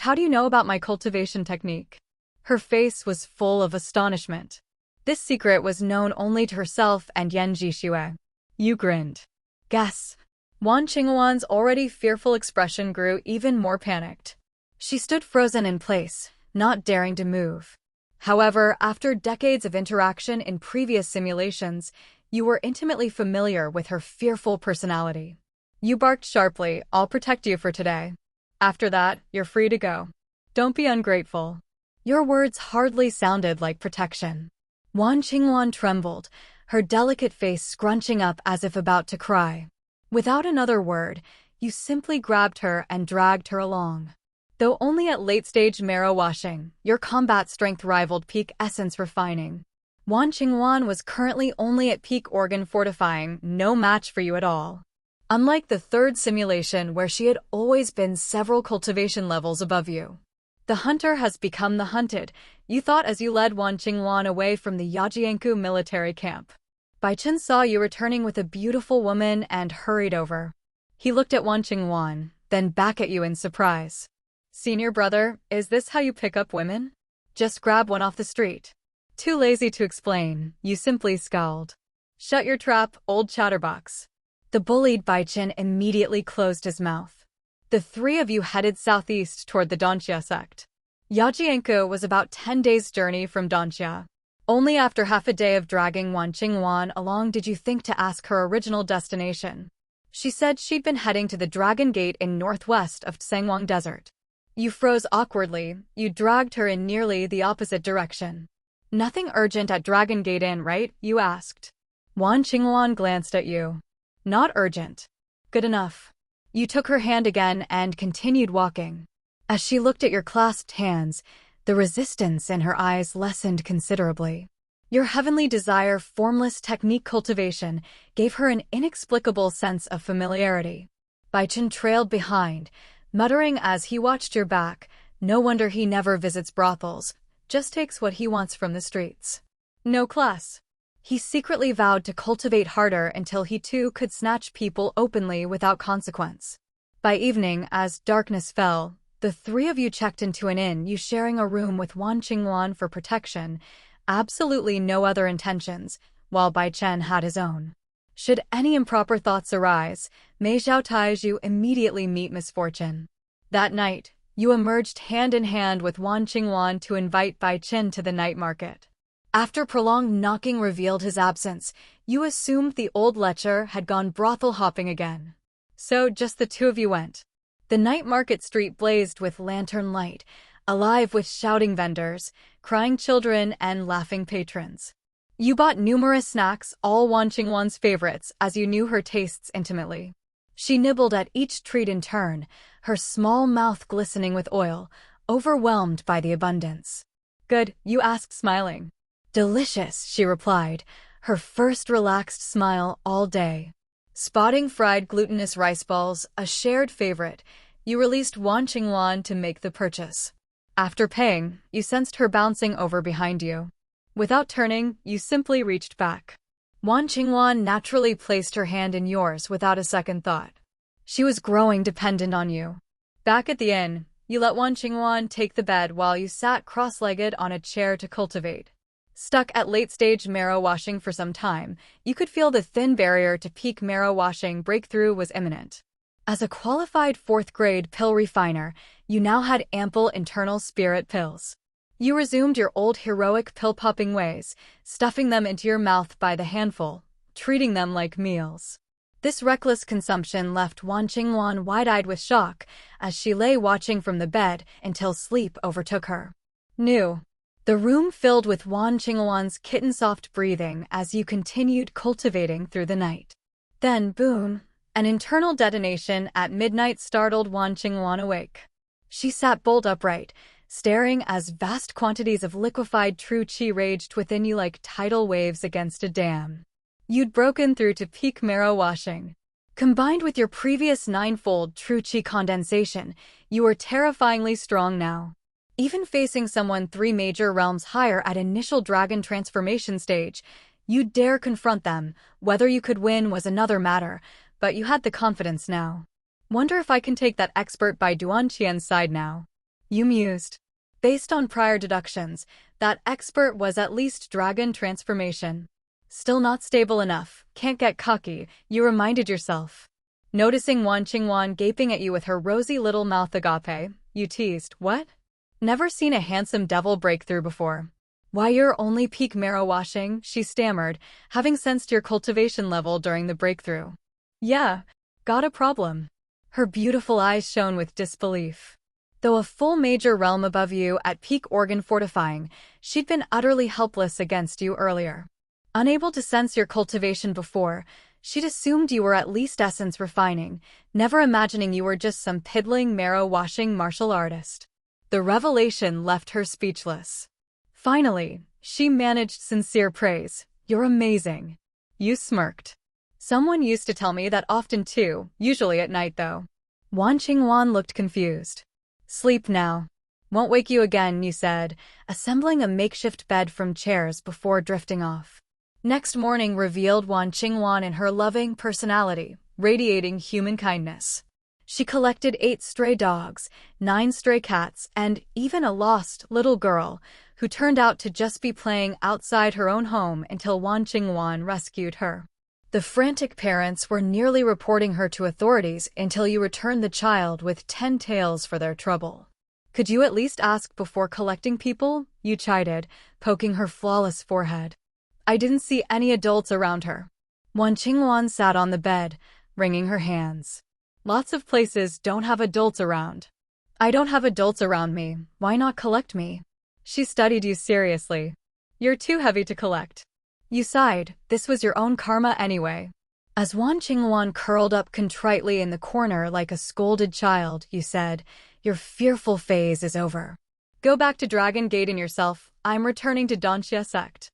How do you know about my cultivation technique? Her face was full of astonishment. This secret was known only to herself and Yan Jixue. You grinned. Guess. Wan Qingwan's already fearful expression grew even more panicked. She stood frozen in place, not daring to move. However, after decades of interaction in previous simulations, you were intimately familiar with her fearful personality. You barked sharply, "I'll protect you for today. After that, you're free to go. Don't be ungrateful." Your words hardly sounded like protection. Wan Qingwan trembled, her delicate face scrunching up as if about to cry. Without another word, you simply grabbed her and dragged her along. Though only at late-stage marrow washing, your combat strength rivaled peak essence refining. Wan Qingwan was currently only at peak organ fortifying, no match for you at all. Unlike the third simulation where she had always been several cultivation levels above you. The hunter has become the hunted, you thought as you led Wan Qingwan away from the Yajianku military camp. Baichen saw you returning with a beautiful woman and hurried over. He looked at Wan Qingwan, then back at you in surprise. Senior brother, is this how you pick up women? Just grab one off the street. Too lazy to explain, you simply scowled. Shut your trap, old chatterbox. The bullied Baichen immediately closed his mouth. The three of you headed southeast toward the Donxia sect. Yajianku was about 10 days' journey from Donxia. Only after half a day of dragging Wan Qingwan along did you think to ask her original destination. She said she'd been heading to the Dragon Gate in northwest of Tsangwang Desert. You froze awkwardly. You dragged her in nearly the opposite direction. Nothing urgent at Dragon Gate Inn, right? You asked. Wan Qingwan glanced at you. Not urgent. Good enough. You took her hand again and continued walking. As she looked at your clasped hands, the resistance in her eyes lessened considerably. Your heavenly desire, formless technique cultivation, gave her an inexplicable sense of familiarity. Bai Chen trailed behind, muttering as he watched your back, "No wonder he never visits brothels, just takes what he wants from the streets. No class." He secretly vowed to cultivate harder until he too could snatch people openly without consequence. By evening, as darkness fell, the three of you checked into an inn, you sharing a room with Wan Qingwan for protection, absolutely no other intentions, while Bai Chen had his own. Should any improper thoughts arise, Mei Xiaotai you immediately meet misfortune. That night, you emerged hand in hand with Wan Qingwan to invite Bai Chen to the night market. After prolonged knocking revealed his absence, you assumed the old lecher had gone brothel hopping again. So just the two of you went. The night market street blazed with lantern light, alive with shouting vendors, crying children, and laughing patrons. You bought numerous snacks, all Wan Qingwan's favorites, as you knew her tastes intimately. She nibbled at each treat in turn, her small mouth glistening with oil, overwhelmed by the abundance. Good, you asked, smiling. Delicious, she replied, her first relaxed smile all day. Spotting fried glutinous rice balls, a shared favorite, you released Wan Qingwan to make the purchase. After paying, you sensed her bouncing over behind you. Without turning, you simply reached back. Wan Qingwan naturally placed her hand in yours without a second thought. She was growing dependent on you. Back at the inn, you let Wan Qingwan take the bed while you sat cross-legged on a chair to cultivate. Stuck at late-stage marrow washing for some time, you could feel the thin barrier to peak marrow washing breakthrough was imminent. As a qualified fourth-grade pill refiner, you now had ample internal spirit pills. You resumed your old heroic pill-popping ways, stuffing them into your mouth by the handful, treating them like meals. This reckless consumption left Wan Qingwan wide-eyed with shock as she lay watching from the bed until sleep overtook her. The room filled with Wan Qingwan's kitten-soft breathing as you continued cultivating through the night. Then, boom, an internal detonation at midnight startled Wan Qingwan awake. She sat bolt upright, staring as vast quantities of liquefied true qi raged within you like tidal waves against a dam. You'd broken through to peak marrow washing. Combined with your previous ninefold true qi condensation, you were terrifyingly strong now. Even facing someone 3 major realms higher at initial dragon transformation stage, you'd dare confront them. Whether you could win was another matter, but you had the confidence now. Wonder if I can take that expert by Duanqian's side now. You mused. Based on prior deductions, that expert was at least dragon transformation. Still not stable enough, can't get cocky, you reminded yourself. Noticing Wan Qingwan gaping at you with her rosy little mouth agape, you teased, what? Never seen a handsome devil breakthrough before. Why, you're only peak marrow washing, she stammered, having sensed your cultivation level during the breakthrough. Yeah, got a problem. Her beautiful eyes shone with disbelief. Though a full major realm above you at peak organ fortifying, she'd been utterly helpless against you earlier. Unable to sense your cultivation before, she'd assumed you were at least essence refining, never imagining you were just some piddling marrow-washing martial artist. The revelation left her speechless. Finally, she managed sincere praise. You're amazing. You smirked. Someone used to tell me that often too, usually at night though. Wan Qingwan looked confused. Sleep now. Won't wake you again, you said, assembling a makeshift bed from chairs before drifting off. Next morning revealed Wan Qingwan in her loving personality, radiating human kindness. She collected 8 stray dogs, 9 stray cats, and even a lost little girl, who turned out to just be playing outside her own home until Wan Qingwan rescued her. The frantic parents were nearly reporting her to authorities until you returned the child with 10 taels for their trouble. Could you at least ask before collecting people? You chided, poking her flawless forehead. I didn't see any adults around her. Wan Qingwan sat on the bed, wringing her hands. Lots of places don't have adults around. I don't have adults around me, why not collect me? She studied you seriously. You're too heavy to collect. You sighed, this was your own karma anyway. As Wan Qingwan curled up contritely in the corner like a scolded child, you said, your fearful phase is over. Go back to Dragon Gate and yourself, I'm returning to Danxia sect.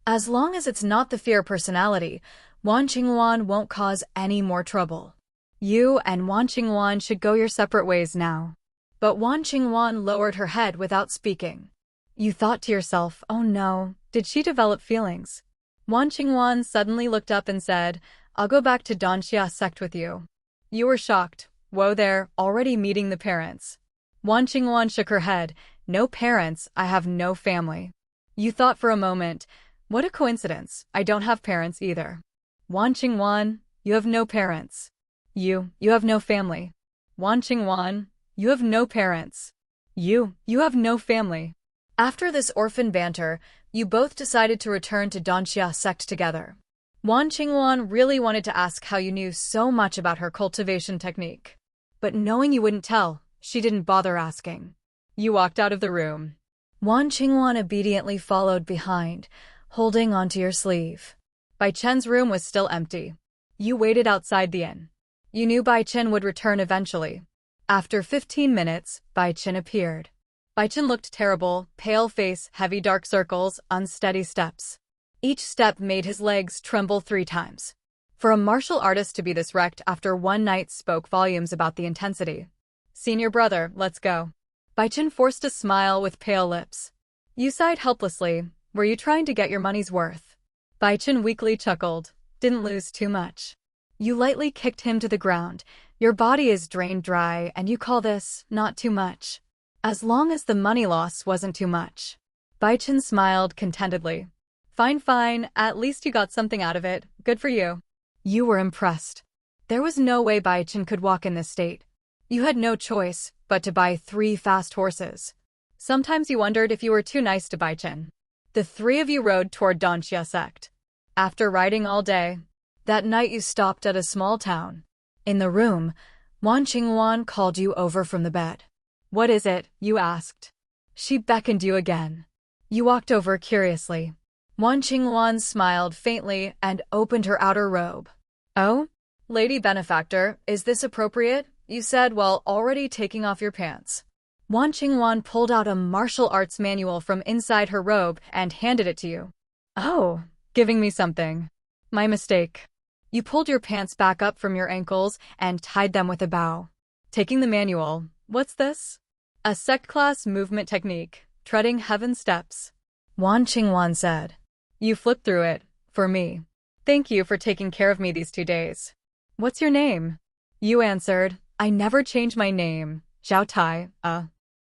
As long as it's not the fear personality, Wan Qingwan won't cause any more trouble. You and Wan Qingwan should go your separate ways now. But Wan Qingwan lowered her head without speaking. You thought to yourself, oh no, did she develop feelings? Wan Qingwan suddenly looked up and said, I'll go back to Danxia sect with you. You were shocked. Whoa there, already meeting the parents. Wan Qingwan shook her head. No parents, I have no family. You thought for a moment, what a coincidence, I don't have parents either. Wan Qingwan, you have no parents. You have no family. Wan Qingwan, you have no parents. You have no family. After this orphan banter, you both decided to return to Danxia sect together. Wan Qingwan really wanted to ask how you knew so much about her cultivation technique. But knowing you wouldn't tell, she didn't bother asking. You walked out of the room. Wan Qingwan obediently followed behind, holding onto your sleeve. Bai Chen's room was still empty. You waited outside the inn. You knew Bai Chen would return eventually. After 15 minutes, Bai Chen appeared. Bai Chen looked terrible, pale face, heavy dark circles, unsteady steps. Each step made his legs tremble 3 times. For a martial artist to be this wrecked after one night spoke volumes about the intensity. Senior brother, let's go. Bai Chen forced a smile with pale lips. You sighed helplessly. Were you trying to get your money's worth? Bai Chen weakly chuckled. Didn't lose too much. You lightly kicked him to the ground. Your body is drained dry, and you call this not too much. As long as the money loss wasn't too much. Bai Chen smiled contentedly. Fine, at least you got something out of it. Good for you. You were impressed. There was no way Bai Chen could walk in this state. You had no choice but to buy 3 fast horses. Sometimes you wondered if you were too nice to Bai Chen. The 3 of you rode toward Danxia sect. After riding all day, that night you stopped at a small town. In the room, Wan Qingwan called you over from the bed. What is it? You asked. She beckoned you again. You walked over curiously. Wan Qingwan smiled faintly and opened her outer robe. Oh? Lady Benefactor, is this appropriate? You said while already taking off your pants. Wan Qingwan pulled out a martial arts manual from inside her robe and handed it to you. Oh, giving me something. My mistake. You pulled your pants back up from your ankles and tied them with a bow. Taking the manual. What's this? A sect class movement technique, treading heaven steps. Wan Qingwan said. You flipped through it, for me. Thank you for taking care of me these 2 days. What's your name? You answered, I never change my name. Zhao Tai,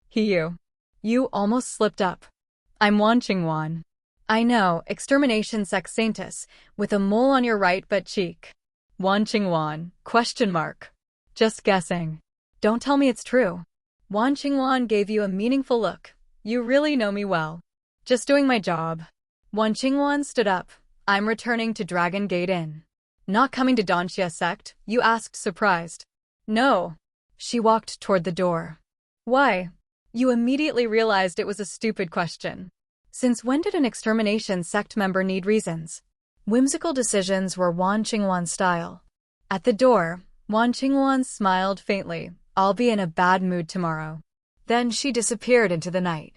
he you. You almost slipped up. I'm Wan Qingwan. I know, extermination sexantus, with a mole on your right butt cheek. Wan Qingwan, ? Just guessing. Don't tell me it's true. Wan Qingwan gave you a meaningful look. You really know me well. Just doing my job. Wan Qingwan stood up. I'm returning to Dragon Gate Inn. Not coming to Danxia sect? You asked, surprised. No. She walked toward the door. Why? You immediately realized it was a stupid question. Since when did an extermination sect member need reasons? Whimsical decisions were Wan Qingwan's style. At the door, Wan Qingwan smiled faintly. I'll be in a bad mood tomorrow. Then she disappeared into the night.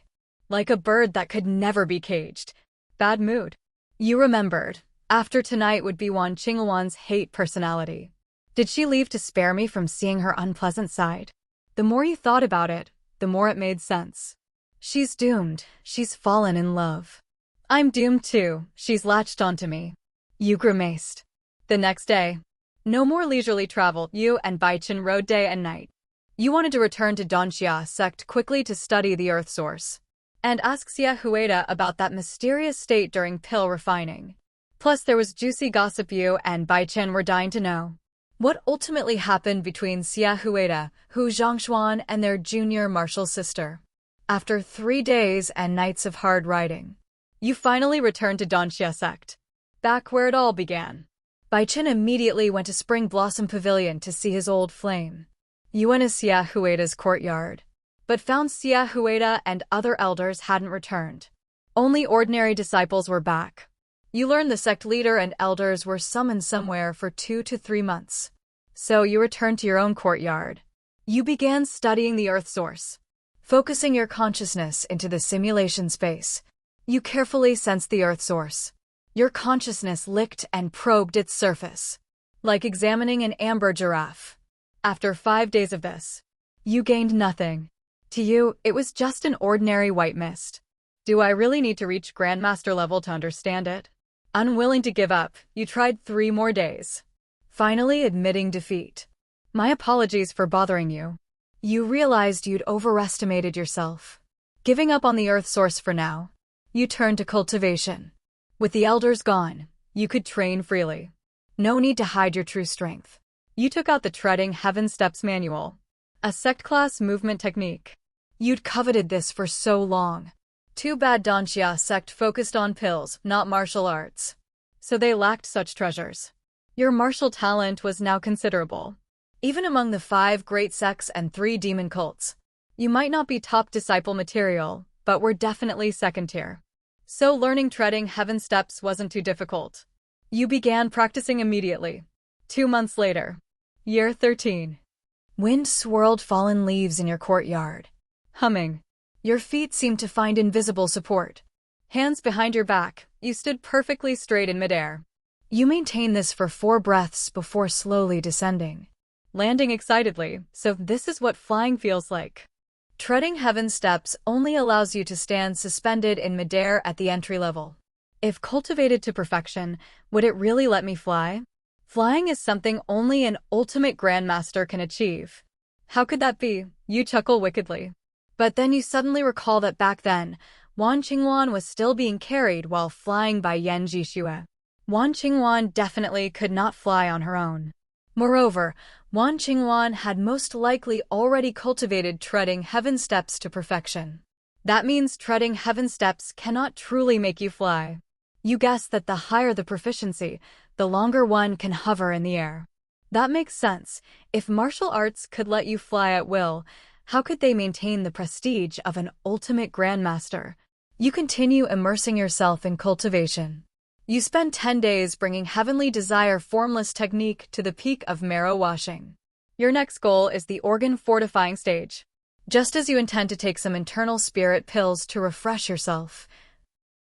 Like a bird that could never be caged. Bad mood. You remembered. After tonight would be Wan Qingwan's hate personality. Did she leave to spare me from seeing her unpleasant side? The more you thought about it, the more it made sense. She's doomed. She's fallen in love. I'm doomed too. She's latched onto me. You grimaced. The next day. No more leisurely travel. You and Bai Chen rode day and night. You wanted to return to Danxia sect quickly to study the earth source. And ask Xia Huida about that mysterious state during pill refining. Plus there was juicy gossip you and Bai Chen were dying to know. What ultimately happened between Xia Huida, Hu Zhongshuan, and their junior martial sister? After 3 days and nights of hard riding, you finally returned to Danxia sect, back where it all began. Bai Chen immediately went to Spring Blossom Pavilion to see his old flame. You went to Xia Huida's courtyard, but found Xia Huida and other elders hadn't returned. Only ordinary disciples were back. You learned the sect leader and elders were summoned somewhere for 2 to 3 months. So you returned to your own courtyard. You began studying the Earth Source, focusing your consciousness into the simulation space. You carefully sensed the Earth Source. Your consciousness licked and probed its surface, like examining an amber giraffe. After 5 days of this, you gained nothing. To you, it was just an ordinary white mist. Do I really need to reach Grandmaster level to understand it? Unwilling to give up, you tried 3 more days, finally admitting defeat. My apologies for bothering you. You realized you'd overestimated yourself. Giving up on the Earth Source for now, you turned to cultivation. With the elders gone, you could train freely. No need to hide your true strength. You took out the Treading Heaven Steps manual, a sect-class movement technique. You'd coveted this for so long. Too bad Danxia sect focused on pills, not martial arts. So they lacked such treasures. Your martial talent was now considerable. Even among the 5 great sects and 3 demon cults, you might not be top disciple material, but were definitely second tier. So learning Treading Heaven Steps wasn't too difficult. You began practicing immediately. 2 months later, year 13. Wind swirled fallen leaves in your courtyard, humming. Your feet seemed to find invisible support. Hands behind your back, you stood perfectly straight in midair. You maintained this for 4 breaths before slowly descending, landing excitedly, so this is what flying feels like. Treading Heaven Steps only allows you to stand suspended in midair at the entry level. If cultivated to perfection, would it really let me fly? Flying is something only an ultimate grandmaster can achieve. How could that be? You chuckle wickedly. But then you suddenly recall that back then, Wan Qingwan was still being carried while flying by Yan Jixue. Wan Qingwan definitely could not fly on her own. Moreover, Wan Qingwan had most likely already cultivated Treading Heaven Steps to perfection. That means Treading Heaven Steps cannot truly make you fly. You guess that the higher the proficiency, the longer one can hover in the air. That makes sense. If martial arts could let you fly at will, how could they maintain the prestige of an ultimate grandmaster? You continue immersing yourself in cultivation. You spend 10 days bringing Heavenly Desire formless technique to the peak of marrow washing. Your next goal is the organ fortifying stage. Just as you intend to take some internal spirit pills to refresh yourself,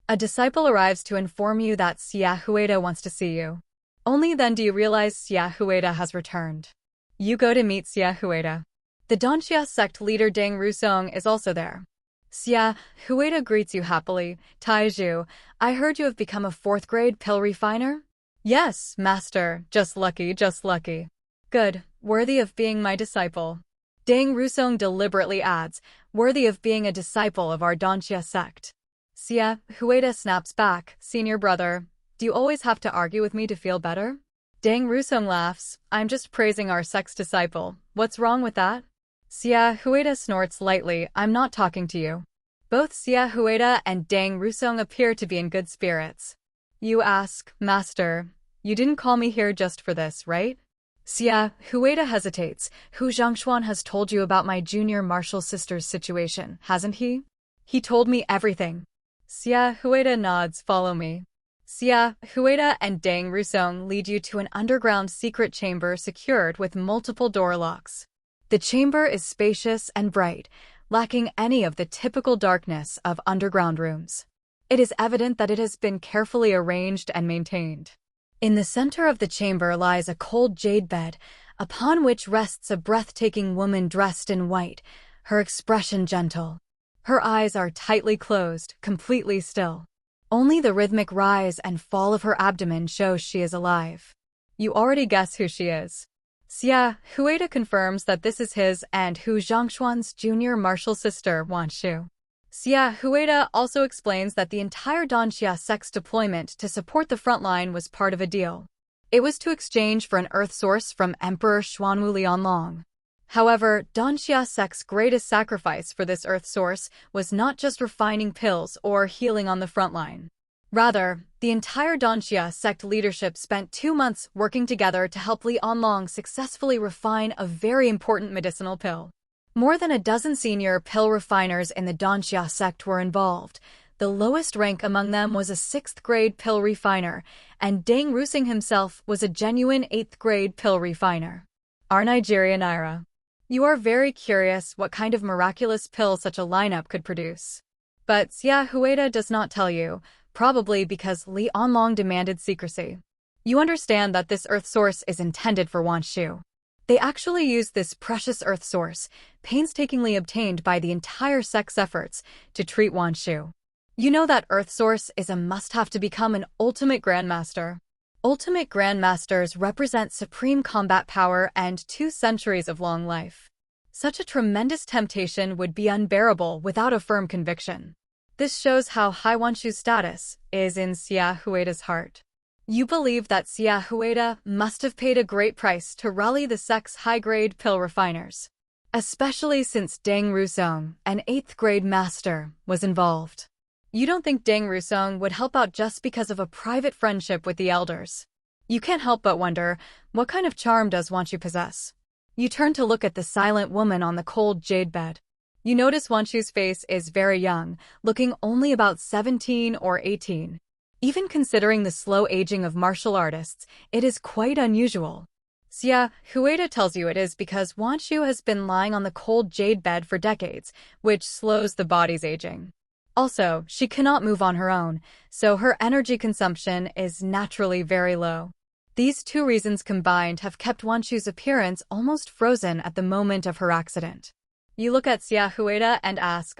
a disciple arrives to inform you that Xia Huida wants to see you. Only then do you realize Xia Huida has returned. You go to meet Xia Huida. The Danxia sect leader Deng Rusong is also there. Xia Huida greets you happily. Taizhu, I heard you have become a 4th grade pill refiner? Yes, master. Just lucky, just lucky. Good. Worthy of being my disciple. Deng Rusong deliberately adds, worthy of being a disciple of our Danxia sect. Xia Huida snaps back, senior brother. Do you always have to argue with me to feel better? Deng Rusong laughs. I'm just praising our sect's disciple. What's wrong with that? Xia Huida snorts lightly. I'm not talking to you. Both Xia Huida and Deng Rusong appear to be in good spirits. You ask, Master, you didn't call me here just for this, right? Xia Huida hesitates. Hu Zhangxuan has told you about my junior martial sister's situation, hasn't he? He told me everything. Xia Huida nods. Follow me. Xia Huida and Deng Rusong lead you to an underground secret chamber secured with multiple door locks. The chamber is spacious and bright, lacking any of the typical darkness of underground rooms. It is evident that it has been carefully arranged and maintained. In the center of the chamber lies a cold jade bed, upon which rests a breathtaking woman dressed in white, her expression gentle. Her eyes are tightly closed, completely still. Only the rhythmic rise and fall of her abdomen shows she is alive. You already guess who she is. Xia Huida confirms that this is his and Hu Zhangxuan's junior martial sister, Wan Shu. Xia Huida also explains that the entire Danxia sect's deployment to support the front line was part of a deal. It was to exchange for an Earth Source from Emperor Xuanwu Lianlong. However, Danxia sect's greatest sacrifice for this earth source was not just refining pills or healing on the front line. Rather, the entire Danxia sect leadership spent 2 months working together to help Li Anlong successfully refine a very important medicinal pill. More than a dozen senior pill refiners in the Danxia sect were involved. The lowest rank among them was a 6th-grade pill refiner, and Deng Rusing himself was a genuine 8th-grade pill refiner. Our Nigerian Ira. You are very curious what kind of miraculous pill such a lineup could produce. But Xia Huida does not tell you, probably because Li Anlong demanded secrecy. You understand that this earth source is intended for Wanshu. They actually used this precious earth source, painstakingly obtained by the entire sect's efforts, to treat Wanshu. You know that earth source is a must-have to become an ultimate grandmaster. Ultimate grandmasters represent supreme combat power and 2 centuries of long life. Such a tremendous temptation would be unbearable without a firm conviction. This shows how high Wanshu's status is in Xia Huida's heart. You believe that Xia Huida must have paid a great price to rally the sect's high-grade pill refiners, especially since Deng Rusong, an 8th-grade master, was involved. You don't think Deng Rusong would help out just because of a private friendship with the elders. You can't help but wonder, what kind of charm does Wanshu possess? You turn to look at the silent woman on the cold jade bed. You notice Wanshu's face is very young, looking only about 17 or 18. Even considering the slow aging of martial artists, it is quite unusual. Xia Huida tells you it is because Wanshu has been lying on the cold jade bed for decades, which slows the body's aging. Also, she cannot move on her own, so her energy consumption is naturally very low. These 2 reasons combined have kept Wanshu's appearance almost frozen at the moment of her accident. You look at Xia Huida and ask,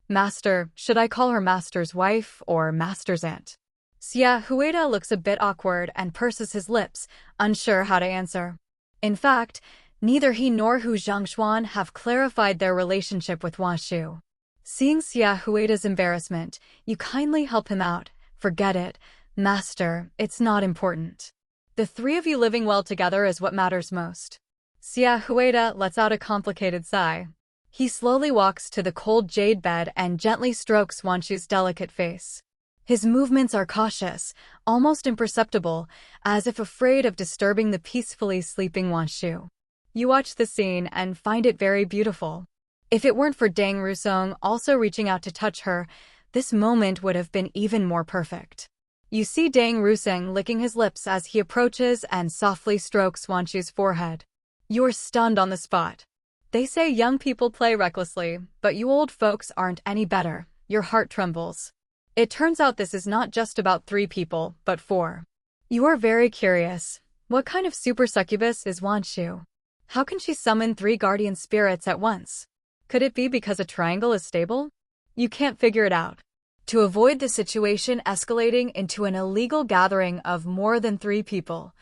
Master, should I call her Master's wife or Master's aunt? Xia Huida looks a bit awkward and purses his lips, unsure how to answer. In fact, neither he nor Hu Zhangxuan have clarified their relationship with Wanshu. Seeing Xia Huida's embarrassment, you kindly help him out. Forget it, Master, it's not important. The 3 of you living well together is what matters most. Xia Huida lets out a complicated sigh. He slowly walks to the cold jade bed and gently strokes Wanshu's delicate face. His movements are cautious, almost imperceptible, as if afraid of disturbing the peacefully sleeping Wanshu. You watch the scene and find it very beautiful. If it weren't for Deng Rusong also reaching out to touch her, this moment would have been even more perfect. You see Deng Rusong licking his lips as he approaches and softly strokes Wanshu's forehead. You're stunned on the spot. They say young people play recklessly, but you old folks aren't any better. Your heart trembles. It turns out this is not just about 3 people, but 4. You are very curious. What kind of super succubus is Wanshu? How can she summon 3 guardian spirits at once? Could it be because a triangle is stable? You can't figure it out. To avoid the situation escalating into an illegal gathering of more than 3 people,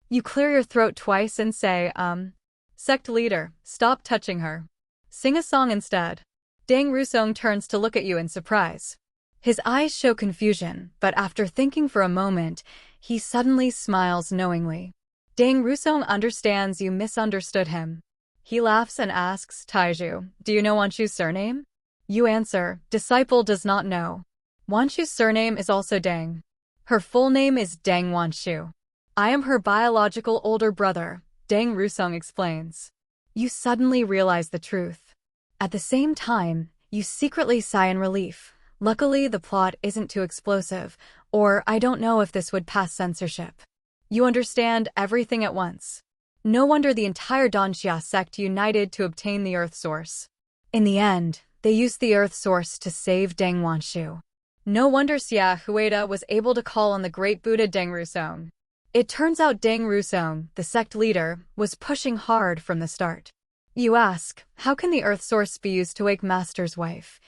you clear your throat twice and say, Sect leader, stop touching her. Sing a song instead. Deng Rusong turns to look at you in surprise. His eyes show confusion, but after thinking for a moment, he suddenly smiles knowingly. Deng Rusong understands you misunderstood him. He laughs and asks, Taiju, do you know Wanshu's surname? You answer, disciple does not know. Wanshu's surname is also Deng. Her full name is Deng Wanshu. I am her biological older brother, Deng Rusong explains. You suddenly realize the truth. At the same time, you secretly sigh in relief. Luckily, the plot isn't too explosive, or I don't know if this would pass censorship. You understand everything at once. No wonder the entire Danxia sect united to obtain the Earth Source. In the end, they used the Earth Source to save Deng Wanshu. No wonder Xia Huida was able to call on the great Buddha Deng Rusong. It turns out Deng Rusong, the sect leader, was pushing hard from the start. You ask, how can the Earth Source be used to wake Master's wife?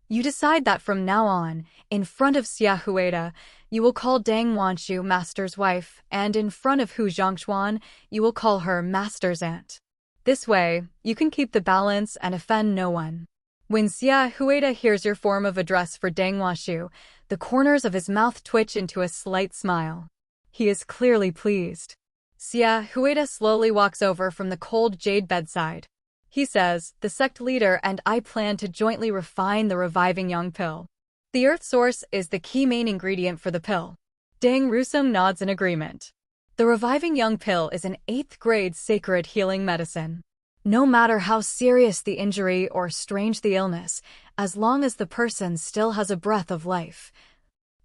You decide that from now on, in front of Xia Huida, you will call Deng Wanshu Master's wife, and in front of Hu Zhangxuan, you will call her Master's aunt. This way, you can keep the balance and offend no one. When Xia Huida hears your form of address for Deng Wanshu, the corners of his mouth twitch into a slight smile. He is clearly pleased. Xia Huida slowly walks over from the cold jade bedside. He says, the sect leader and I plan to jointly refine the reviving young pill. The earth source is the key main ingredient for the pill. Dang Rusung nods in agreement. The reviving young pill is an 8th grade sacred healing medicine. No matter how serious the injury or strange the illness, as long as the person still has a breath of life,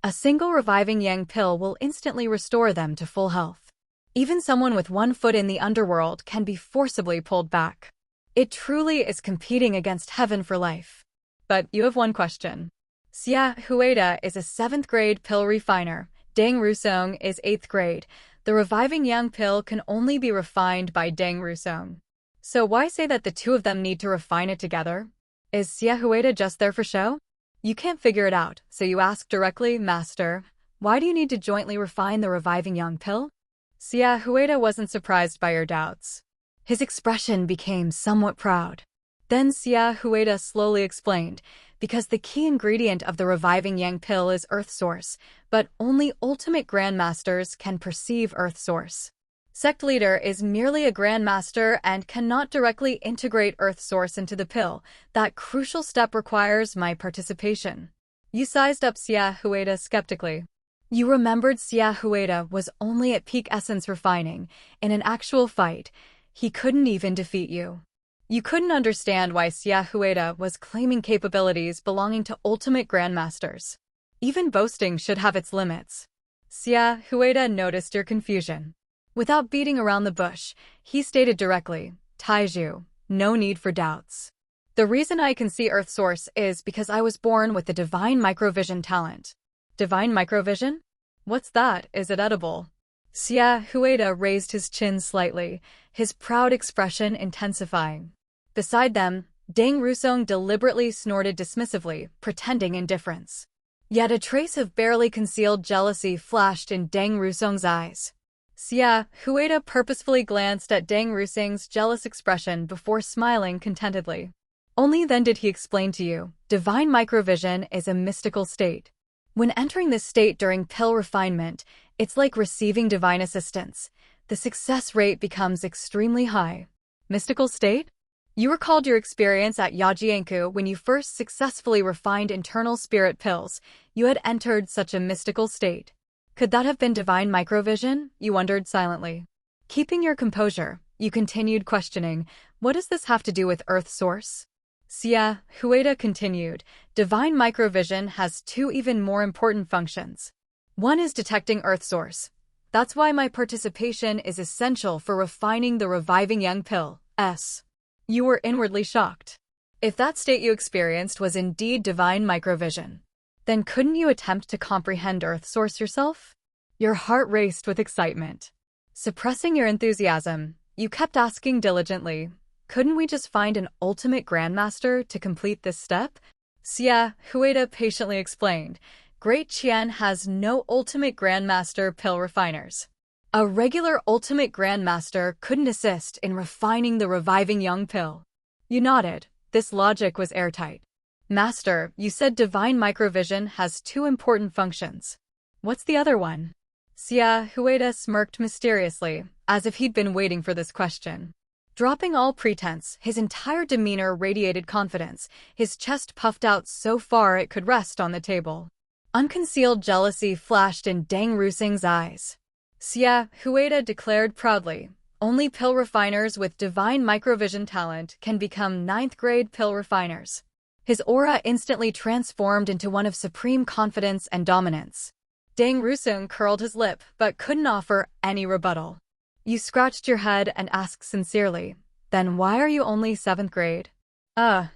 a single reviving yang pill will instantly restore them to full health. Even someone with one foot in the underworld can be forcibly pulled back. It truly is competing against heaven for life. But you have one question. Xia Huida is a 7th grade pill refiner. Dang Rusong is 8th grade. The reviving yang pill can only be refined by Dang Rusong. So why say that the two of them need to refine it together? Is Xia Huida just there for show? You can't figure it out, so you ask directly, Master, why do you need to jointly refine the reviving young pill? Xia Huida wasn't surprised by your doubts. His expression became somewhat proud. Then Xia Huida slowly explained, because the key ingredient of the reviving yang pill is Earth Source, but only ultimate grandmasters can perceive Earth Source. Sect leader is merely a grandmaster and cannot directly integrate Earth Source into the pill. That crucial step requires my participation. You sized up Xia Huida skeptically. You remembered Xia Huida was only at peak essence refining. In an actual fight, he couldn't even defeat you. You couldn't understand why Xia Huida was claiming capabilities belonging to ultimate grandmasters. Even boasting should have its limits. Xia Huida noticed your confusion. Without beating around the bush, he stated directly, Taiju, no need for doubts. The reason I can see Earth Source is because I was born with the divine microvision talent. Divine microvision? What's that? Is it edible? Xia Huida raised his chin slightly, his proud expression intensifying. Beside them, Dang Rusong deliberately snorted dismissively, pretending indifference. Yet a trace of barely concealed jealousy flashed in Dang Rusong's eyes. Xia Huida purposefully glanced at Dang Rusong's jealous expression before smiling contentedly. Only then did he explain to you, divine microvision is a mystical state. When entering this state during pill refinement, it's like receiving divine assistance. The success rate becomes extremely high. Mystical state? You recalled your experience at Yajianku when you first successfully refined internal spirit pills. You had entered such a mystical state. Could that have been divine microvision? You wondered silently. Keeping your composure, you continued questioning, what does this have to do with Earth Source? Xia Huida continued, divine microvision has 2 even more important functions. One is detecting Earth Source. That's why my participation is essential for refining the reviving young pill. You were inwardly shocked. If that state you experienced was indeed divine microvision, then couldn't you attempt to comprehend Earth Source yourself? Your heart raced with excitement. Suppressing your enthusiasm, you kept asking diligently, couldn't we just find an ultimate grandmaster to complete this step? Xia Huida patiently explained, Great Qian has no ultimate grandmaster pill refiners. A regular ultimate grandmaster couldn't assist in refining the reviving young pill. You nodded. This logic was airtight. Master, you said divine microvision has 2 important functions. What's the other one? Xia Huida smirked mysteriously, as if he'd been waiting for this question. Dropping all pretense, his entire demeanor radiated confidence, his chest puffed out so far it could rest on the table. Unconcealed jealousy flashed in Dang Rusing's eyes. Xia Huida declared proudly, only pill refiners with divine microvision talent can become 9th grade pill refiners. His aura instantly transformed into one of supreme confidence and dominance. Dang Rusung curled his lip but couldn't offer any rebuttal. You scratched your head and asked sincerely, then why are you only 7th grade? Xia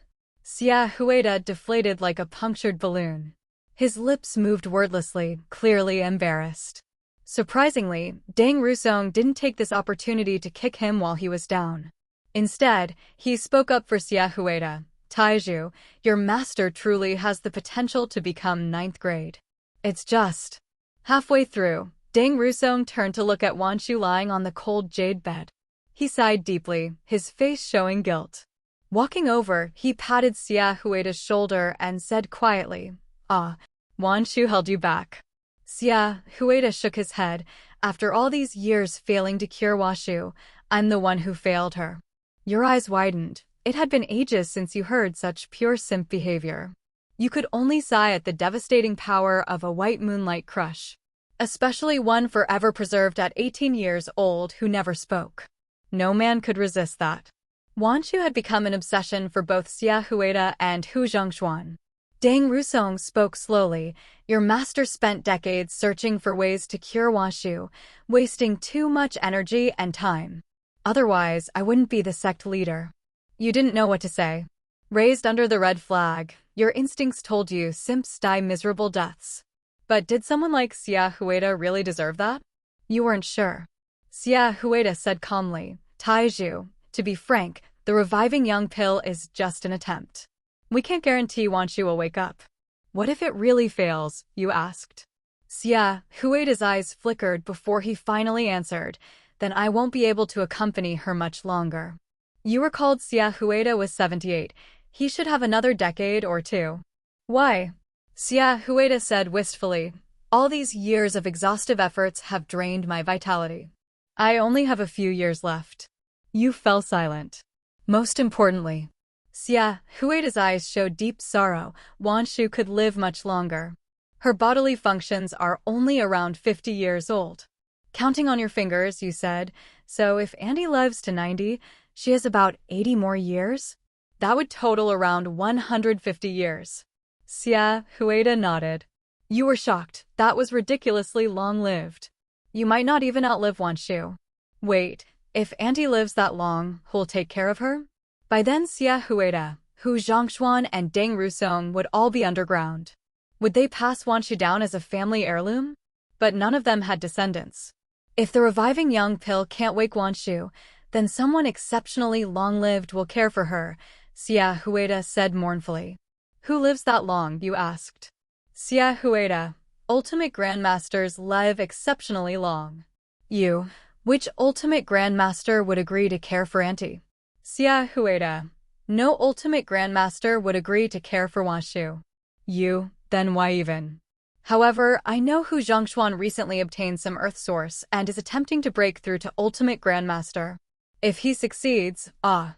Huida deflated like a punctured balloon. His lips moved wordlessly, clearly embarrassed. Surprisingly, Dang Rusong didn't take this opportunity to kick him while he was down. Instead, he spoke up for Xia Huida. Taiju, your master truly has the potential to become 9th grade. It's just. Halfway through, Dang Rusong turned to look at Wanshu lying on the cold jade bed. He sighed deeply, his face showing guilt. Walking over, he patted Xia Huida's shoulder and said quietly, Wanshu held you back. Xia Huida shook his head, After all these years failing to cure Washu, I'm the one who failed her. Your eyes widened. It had been ages since you heard such pure simp behavior. You could only sigh at the devastating power of a white moonlight crush. Especially one forever preserved at 18 years old who never spoke. No man could resist that. Wanshu had become an obsession for both Xia Huida and Hu Zhongshuan. Dang Rusong spoke slowly. Your master spent decades searching for ways to cure Wanshu, wasting too much energy and time. Otherwise, I wouldn't be the sect leader. You didn't know what to say. Raised under the red flag, your instincts told you simps die miserable deaths. But did someone like Xia Huida really deserve that? You weren't sure. Xia Huida said calmly, Taiju, to be frank, the reviving young pill is just an attempt. We can't guarantee Wanshu will wake up. What if it really fails? You asked. Xia Huida's eyes flickered before he finally answered, then I won't be able to accompany her much longer. You recalled Xia Huida was 78. He should have another decade or two. Why? Xia Huida said wistfully, all these years of exhaustive efforts have drained my vitality. I only have a few years left. You fell silent. Most importantly, Xia Huida's eyes showed deep sorrow. Wanshu could live much longer. Her bodily functions are only around 50 years old. Counting on your fingers, you said, so if Andy lives to 90, she has about 80 more years? That would total around 150 years. Xia Huida nodded. You were shocked. That was ridiculously long-lived. You might not even outlive Wanshu. Wait, if Auntie lives that long, who'll take care of her? By then Xia Huida, Hu Zhongshuan and Deng Rusong would all be underground. Would they pass Wanshu down as a family heirloom? But none of them had descendants. If the reviving young pill can't wake Wanshu, then someone exceptionally long-lived will care for her, Xia Huida said mournfully. Who lives that long, you asked. Xia Huida, ultimate grandmasters live exceptionally long. You, which ultimate grandmaster would agree to care for Auntie? Xia Huida, no ultimate grandmaster would agree to care for Wanshu. You, then why even? However, I know Hu Zhongshuan recently obtained some Earth Source and is attempting to break through to ultimate grandmaster. If he succeeds, Xia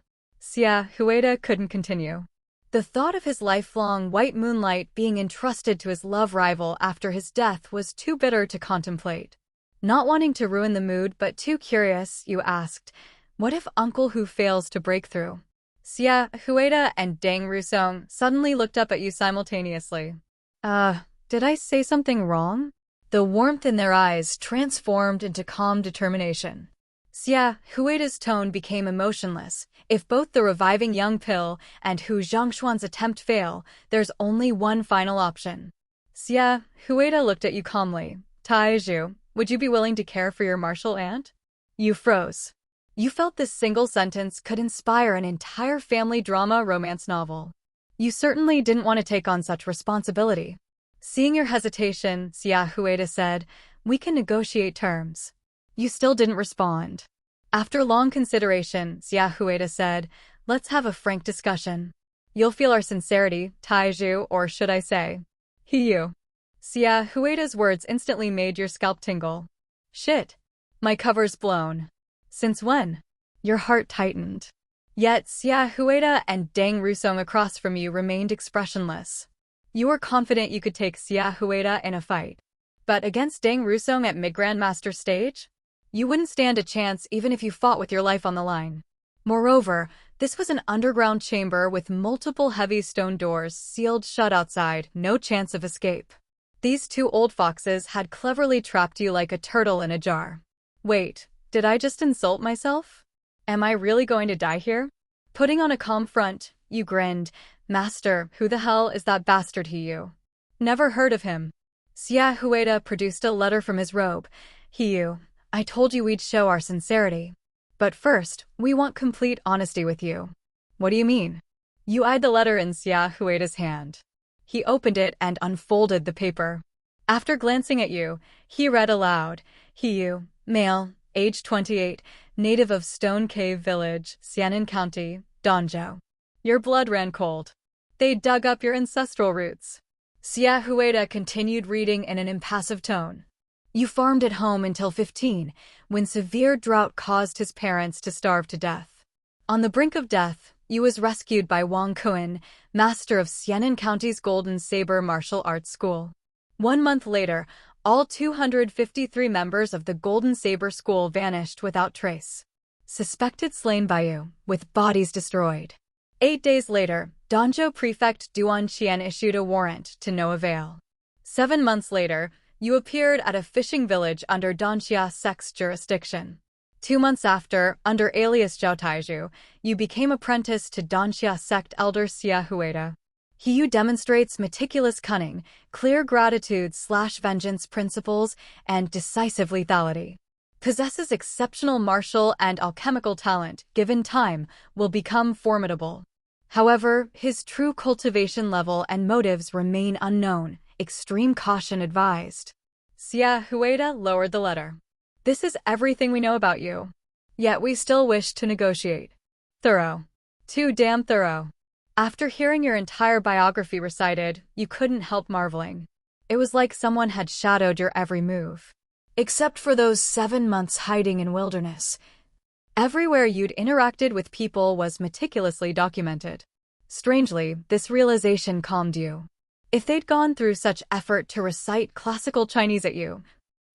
Huida couldn't continue. The thought of his lifelong white moonlight being entrusted to his love rival after his death was too bitter to contemplate. Not wanting to ruin the mood but too curious, you asked, what if Uncle Hu fails to break through? Xia Huida and Deng Rusong suddenly looked up at you simultaneously. Did I say something wrong? The warmth in their eyes transformed into calm determination. Xia Huida's tone became emotionless. If both the reviving young pill and Hu Zhongshuan's attempt fail, there's only one final option. Xia Huida looked at you calmly. Taiju, would you be willing to care for your martial aunt? You froze. You felt this single sentence could inspire an entire family drama romance novel. You certainly didn't want to take on such responsibility. Seeing your hesitation, Xia Huida said, we can negotiate terms. You still didn't respond. After long consideration, Xia Huida said, let's have a frank discussion. You'll feel our sincerity, Taiju, or should I say, you. Xia Huida's words instantly made your scalp tingle. Shit. My cover's blown. Since when? Your heart tightened. Yet Xia Huida and Deng Rusong across from you remained expressionless. You were confident you could take Xia Huida in a fight. But against Deng Rusong at mid-grandmaster stage? You wouldn't stand a chance even if you fought with your life on the line. Moreover, this was an underground chamber with multiple heavy stone doors sealed shut outside, no chance of escape. These two old foxes had cleverly trapped you like a turtle in a jar. Wait, did I just insult myself? Am I really going to die here? Putting on a calm front, you grinned. Master, who the hell is that bastard you? Never heard of him. Xia Huida produced a letter from his robe. You, I told you we'd show our sincerity. But first, we want complete honesty with you. What do you mean? You eyed the letter in Xia Huida's hand. He opened it and unfolded the paper. After glancing at you, he read aloud. You, male, age 28, native of Stone Cave Village, Xianan County, Danzhou. Your blood ran cold. They dug up your ancestral roots. Xia Huida continued reading in an impassive tone. You farmed at home until 15, when severe drought caused his parents to starve to death. On the brink of death, you was rescued by Wang Kuan, master of Xianan County's Golden Saber Martial Arts School. 1 month later, all 253 members of the Golden Saber School vanished without trace. Suspected slain by you, with bodies destroyed. 8 days later, Danzhou Prefect Duan Qian issued a warrant to no avail. 7 months later, you appeared at a fishing village under Danxia sect's jurisdiction. 2 months after, under alias Zhao Taizhu, you became apprentice to Danxia sect elder Xia Huida. He demonstrates meticulous cunning, clear gratitude/vengeance principles, and decisive lethality. Possesses exceptional martial and alchemical talent, given time, will become formidable. However, his true cultivation level and motives remain unknown. Extreme caution advised. Xia Huida lowered the letter. This is everything we know about you. Yet we still wish to negotiate. Thorough. Too damn thorough. After hearing your entire biography recited, you couldn't help marveling. It was like someone had shadowed your every move. Except for those 7 months hiding in wilderness. Everywhere you'd interacted with people was meticulously documented. Strangely, this realization calmed you. If they'd gone through such effort to recite classical Chinese at you,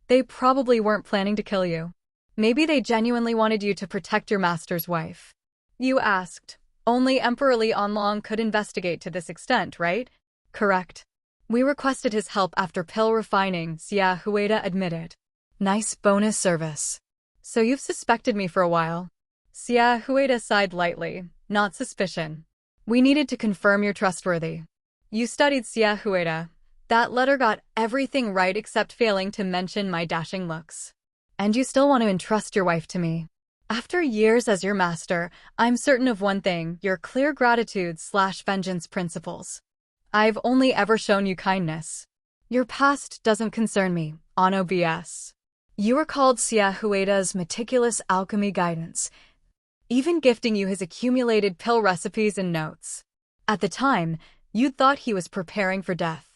they probably weren't planning to kill you. Maybe they genuinely wanted you to protect your master's wife. You asked. Only Emperor Li Onlong could investigate to this extent, right? Correct. We requested his help after pill refining, Xia Huida admitted. Nice bonus service. So you've suspected me for a while. Xia Huida sighed lightly, not suspicion. We needed to confirm you're trustworthy. You studied Xia Huida. That letter got everything right except failing to mention my dashing looks. And you still want to entrust your wife to me. After years as your master, I'm certain of one thing, your clear gratitude/vengeance principles. I've only ever shown you kindness. Your past doesn't concern me, Ono BS. You recalled Xia Huida's meticulous alchemy guidance, even gifting you his accumulated pill recipes and notes. At the time, you thought he was preparing for death.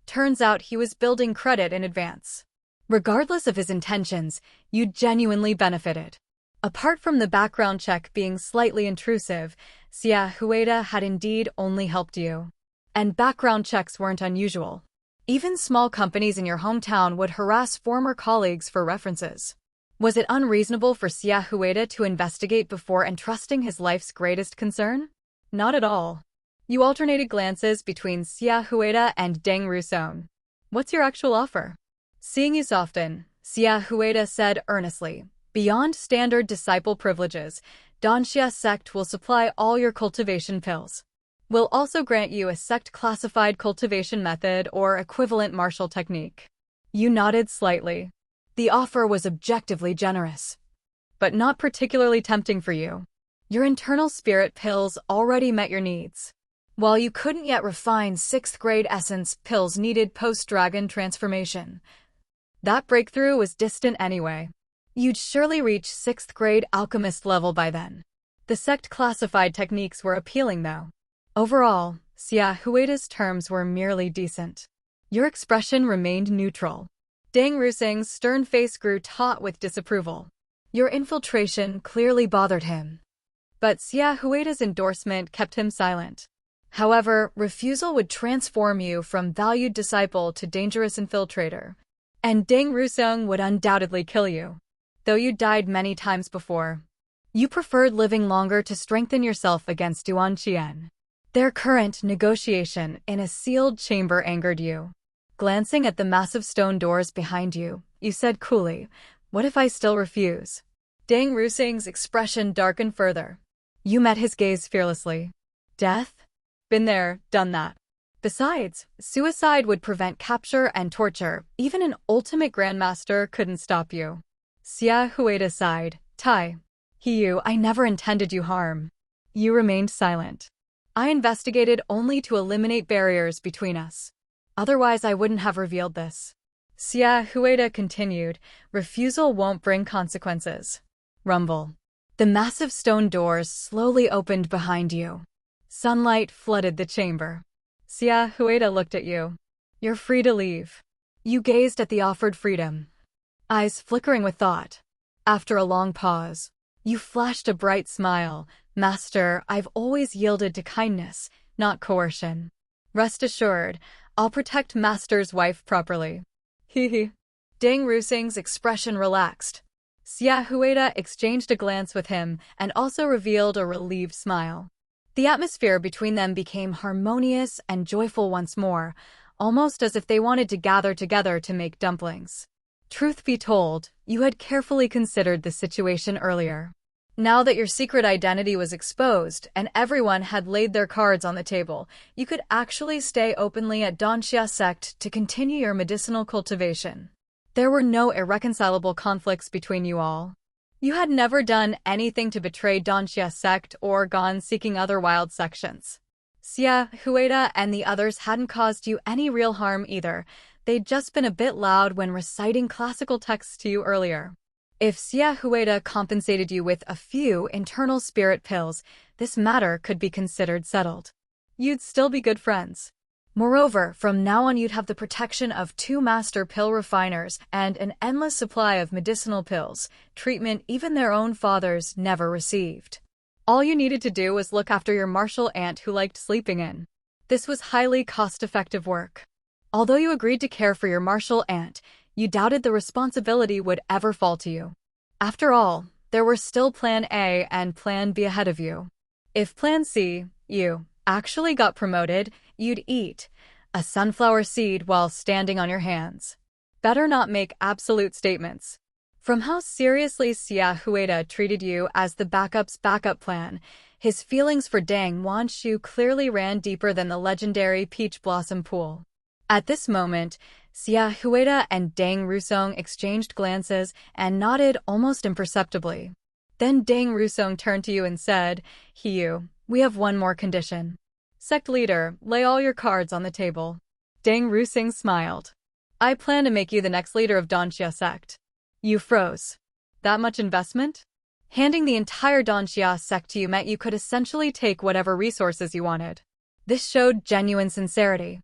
Turns out he was building credit in advance. Regardless of his intentions, you genuinely benefited. Apart from the background check being slightly intrusive, Xia Huida had indeed only helped you. And background checks weren't unusual. Even small companies in your hometown would harass former colleagues for references. Was it unreasonable for Xia Huida to investigate before entrusting his life's greatest concern? Not at all. You alternated glances between Xia Huida and Deng Rusong. What's your actual offer? Seeing you soften, Xia Huida said earnestly. Beyond standard disciple privileges, Danxia sect will supply all your cultivation pills. We'll also grant you a sect-classified cultivation method or equivalent martial technique. You nodded slightly. The offer was objectively generous, but not particularly tempting for you. Your internal spirit pills already met your needs. While you couldn't yet refine 6th grade essence pills needed post-dragon transformation. That breakthrough was distant anyway. You'd surely reach 6th grade alchemist level by then. The sect-classified techniques were appealing though. Overall, Xia Huida's terms were merely decent. Your expression remained neutral. Deng Rusing's stern face grew taut with disapproval. Your infiltration clearly bothered him. But Xia Huida's endorsement kept him silent. However, refusal would transform you from valued disciple to dangerous infiltrator. And Deng Rusong would undoubtedly kill you. Though you died many times before. You preferred living longer to strengthen yourself against Duan Qian. Their current negotiation in a sealed chamber angered you. Glancing at the massive stone doors behind you, you said coolly, "What if I still refuse?" Deng Rusing's expression darkened further. You met his gaze fearlessly. Death? Been there, done that. Besides, suicide would prevent capture and torture. Even an ultimate grandmaster couldn't stop you. Xia Huida sighed. Tai. I never intended you harm. You remained silent. I investigated only to eliminate barriers between us. Otherwise I wouldn't have revealed this. Xia Huida continued, refusal won't bring consequences. Rumble. The massive stone doors slowly opened behind you. Sunlight flooded the chamber. Xia Huida looked at you. You're free to leave. You gazed at the offered freedom. eyes flickering with thought. After a long pause, you flashed a bright smile. Master, I've always yielded to kindness, not coercion. Rest assured, I'll protect Master's wife properly. Hee. Deng Rusing's expression relaxed. Xia Huida exchanged a glance with him and also revealed a relieved smile. The atmosphere between them became harmonious and joyful once more, almost as if they wanted to gather together to make dumplings. Truth be told, you had carefully considered the situation earlier. Now that your secret identity was exposed and everyone had laid their cards on the table, you could actually stay openly at Danxia sect to continue your medicinal cultivation. There were no irreconcilable conflicts between you all. You had never done anything to betray Danxia sect or gone seeking other wild sections. Xia, Hueda, and the others hadn't caused you any real harm either. They'd just been a bit loud when reciting classical texts to you earlier. If Xia Hueda compensated you with a few internal spirit pills, this matter could be considered settled. You'd still be good friends. Moreover, from now on you'd have the protection of 2 master pill refiners and an endless supply of medicinal pills, treatment even their own fathers never received. All you needed to do was look after your martial aunt who liked sleeping in. This was highly cost-effective work. Although you agreed to care for your martial aunt, you doubted the responsibility would ever fall to you. After all, there were still Plan A and Plan B ahead of you. If Plan C, you, actually got promoted, you'd eat a sunflower seed while standing on your hands. Better not make absolute statements. From how seriously Xia Hueda treated you as the backup's backup plan, his feelings for Deng Wanshu clearly ran deeper than the legendary Peach Blossom Pool. At this moment, Xia Hueda and Deng Rusong exchanged glances and nodded almost imperceptibly. Then Deng Rusong turned to you and said, "Hiyu, we have one more condition. Sect leader, lay all your cards on the table." Deng Rusing smiled. "I plan to make you the next leader of Danxia sect." You froze. That much investment? Handing the entire Danxia sect to you meant you could essentially take whatever resources you wanted. This showed genuine sincerity.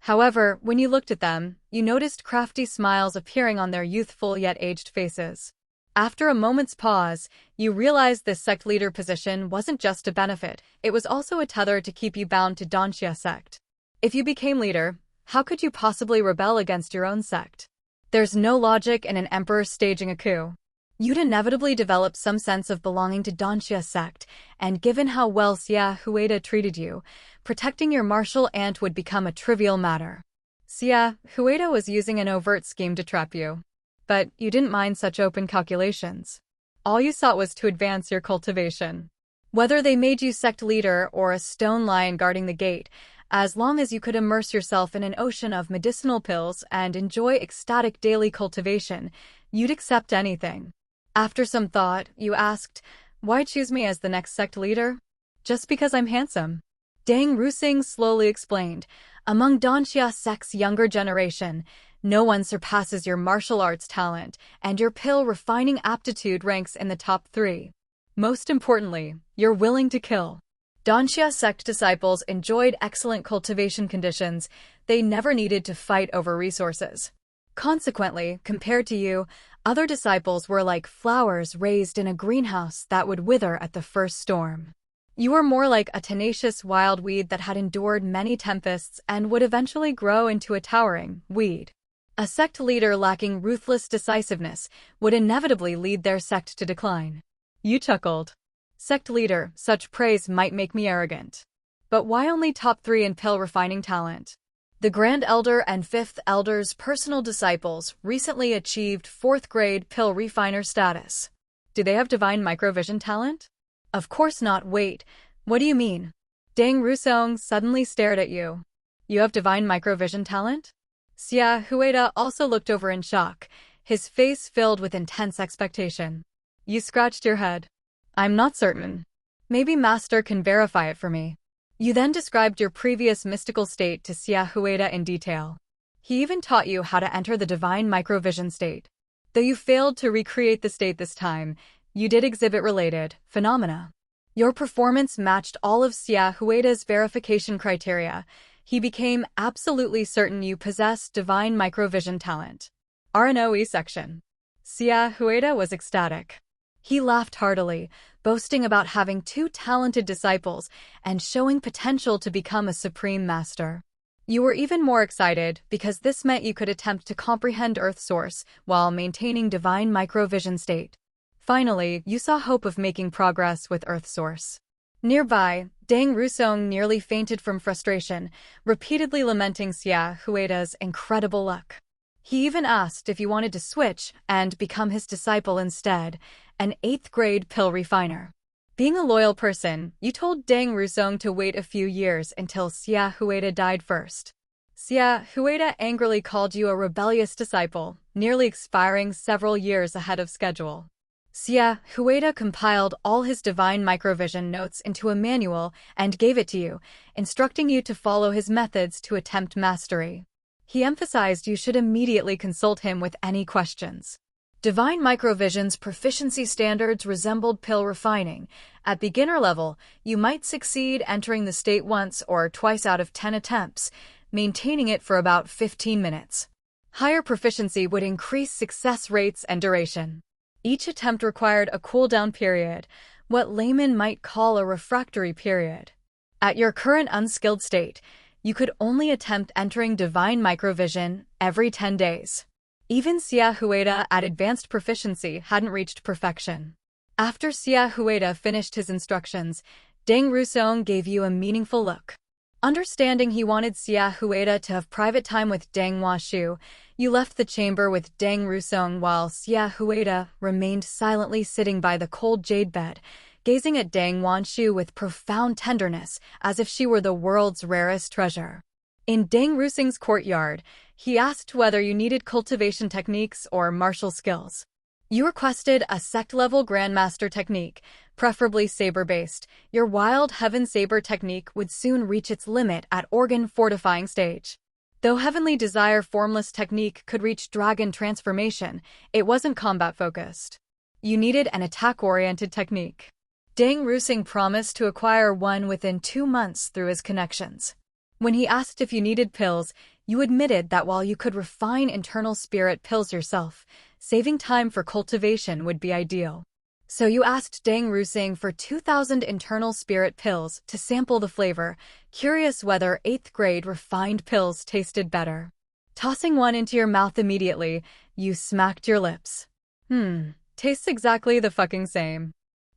However, when you looked at them, you noticed crafty smiles appearing on their youthful yet aged faces. After a moment's pause, you realized this sect leader position wasn't just a benefit, it was also a tether to keep you bound to Danxia sect. If you became leader, how could you possibly rebel against your own sect? There's no logic in an emperor staging a coup. You'd inevitably develop some sense of belonging to Danxia sect, and given how well Xia Hueda treated you, protecting your martial aunt would become a trivial matter. Xia Hueda was using an overt scheme to trap you. But you didn't mind such open calculations. All you sought was to advance your cultivation. Whether they made you sect leader or a stone lion guarding the gate, as long as you could immerse yourself in an ocean of medicinal pills and enjoy ecstatic daily cultivation, you'd accept anything. After some thought, you asked, "Why choose me as the next sect leader?" "Just because I'm handsome." Deng Rusing slowly explained, "Among Danxia sect's younger generation, no one surpasses your martial arts talent, and your pill refining aptitude ranks in the top 3. Most importantly, you're willing to kill." Danxia sect disciples enjoyed excellent cultivation conditions. They never needed to fight over resources. Consequently, compared to you, other disciples were like flowers raised in a greenhouse that would wither at the first storm. You were more like a tenacious wild weed that had endured many tempests and would eventually grow into a towering weed. A sect leader lacking ruthless decisiveness would inevitably lead their sect to decline. You chuckled. "Sect leader, such praise might make me arrogant. But why only top 3 in pill refining talent?" The Grand Elder and 5th Elder's personal disciples recently achieved 4th grade pill refiner status. Do they have divine microvision talent? Of course not. Wait, what do you mean? Deng Rusong suddenly stared at you. You have divine microvision talent? Xia Hueda also looked over in shock, his face filled with intense expectation. You scratched your head. "I'm not certain. Maybe Master can verify it for me." You then described your previous mystical state to Xia Hueda in detail. He even taught you how to enter the divine microvision state. Though you failed to recreate the state this time, you did exhibit related phenomena. Your performance matched all of Xia Hueda's verification criteria. He became absolutely certain you possess divine microvision talent. RNOE section. Sia Hueda was ecstatic. He laughed heartily, boasting about having two talented disciples and showing potential to become a supreme master. You were even more excited because this meant you could attempt to comprehend Earth Source while maintaining divine microvision state. Finally, you saw hope of making progress with Earth Source. Nearby, Deng Rusong nearly fainted from frustration, repeatedly lamenting Sia Hueda's incredible luck. He even asked if you wanted to switch and become his disciple instead, an 8th grade pill refiner. Being a loyal person, you told Deng Rusong to wait a few years until Sia Hueda died first. Sia Hueda angrily called you a rebellious disciple, nearly expiring several years ahead of schedule. Sia Hueda compiled all his divine microvision notes into a manual and gave it to you, instructing you to follow his methods to attempt mastery. He emphasized you should immediately consult him with any questions. Divine microvision's proficiency standards resembled pill refining. At beginner level, you might succeed entering the state once or twice out of 10 attempts, maintaining it for about 15 minutes. Higher proficiency would increase success rates and duration. Each attempt required a cooldown period, what laymen might call a refractory period. At your current unskilled state, you could only attempt entering divine microvision every 10 days. Even Sia Hueda at advanced proficiency hadn't reached perfection. After Sia Hueda finished his instructions, Deng Rusong gave you a meaningful look. Understanding he wanted Sia Hueda to have private time with Deng Washu, you left the chamber with Deng Rusong while Sia Hueda remained silently sitting by the cold jade bed, gazing at Deng Wanshu with profound tenderness as if she were the world's rarest treasure. In Deng Rusong's courtyard, he asked whether you needed cultivation techniques or martial skills. You requested a sect-level Grandmaster technique, preferably saber-based. Your Wild Heaven Saber technique would soon reach its limit at organ-fortifying stage. Though Heavenly Desire Formless technique could reach Dragon Transformation, it wasn't combat-focused. You needed an attack-oriented technique. Deng Rusong promised to acquire one within 2 months through his connections. When he asked if you needed pills, you admitted that while you could refine internal spirit pills yourself, saving time for cultivation would be ideal. So you asked Deng Rusong for 2,000 internal spirit pills to sample the flavor, curious whether 8th grade refined pills tasted better. Tossing one into your mouth immediately, you smacked your lips. Tastes exactly the fucking same.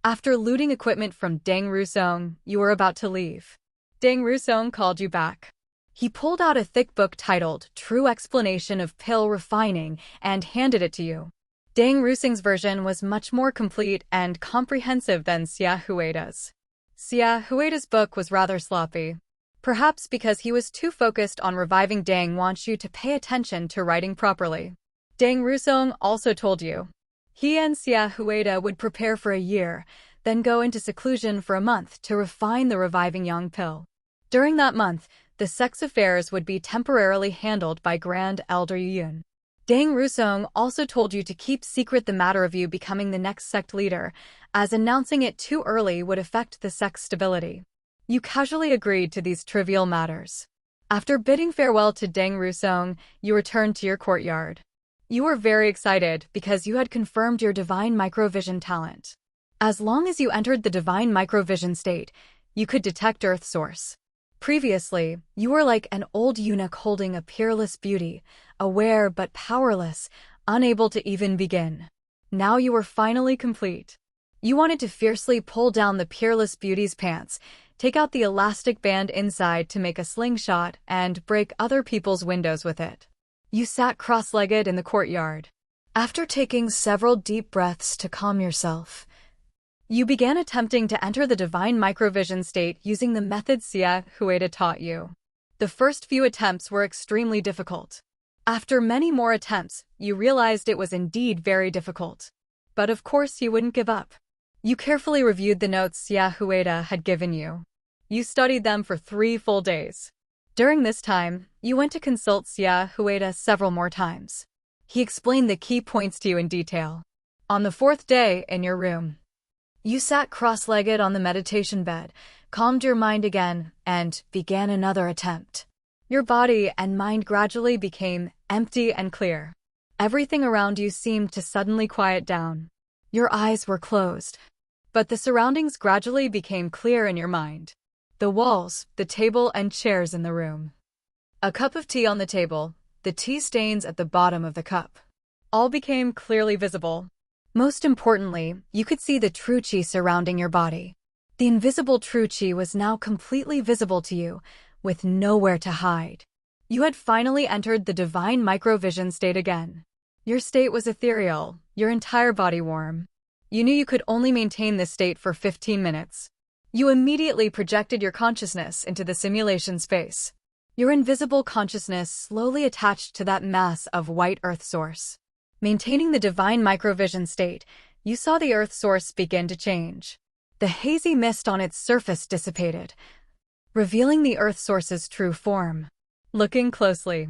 After looting equipment from Deng Rusong, you were about to leave. Deng Rusong called you back. He pulled out a thick book titled True Explanation of Pill Refining and handed it to you. Deng Rusong's version was much more complete and comprehensive than Sia Hueda's. Sia Hueda's book was rather sloppy, perhaps because he was too focused on reviving Deng Wanshu to pay attention to writing properly. Deng Rusong also told you he and Sia Hueda would prepare for a year, then go into seclusion for a month to refine the reviving young pill. During that month, the sex affairs would be temporarily handled by Grand Elder Yun. Deng Rusong also told you to keep secret the matter of you becoming the next sect leader, as announcing it too early would affect the sect's stability. You casually agreed to these trivial matters. After bidding farewell to Deng Rusong, you returned to your courtyard. You were very excited because you had confirmed your divine microvision talent. As long as you entered the divine microvision state, you could detect Earth Source. Previously, you were like an old eunuch holding a peerless beauty, aware but powerless, unable to even begin. Now you were finally complete. You wanted to fiercely pull down the peerless beauty's pants, take out the elastic band inside to make a slingshot, and break other people's windows with it. You sat cross-legged in the courtyard. After taking several deep breaths to calm yourself, you began attempting to enter the divine microvision state using the method Sia Hueda taught you. The first few attempts were extremely difficult. After many more attempts, you realized it was indeed very difficult. But of course you wouldn't give up. You carefully reviewed the notes Sia Hueda had given you. You studied them for 3 full days. During this time, you went to consult Sia Hueda several more times. He explained the key points to you in detail. On the 4th day, in your room, you sat cross-legged on the meditation bed, calmed your mind again, and began another attempt. Your body and mind gradually became empty and clear. Everything around you seemed to suddenly quiet down. Your eyes were closed, but the surroundings gradually became clear in your mind. The walls, the table, and chairs in the room. A cup of tea on the table, the tea stains at the bottom of the cup. All became clearly visible. Most importantly, you could see the true chi surrounding your body. The invisible true chi was now completely visible to you, with nowhere to hide. You had finally entered the divine microvision state again. Your state was ethereal, your entire body warm. You knew you could only maintain this state for 15 minutes. You immediately projected your consciousness into the simulation space. Your invisible consciousness slowly attached to that mass of white earth source. Maintaining the divine microvision state, you saw the earth source begin to change. The hazy mist on its surface dissipated, revealing the earth source's true form. Looking closely,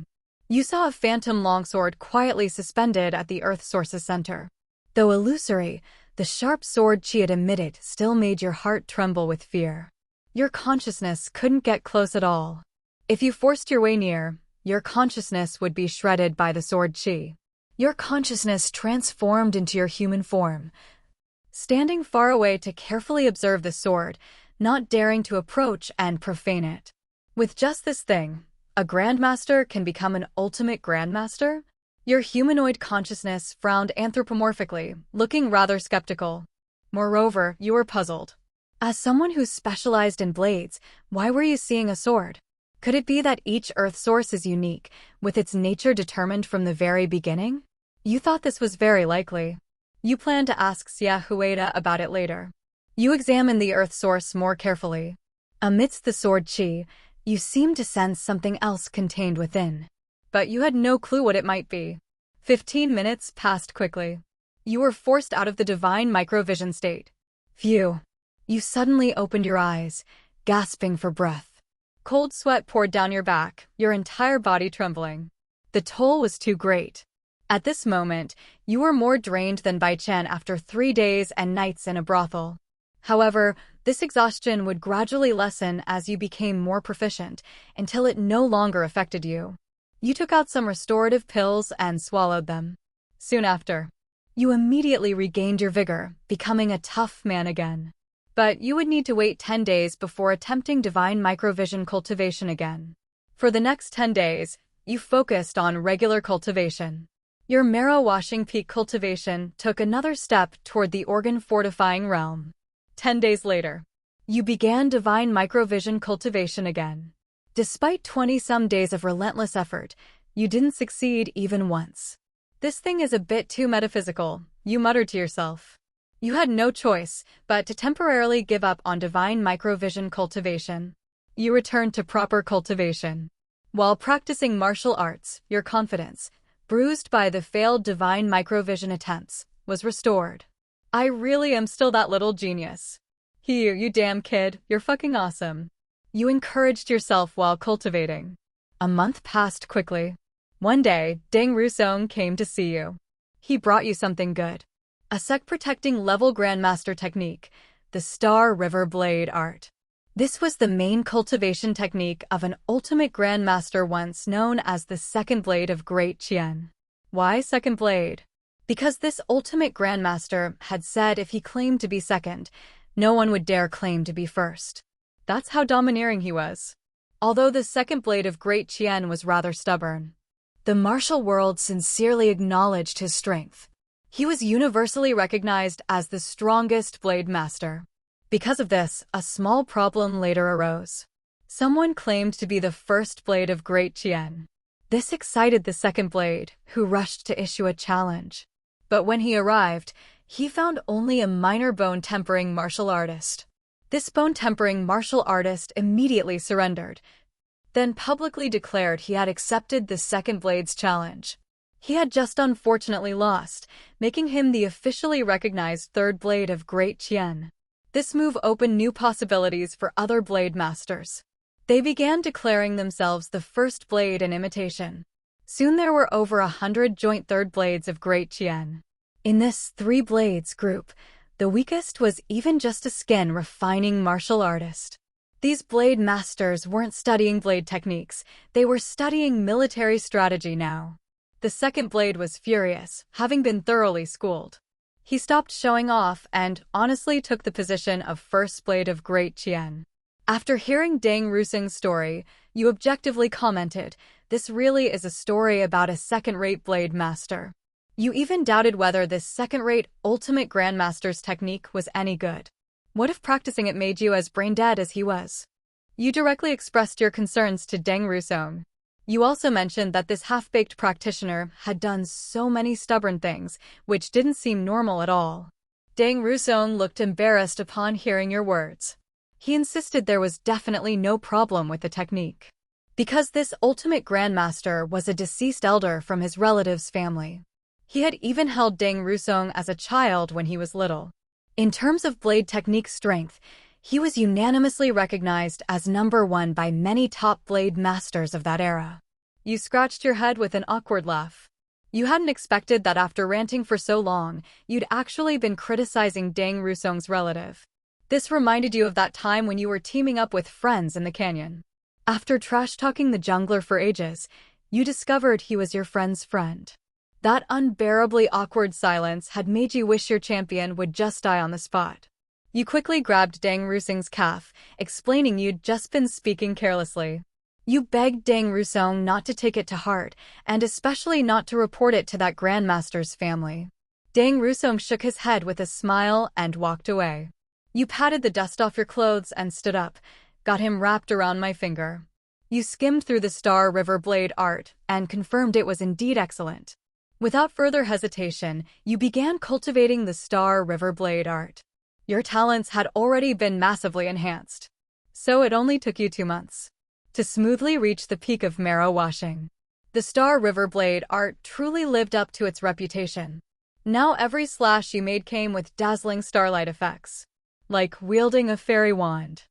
you saw a phantom longsword quietly suspended at the earth source's center. Though illusory, the sharp sword chi it emitted still made your heart tremble with fear. Your consciousness couldn't get close at all. If you forced your way near, your consciousness would be shredded by the sword chi. Your consciousness transformed into your human form, standing far away to carefully observe the sword, not daring to approach and profane it. With just this thing, a grandmaster can become an ultimate grandmaster? Your humanoid consciousness frowned anthropomorphically, looking rather skeptical. Moreover, you were puzzled. As someone who specialized in blades, why were you seeing a sword? Could it be that each earth source is unique, with its nature determined from the very beginning? You thought this was very likely. You planned to ask Xia Hueda about it later. You examined the earth source more carefully. Amidst the sword chi, you seemed to sense something else contained within. But you had no clue what it might be. 15 minutes passed quickly. You were forced out of the divine microvision state. Phew. You suddenly opened your eyes, gasping for breath. Cold sweat poured down your back, your entire body trembling. The toll was too great. At this moment, you were more drained than Bai Chen after 3 days and nights in a brothel. However, this exhaustion would gradually lessen as you became more proficient, until it no longer affected you. You took out some restorative pills and swallowed them. Soon after, you immediately regained your vigor, becoming a tough man again. But you would need to wait 10 days before attempting divine microvision cultivation again. For the next 10 days, you focused on regular cultivation. Your marrow-washing peak cultivation took another step toward the organ-fortifying realm. 10 days later, you began divine microvision cultivation again. Despite 20-some days of relentless effort, you didn't succeed even once. This thing is a bit too metaphysical, you muttered to yourself. You had no choice but to temporarily give up on divine microvision cultivation. You returned to proper cultivation. While practicing martial arts, your confidence, bruised by the failed divine microvision attempts, was restored. I really am still that little genius. Here, you damn kid, you're fucking awesome. You encouraged yourself while cultivating. A month passed quickly. One day, Deng Rusong came to see you. He brought you something good. A sec-protecting level grandmaster technique, the Star River Blade art. This was the main cultivation technique of an ultimate grandmaster once known as the second blade of Great Qian. Why second blade? Because this ultimate grandmaster had said if he claimed to be second, no one would dare claim to be first. That's how domineering he was. Although the second blade of Great Qian was rather stubborn, the martial world sincerely acknowledged his strength. He was universally recognized as the strongest blade master. Because of this, a small problem later arose. Someone claimed to be the first blade of Great Qian. This excited the second blade, who rushed to issue a challenge. But when he arrived, he found only a minor bone-tempering martial artist. This bone-tempering martial artist immediately surrendered, then publicly declared he had accepted the second blade's challenge. He had just unfortunately lost, making him the officially recognized third blade of Great Qian. This move opened new possibilities for other blade masters. They began declaring themselves the first blade in imitation. Soon there were over 100 joint third blades of Great Qian. In this 3 blades group, the weakest was even just a skin-refining martial artist. These blade masters weren't studying blade techniques, they were studying military strategy now. The second blade was furious, having been thoroughly schooled. He stopped showing off and honestly took the position of first blade of Great Qian. After hearing Deng Ruseng's story, you objectively commented, "This really is a story about a second-rate blade master." You even doubted whether this second-rate ultimate grandmaster's technique was any good. What if practicing it made you as brain-dead as he was? You directly expressed your concerns to Deng Rusong. You also mentioned that this half-baked practitioner had done so many stubborn things, which didn't seem normal at all. Deng Rusong looked embarrassed upon hearing your words. He insisted there was definitely no problem with the technique, because this ultimate grandmaster was a deceased elder from his relative's family. He had even held Deng Rusong as a child when he was little. In terms of blade technique strength, he was unanimously recognized as #1 by many top blade masters of that era. You scratched your head with an awkward laugh. You hadn't expected that after ranting for so long, you'd actually been criticizing Deng Rusong's relative. This reminded you of that time when you were teaming up with friends in the canyon. After trash-talking the jungler for ages, you discovered he was your friend's friend. That unbearably awkward silence had made you wish your champion would just die on the spot. You quickly grabbed Deng Rusong's calf, explaining you'd just been speaking carelessly. You begged Deng Rusong not to take it to heart, and especially not to report it to that grandmaster's family. Deng Rusong shook his head with a smile and walked away. You patted the dust off your clothes and stood up, got him wrapped around my finger. You skimmed through the Star River blade art and confirmed it was indeed excellent. Without further hesitation, you began cultivating the Star River blade art. Your talents had already been massively enhanced, so it only took you 2 months to smoothly reach the peak of marrow washing. The Star River blade art truly lived up to its reputation. Now every slash you made came with dazzling starlight effects, like wielding a fairy wand.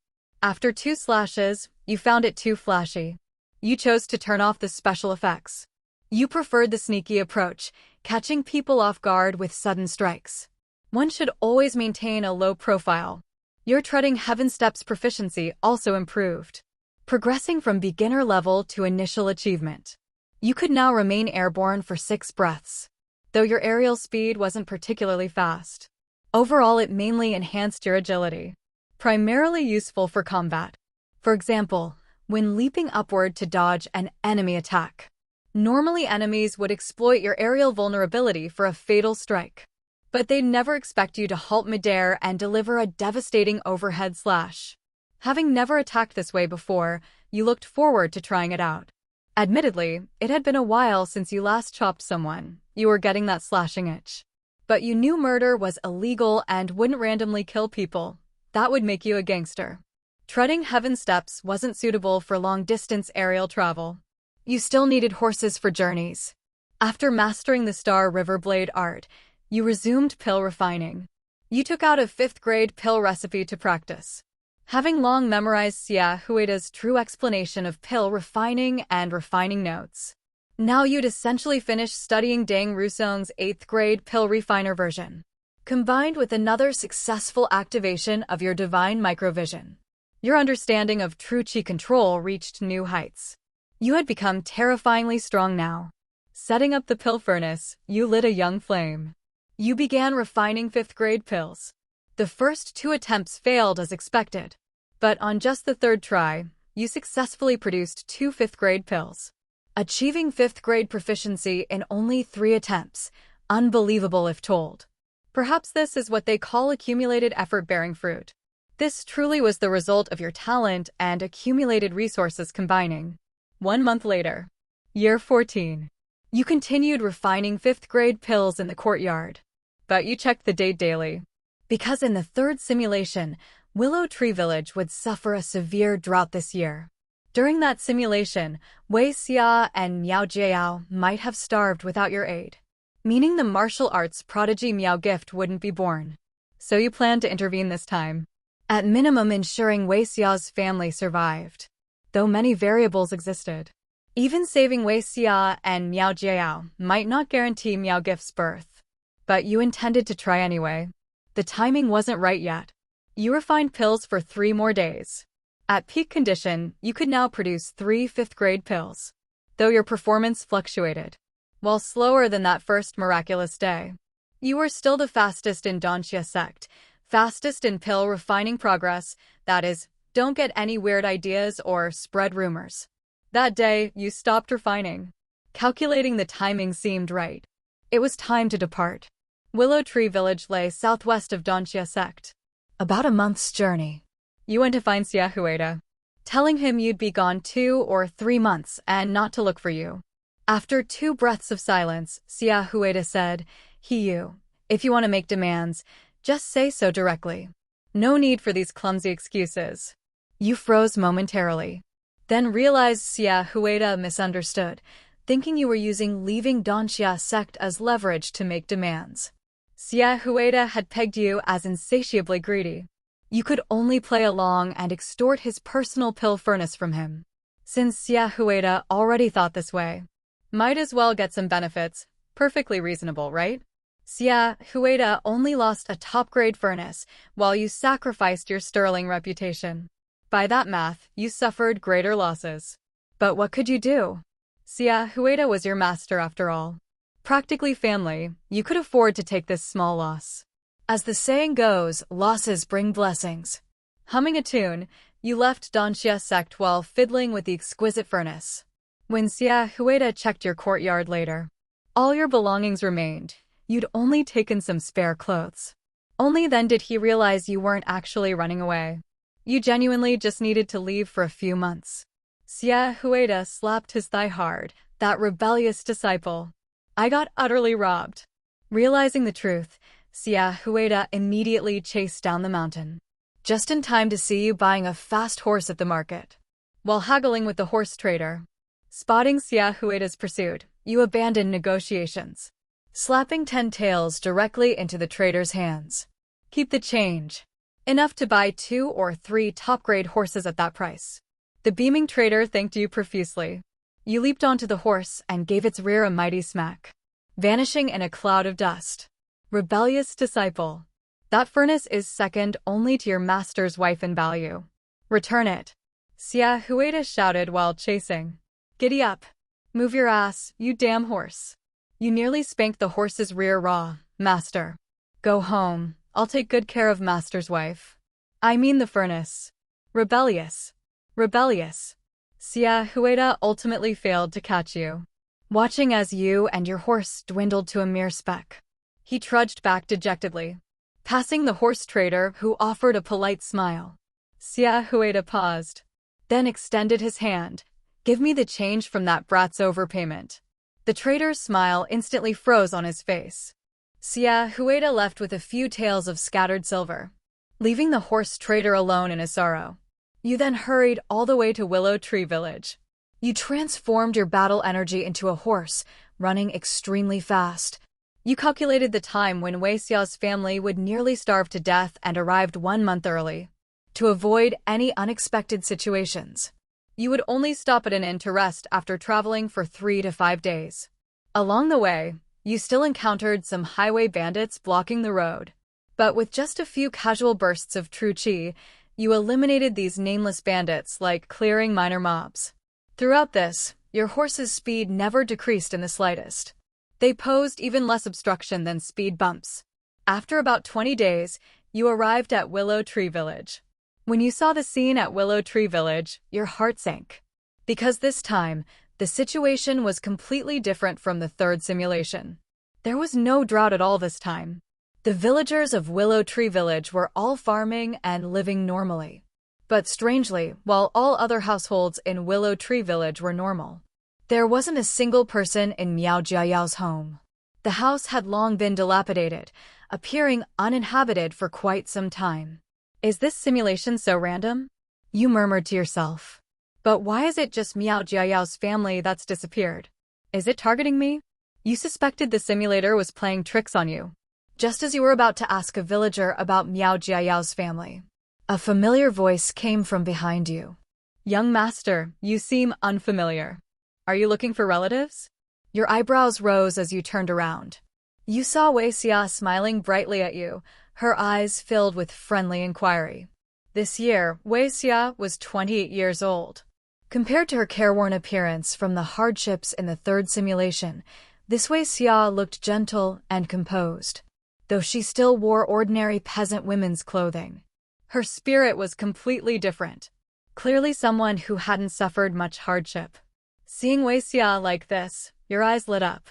After 2 slashes, you found it too flashy. You chose to turn off the special effects. You preferred the sneaky approach, catching people off guard with sudden strikes. One should always maintain a low profile. Your treading heaven steps proficiency also improved, progressing from beginner level to initial achievement. You could now remain airborne for 6 breaths, though your aerial speed wasn't particularly fast. Overall, it mainly enhanced your agility, primarily useful for combat. For example, when leaping upward to dodge an enemy attack. Normally, enemies would exploit your aerial vulnerability for a fatal strike, but they'd never expect you to halt midair and deliver a devastating overhead slash. Having never attacked this way before, you looked forward to trying it out. Admittedly, it had been a while since you last chopped someone. You were getting that slashing itch. But you knew murder was illegal and wouldn't randomly kill people. That would make you a gangster. Treading heaven steps wasn't suitable for long-distance aerial travel. You still needed horses for journeys. After mastering the Star River blade art, you resumed pill refining. You took out a 5th-grade pill recipe to practice, having long memorized Xia Huida's true explanation of pill refining and refining notes. Now you'd essentially finished studying Deng Rusong's 8th-grade pill refiner version, combined with another successful activation of your divine microvision. Your understanding of true qi control reached new heights. You had become terrifyingly strong now. Setting up the pill furnace, you lit a young flame. You began refining 5th-grade pills. The first 2 attempts failed as expected, but on just the 3rd try, you successfully produced 2 5th-grade pills, achieving 5th-grade proficiency in only 3 attempts. Unbelievable if told. Perhaps this is what they call accumulated effort bearing fruit. This truly was the result of your talent and accumulated resources combining. 1 month later, year 14. You continued refining 5th-grade pills in the courtyard, but you checked the date daily, because in the 3rd simulation, Willow Tree Village would suffer a severe drought this year. During that simulation, Wei Xia and Miao Jiao might have starved without your aid, meaning the martial arts prodigy Miao Gift wouldn't be born. So you planned to intervene this time, at minimum ensuring Wei Xia's family survived, though many variables existed. Even saving Wei Xia and Miao Jiao might not guarantee Miao Gift's birth, but you intended to try anyway. The timing wasn't right yet. You refined pills for 3 more days. At peak condition, you could now produce 3 5th-grade pills, though your performance fluctuated. while slower than that first miraculous day. You were still the fastest in Danxia sect, fastest in pill refining progress, that is, don't get any weird ideas or spread rumors. That day, you stopped refining. Calculating the timing seemed right. It was time to depart. Willow Tree Village lay southwest of Danxia sect. About a month's journey. You went to find Xia Huida, telling him you'd be gone 2 or 3 months and not to look for you. After 2 breaths of silence, Xia Huida said, if you want to make demands, just say so directly. No need for these clumsy excuses. You froze momentarily, then realized Xia Huida misunderstood, thinking you were using leaving Danxia sect as leverage to make demands. Xia Huida had pegged you as insatiably greedy. You could only play along and extort his personal pill furnace from him. Since Xia Huida already thought this way, might as well get some benefits. Perfectly reasonable, right? Xia Huida only lost a top-grade furnace, while you sacrificed your sterling reputation. By that math, you suffered greater losses. But what could you do? Xia Huida was your master after all. Practically family, you could afford to take this small loss. As the saying goes, losses bring blessings. Humming a tune, you left Danxia sect while fiddling with the exquisite furnace. When Xia Huida checked your courtyard later, all your belongings remained. You'd only taken some spare clothes. Only then did he realize you weren't actually running away. You genuinely just needed to leave for a few months. Xia Huida slapped his thigh hard, that rebellious disciple. I got utterly robbed. Realizing the truth, Xia Huida immediately chased down the mountain, just in time to see you buying a fast horse at the market. While haggling with the horse trader, spotting Xia Huida's pursuit, you abandoned negotiations, slapping 10 taels directly into the trader's hands. Keep the change. Enough to buy 2 or 3 top-grade horses at that price. The beaming trader thanked you profusely. You leaped onto the horse and gave its rear a mighty smack, vanishing in a cloud of dust. Rebellious disciple. That furnace is second only to your master's wife in value. Return it. Xia Huida shouted while chasing. Giddy up. Move your ass, you damn horse. You nearly spanked the horse's rear raw, master. Go home. I'll take good care of master's wife. I mean the furnace. Rebellious. Rebellious. Xia Huida ultimately failed to catch you, watching as you and your horse dwindled to a mere speck. He trudged back dejectedly, passing the horse trader who offered a polite smile. Xia Huida paused, then extended his hand. Give me the change from that brat's overpayment. The trader's smile instantly froze on his face. Xia Huida left with a few taels of scattered silver, leaving the horse trader alone in his sorrow. You then hurried all the way to Willow Tree Village. You transformed your battle energy into a horse, running extremely fast. You calculated the time when Wei Xiao's family would nearly starve to death and arrived 1 month early. To avoid any unexpected situations, you would only stop at an inn to rest after traveling for 3 to 5 days. Along the way, you still encountered some highway bandits blocking the road. But with just a few casual bursts of true qi, you eliminated these nameless bandits like clearing minor mobs. Throughout this, your horse's speed never decreased in the slightest. They posed even less obstruction than speed bumps. After about 20 days, you arrived at Willow Tree Village. When you saw the scene at Willow Tree Village, your heart sank. Because this time, the situation was completely different from the third simulation. There was no drought at all this time. The villagers of Willow Tree Village were all farming and living normally. But strangely, while all other households in Willow Tree Village were normal, there wasn't a single person in Miao Jiayao's home. The house had long been dilapidated, appearing uninhabited for quite some time. Is this simulation so random? You murmured to yourself. But why is it just Miao Jiayao's family that's disappeared? Is it targeting me? You suspected the simulator was playing tricks on you. Just as you were about to ask a villager about Miao Jiayao's family, a familiar voice came from behind you. Young master, you seem unfamiliar. Are you looking for relatives? Your eyebrows rose as you turned around. You saw Wei Xia smiling brightly at you, her eyes filled with friendly inquiry. This year, Wei Xia was 28 years old. Compared to her careworn appearance from the hardships in the third simulation, This way Xia looked gentle and composed, though she still wore ordinary peasant women's clothing. Her spirit was completely different. Clearly someone who hadn't suffered much hardship. Seeing Wei Xia like this, your eyes lit up.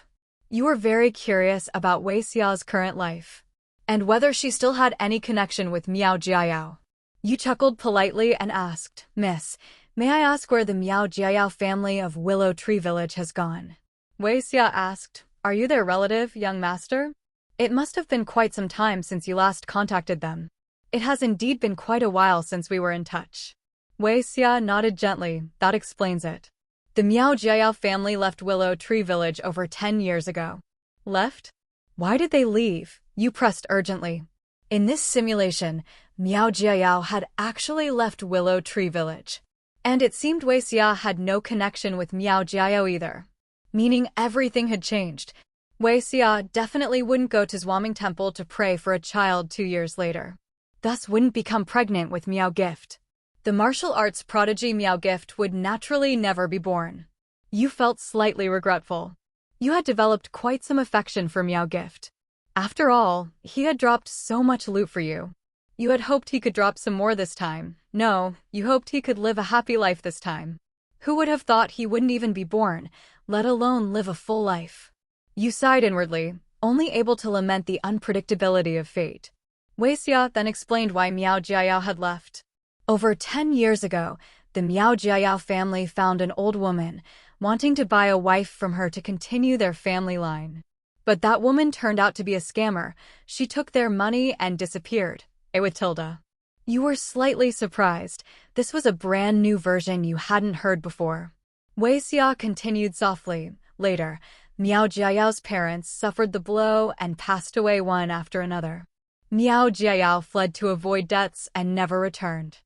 You were very curious about Wei Xia's current life, and whether she still had any connection with Miao Jiayao. You chuckled politely and asked, "Miss, may I ask where the Miao Jiayao family of Willow Tree Village has gone?" Wei Xia asked, "Are you their relative, young master? It must have been quite some time since you last contacted them. It has indeed been quite a while since we were in touch." Wei Xia nodded gently. That explains it. The Miao Jiayao family left Willow Tree Village over 10 years ago. Left? Why did they leave? You pressed urgently. In this simulation, Miao Jiayao had actually left Willow Tree Village. And it seemed Wei Xia had no connection with Miao Jiayao either. Meaning everything had changed. Wei Xia definitely wouldn't go to Zhuangming Temple to pray for a child 2 years later. Thus wouldn't become pregnant with Miao Gift. The martial arts prodigy Miao Gift would naturally never be born. You felt slightly regretful. You had developed quite some affection for Miao Gift. After all, he had dropped so much loot for you. You had hoped he could drop some more this time. No, you hoped he could live a happy life this time. Who would have thought he wouldn't even be born, let alone live a full life? You sighed inwardly, only able to lament the unpredictability of fate. Wei Xia then explained why Miao Jiayao had left. Over 10 years ago, the Miao Jiayao family found an old woman, wanting to buy a wife from her to continue their family line. But that woman turned out to be a scammer. She took their money and disappeared. With Tilda. You were slightly surprised. This was a brand new version you hadn't heard before. Wei Xia continued softly. Later, Miao Jiayao's parents suffered the blow and passed away one after another. Miao Jiayao fled to avoid debts and never returned.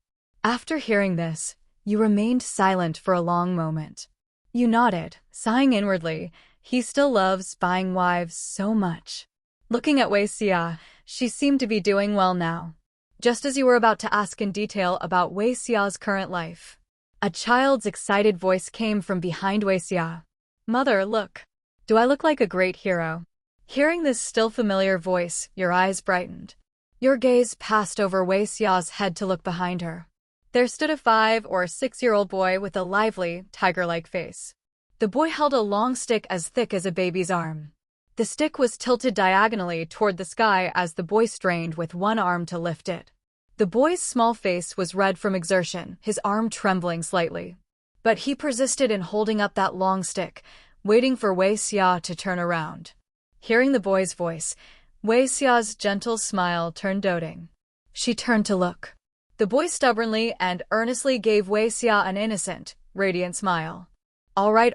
After hearing this, you remained silent for a long moment. You nodded, sighing inwardly. He still loves buying wives so much. Looking at Wei Xia, she seemed to be doing well now. Just as you were about to ask in detail about Wei Xia's current life, a child's excited voice came from behind Wei Xia. "Mother, look. Do I look like a great hero?" Hearing this still familiar voice, your eyes brightened. Your gaze passed over Wei Xia's head to look behind her. There stood a 5- or 6-year-old boy with a lively, tiger-like face. The boy held a long stick as thick as a baby's arm. The stick was tilted diagonally toward the sky as the boy strained with one arm to lift it. The boy's small face was red from exertion, his arm trembling slightly. But he persisted in holding up that long stick, waiting for Wei Xia to turn around. Hearing the boy's voice, Wei Xia's gentle smile turned doting. She turned to look. The boy stubbornly and earnestly gave Wei Xia an innocent, radiant smile. All right,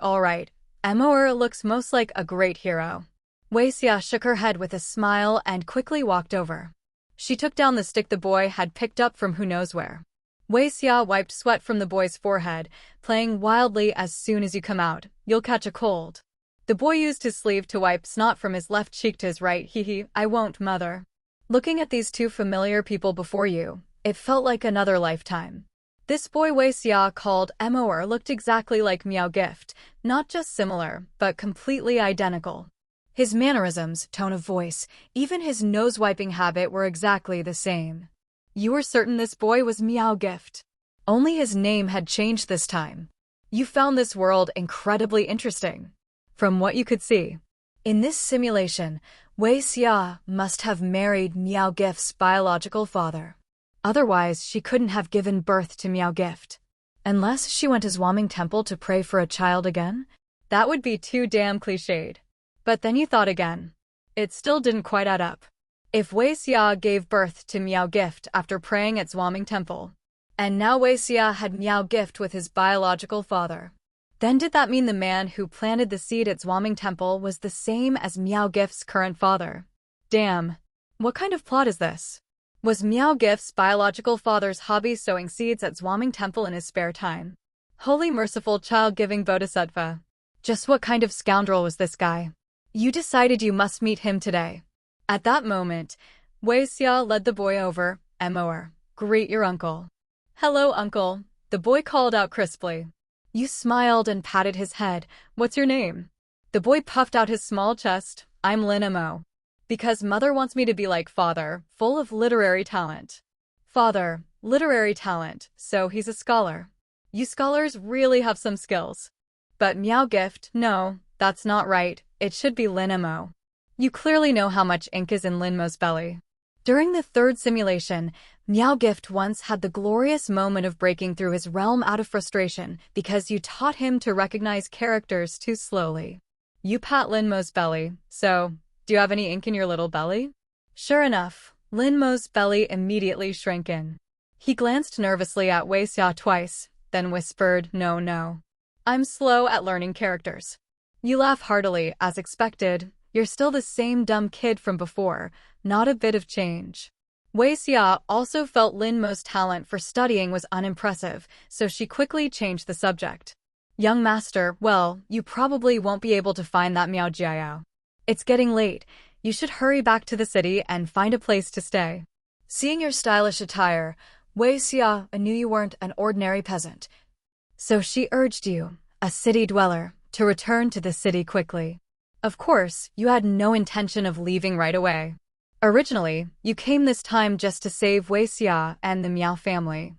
Emoer looks most like a great hero." Wei Xia shook her head with a smile and quickly walked over. She took down the stick the boy had picked up from who knows where. Wei Xia wiped sweat from the boy's forehead, playing wildly. "As soon as you come out, you'll catch a cold." The boy used his sleeve to wipe snot from his left cheek to his right. Hee, "I won't, mother." Looking at these two familiar people before you, it felt like another lifetime. This boy Wei Xia called Emoer looked exactly like Miao Gift, not just similar, but completely identical. His mannerisms, tone of voice, even his nose-wiping habit were exactly the same. You were certain this boy was Miao Gift. Only his name had changed this time. You found this world incredibly interesting. From what you could see, in this simulation, Wei Xia must have married Miao Gift's biological father. Otherwise, she couldn't have given birth to Miao Gift. Unless she went to Zhuangming Temple to pray for a child again? That would be too damn cliched. But then you thought again. It still didn't quite add up. If Wei Xia gave birth to Miao Gift after praying at Zhuangming Temple, and now Wei Xia had Miao Gift with his biological father, then did that mean the man who planted the seed at Zhuangming Temple was the same as Miao Gift's current father? Damn. What kind of plot is this? Was Miao Gift's biological father's hobby sowing seeds at Zhuangming Temple in his spare time? Holy merciful child-giving bodhisattva. Just what kind of scoundrel was this guy? You decided you must meet him today. At that moment, Wei Xia led the boy over. Emoer, greet your uncle. Hello, uncle, the boy called out crisply. You smiled and patted his head. What's your name? The boy puffed out his small chest. I'm Lin Mo. Because mother wants me to be like father, full of literary talent. Father, literary talent, so he's a scholar. You scholars really have some skills. But Meow Gift, no, that's not right. It should be Lin Mo. You clearly know how much ink is in Lin Mo's belly. During the third simulation, Meow Gift once had the glorious moment of breaking through his realm out of frustration because you taught him to recognize characters too slowly. You pat Lin Mo's belly, so, do you have any ink in your little belly? Sure enough, Lin Mo's belly immediately shrank in. He glanced nervously at Wei Xia twice, then whispered, no, no. I'm slow at learning characters. You laugh heartily, as expected. You're still the same dumb kid from before, not a bit of change. Wei Xia also felt Lin Mo's talent for studying was unimpressive, so she quickly changed the subject. Young master, well, you probably won't be able to find that Miao Jiao. It's getting late. You should hurry back to the city and find a place to stay. Seeing your stylish attire, Wei Xia, I knew you weren't an ordinary peasant. So she urged you, a city dweller, to return to the city quickly. Of course, you had no intention of leaving right away. Originally, you came this time just to save Wei Xia and the Miao family.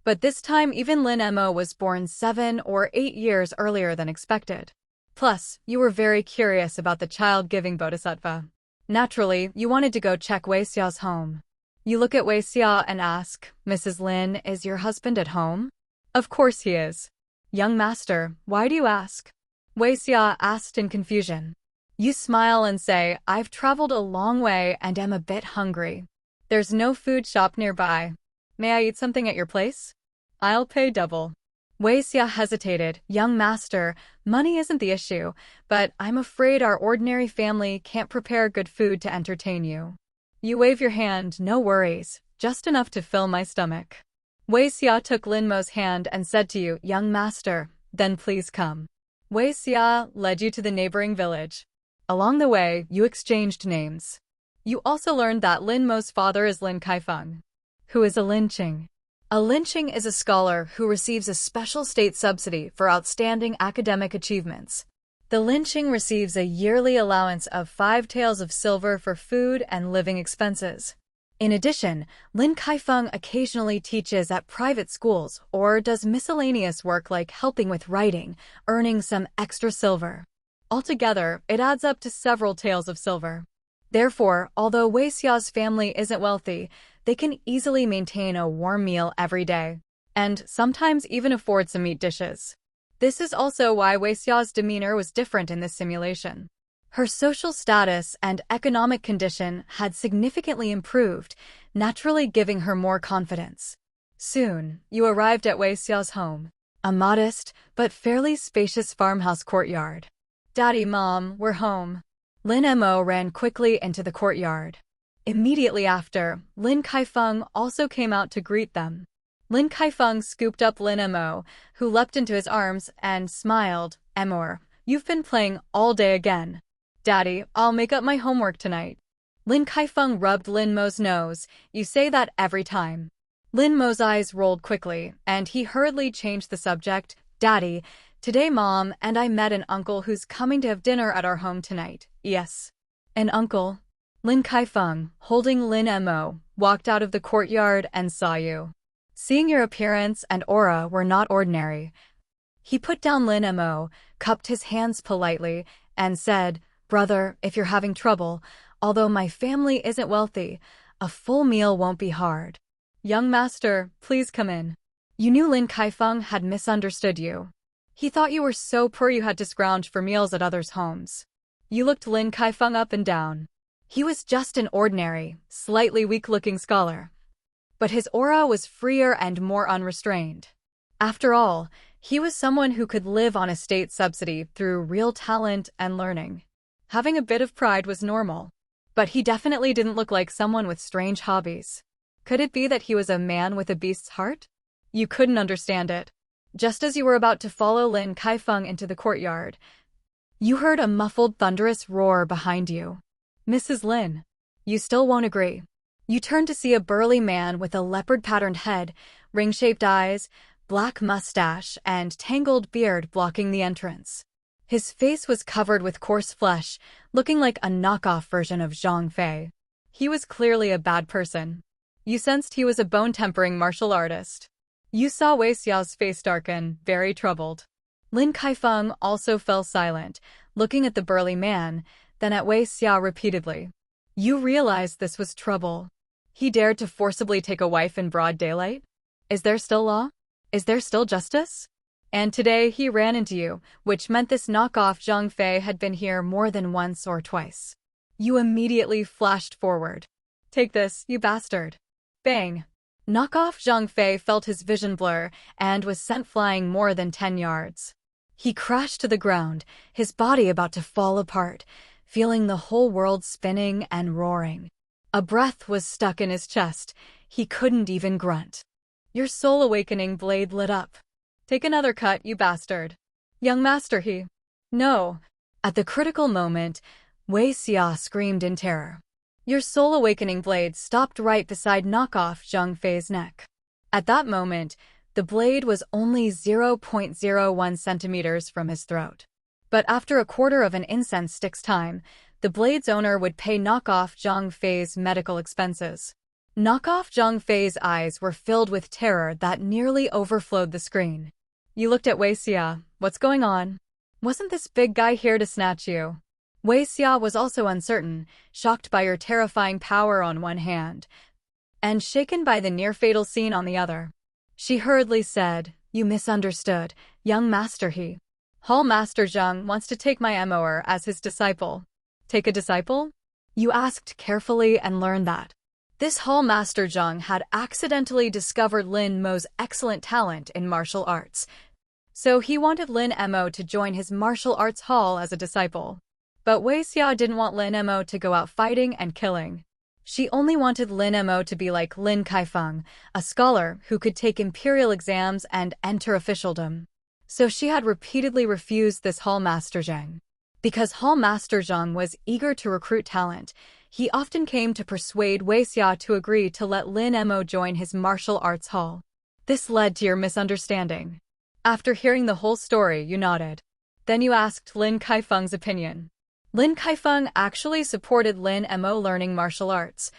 But this time even Lin Mo was born 7 or 8 years earlier than expected. Plus, you were very curious about the child-giving bodhisattva. Naturally, you wanted to go check Wei Xia's home. You look at Wei Xia and ask, Mrs. Lin, is your husband at home? Of course he is. Young master, why do you ask? Wei Xia asked in confusion. You smile and say, I've traveled a long way and am a bit hungry. There's no food shop nearby. May I eat something at your place? I'll pay double. Wei Xia hesitated. Young master, money isn't the issue, but I'm afraid our ordinary family can't prepare good food to entertain you. You wave your hand, no worries, just enough to fill my stomach. Wei Xia took Lin Mo's hand and said to you, young master, then please come. Wei Xia led you to the neighboring village. Along the way, you exchanged names. You also learned that Lin Mo's father is Lin Kaifeng, who is a lynching. A lynching is a scholar who receives a special state subsidy for outstanding academic achievements. The lynching receives a yearly allowance of 5 taels of silver for food and living expenses. In addition, Lin Kaifeng occasionally teaches at private schools or does miscellaneous work like helping with writing, earning some extra silver. Altogether, it adds up to several taels of silver. Therefore, although Wei Xia's family isn't wealthy, they can easily maintain a warm meal every day, and sometimes even afford some meat dishes. This is also why Wei Xia's demeanor was different in this simulation. Her social status and economic condition had significantly improved, naturally giving her more confidence. Soon, you arrived at Wei Xia's home, a modest but fairly spacious farmhouse courtyard. Daddy, Mom, we're home. Lin Mo ran quickly into the courtyard. Immediately after, Lin Kaifeng also came out to greet them. Lin Kaifeng scooped up Lin Mo, who leapt into his arms and smiled. Emor, you've been playing all day again. Daddy, I'll make up my homework tonight. Lin Kaifeng rubbed Lin Mo's nose. You say that every time. Lin Mo's eyes rolled quickly, and he hurriedly changed the subject. Daddy, today Mom and I met an uncle who's coming to have dinner at our home tonight. Yes. An uncle? Lin Kaifeng, holding Lin Mo, walked out of the courtyard and saw you. Seeing your appearance and aura were not ordinary. He put down Lin Mo, cupped his hands politely, and said, Brother, if you're having trouble, although my family isn't wealthy, a full meal won't be hard. Young master, please come in. You knew Lin Kaifeng had misunderstood you. He thought you were so poor you had to scrounge for meals at others' homes. You looked Lin Kaifeng up and down. He was just an ordinary, slightly weak-looking scholar. But his aura was freer and more unrestrained. After all, he was someone who could live on a state subsidy through real talent and learning. Having a bit of pride was normal. But he definitely didn't look like someone with strange hobbies. Could it be that he was a man with a beast's heart? You couldn't understand it. Just as you were about to follow Lin Kaifeng into the courtyard, you heard a muffled thunderous roar behind you. Mrs. Lin, you still won't agree. You turned to see a burly man with a leopard-patterned head, ring-shaped eyes, black mustache, and tangled beard blocking the entrance. His face was covered with coarse flesh, looking like a knockoff version of Zhang Fei. He was clearly a bad person. You sensed he was a bone-tempering martial artist. You saw Wei Xiao's face darken, very troubled. Lin Kaifeng also fell silent, looking at the burly man, then at Wei Xiao repeatedly. You realized this was trouble. He dared to forcibly take a wife in broad daylight? Is there still law? Is there still justice? And today he ran into you, which meant this knockoff Zhang Fei had been here more than once or twice. You immediately flashed forward. Take this, you bastard. Bang! Knockoff Zhang Fei felt his vision blur and was sent flying more than 10 yards. He crashed to the ground, his body about to fall apart, feeling the whole world spinning and roaring. A breath was stuck in his chest. He couldn't even grunt. Your soul awakening blade lit up. Take another cut, you bastard. Young master, he. No. At the critical moment, Wei Xia screamed in terror. Your soul awakening blade stopped right beside knockoff Zhang Fei's neck. At that moment, the blade was only 0.01 centimeters from his throat. But after a quarter of an incense stick's time, the blade's owner would pay knockoff Zhang Fei's medical expenses. Knockoff Zhang Fei's eyes were filled with terror that nearly overflowed the screen. You looked at Wei Xia. What's going on? Wasn't this big guy here to snatch you? Wei Xia was also uncertain, shocked by your terrifying power on one hand, and shaken by the near-fatal scene on the other. She hurriedly said, You misunderstood, young master he. Hall Master Zhang wants to take my MOer as his disciple. Take a disciple? You asked carefully and learned that. This Hall Master Zhang had accidentally discovered Lin Mo's excellent talent in martial arts, so he wanted Lin Mo to join his martial arts hall as a disciple. But Wei Xia didn't want Lin Mo to go out fighting and killing. She only wanted Lin Mo to be like Lin Kaifeng, a scholar who could take imperial exams and enter officialdom. So she had repeatedly refused this Hall Master Zhang. Because Hall Master Zhang was eager to recruit talent, he often came to persuade Wei Xia to agree to let Lin Mo join his martial arts hall. This led to your misunderstanding. After hearing the whole story, you nodded. Then you asked Lin Kaifeng's opinion. Lin Kaifeng actually supported Lin Mo learning martial arts,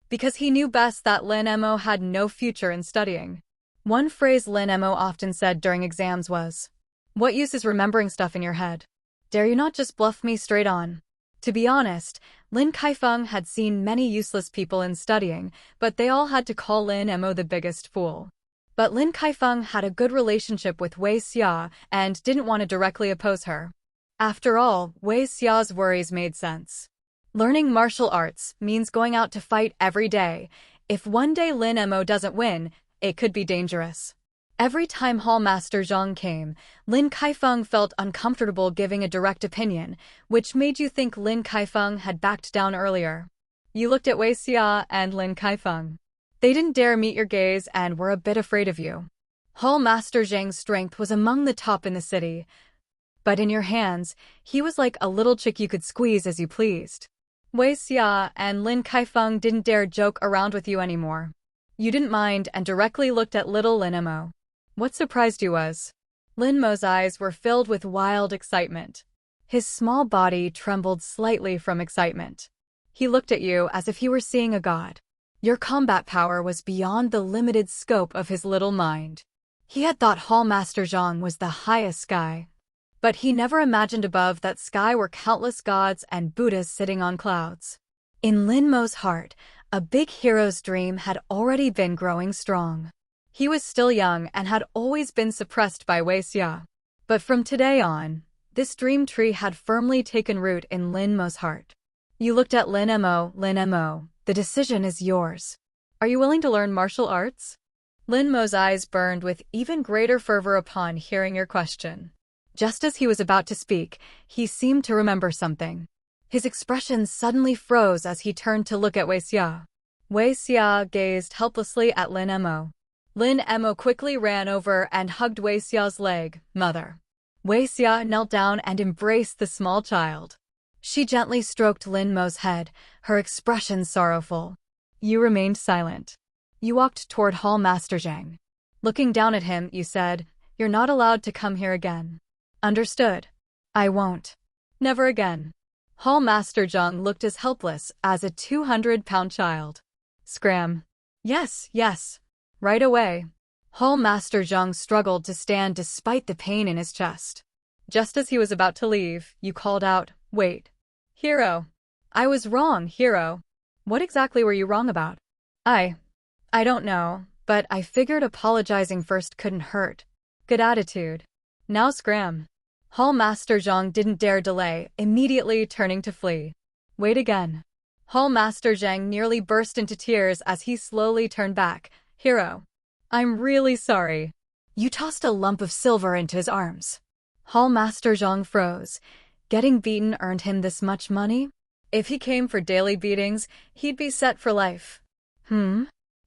because he knew best that Lin Mo had no future in studying. One phrase Lin Mo often said during exams was, What use is remembering stuff in your head? Dare you not just bluff me straight on? To be honest, Lin Kaifeng had seen many useless people in studying, but they all had to call Lin Mo the biggest fool. But Lin Kaifeng had a good relationship with Wei Xia and didn't want to directly oppose her. After all, Wei Xia's worries made sense. Learning martial arts means going out to fight every day. If one day Lin Mo doesn't win, it could be dangerous. Every time Hall Master Zhang came, Lin Kaifeng felt uncomfortable giving a direct opinion, which made you think Lin Kaifeng had backed down earlier. You looked at Wei Xia and Lin Kaifeng. They didn't dare meet your gaze and were a bit afraid of you. Hall Master Zhang's strength was among the top in the city, but in your hands, he was like a little chick you could squeeze as you pleased. Wei Xia and Lin Kaifeng didn't dare joke around with you anymore. You didn't mind and directly looked at little Lin Mo. What surprised you was, Lin Mo's eyes were filled with wild excitement. His small body trembled slightly from excitement. He looked at you as if he were seeing a god. Your combat power was beyond the limited scope of his little mind. He had thought Hall Master Zhang was the highest sky, but he never imagined above that sky were countless gods and Buddhas sitting on clouds. In Lin Mo's heart, a big hero's dream had already been growing strong. He was still young and had always been suppressed by Wei Xia. But from today on, this dream tree had firmly taken root in Lin Mo's heart. You looked at Lin Mo, the decision is yours. Are you willing to learn martial arts? Lin Mo's eyes burned with even greater fervor upon hearing your question. Just as he was about to speak, he seemed to remember something. His expression suddenly froze as he turned to look at Wei Xia. Wei Xia gazed helplessly at Lin Mo. Lin Mo quickly ran over and hugged Wei Xia's leg. Mother. Wei Xia knelt down and embraced the small child. She gently stroked Lin Mo's head, her expression sorrowful. You remained silent. You walked toward Hall Master Zhang. Looking down at him, you said, You're not allowed to come here again. Understood. I won't. Never again. Hall Master Zhang looked as helpless as a 200-pound child. Scram. Yes, yes. Right away. Hall Master Zhang struggled to stand despite the pain in his chest. Just as he was about to leave, you called out, "Wait. Hero." I was wrong, Hero. What exactly were you wrong about? I don't know, but I figured apologizing first couldn't hurt. Good attitude. Now scram. Hall Master Zhang didn't dare delay, immediately turning to flee. Wait again. Hall Master Zhang nearly burst into tears as he slowly turned back. Hero. I'm really sorry. You tossed a lump of silver into his arms. Hall Master Zhang froze. Getting beaten earned him this much money? If he came for daily beatings, he'd be set for life.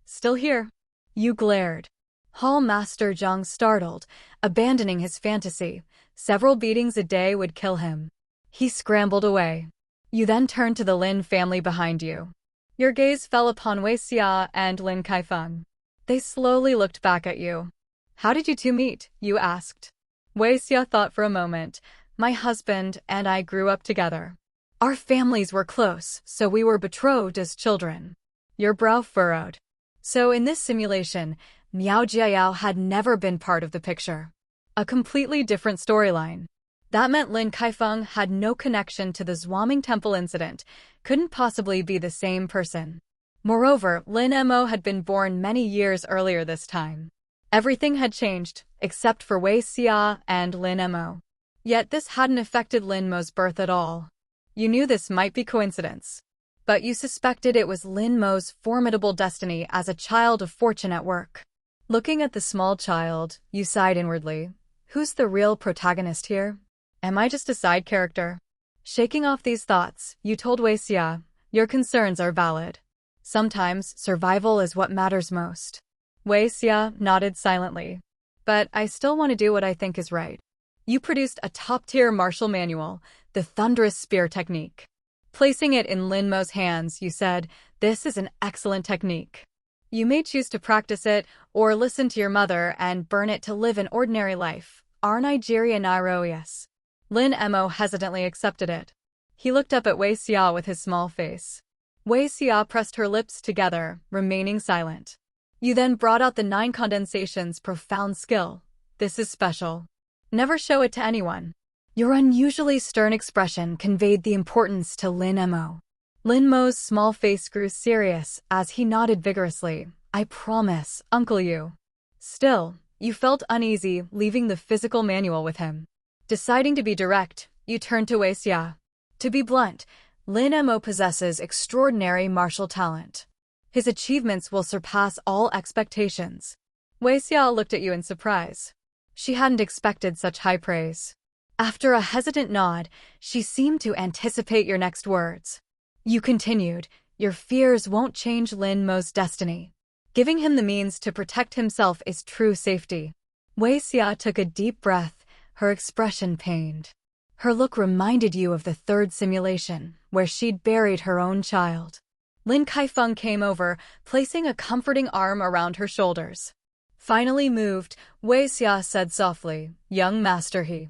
Still here. You glared. Hall Master Zhang startled, abandoning his fantasy. Several beatings a day would kill him. He scrambled away. You then turned to the Lin family behind you. Your gaze fell upon Wei Xia and Lin Kaifeng. They slowly looked back at you. How did you two meet? You asked. Wei Xia thought for a moment. My husband and I grew up together. Our families were close, so we were betrothed as children. Your brow furrowed. So in this simulation, Miao Jiayao had never been part of the picture. A completely different storyline. That meant Lin Kaifeng had no connection to the Zhuaming Temple incident, couldn't possibly be the same person. Moreover, Lin Mo had been born many years earlier this time. Everything had changed, except for Wei Xia and Lin Mo. Yet this hadn't affected Lin Mo's birth at all. You knew this might be coincidence. But you suspected it was Lin Mo's formidable destiny as a child of fortune at work. Looking at the small child, you sighed inwardly. Who's the real protagonist here? Am I just a side character? Shaking off these thoughts, you told Wei Xia, your concerns are valid. Sometimes survival is what matters most. Wei Xia nodded silently. But I still want to do what I think is right. You produced a top-tier martial manual, the Thunderous Spear Technique. Placing it in Lin Mo's hands, you said, this is an excellent technique. You may choose to practice it, or listen to your mother and burn it to live an ordinary life. Our Nigeria Nairobius. Lin Mo hesitantly accepted it. He looked up at Wei Xia with his small face. Wei Xia pressed her lips together, remaining silent. You then brought out the 9 condensations profound skill. This is special. Never show it to anyone. Your unusually stern expression conveyed the importance to Lin Mo. Lin Mo's small face grew serious as he nodded vigorously. I promise, Uncle Yu. Still, you felt uneasy leaving the physical manual with him. Deciding to be direct, you turned to Wei Xia. To be blunt, Lin Mo possesses extraordinary martial talent. His achievements will surpass all expectations. Wei Xia looked at you in surprise. She hadn't expected such high praise. After a hesitant nod, she seemed to anticipate your next words. You continued, your fears won't change Lin Mo's destiny. Giving him the means to protect himself is true safety. Wei Xia took a deep breath, her expression pained. Her look reminded you of the third simulation, where she'd buried her own child. Lin Kaifeng came over, placing a comforting arm around her shoulders. Finally moved, Wei Xia said softly, young master he.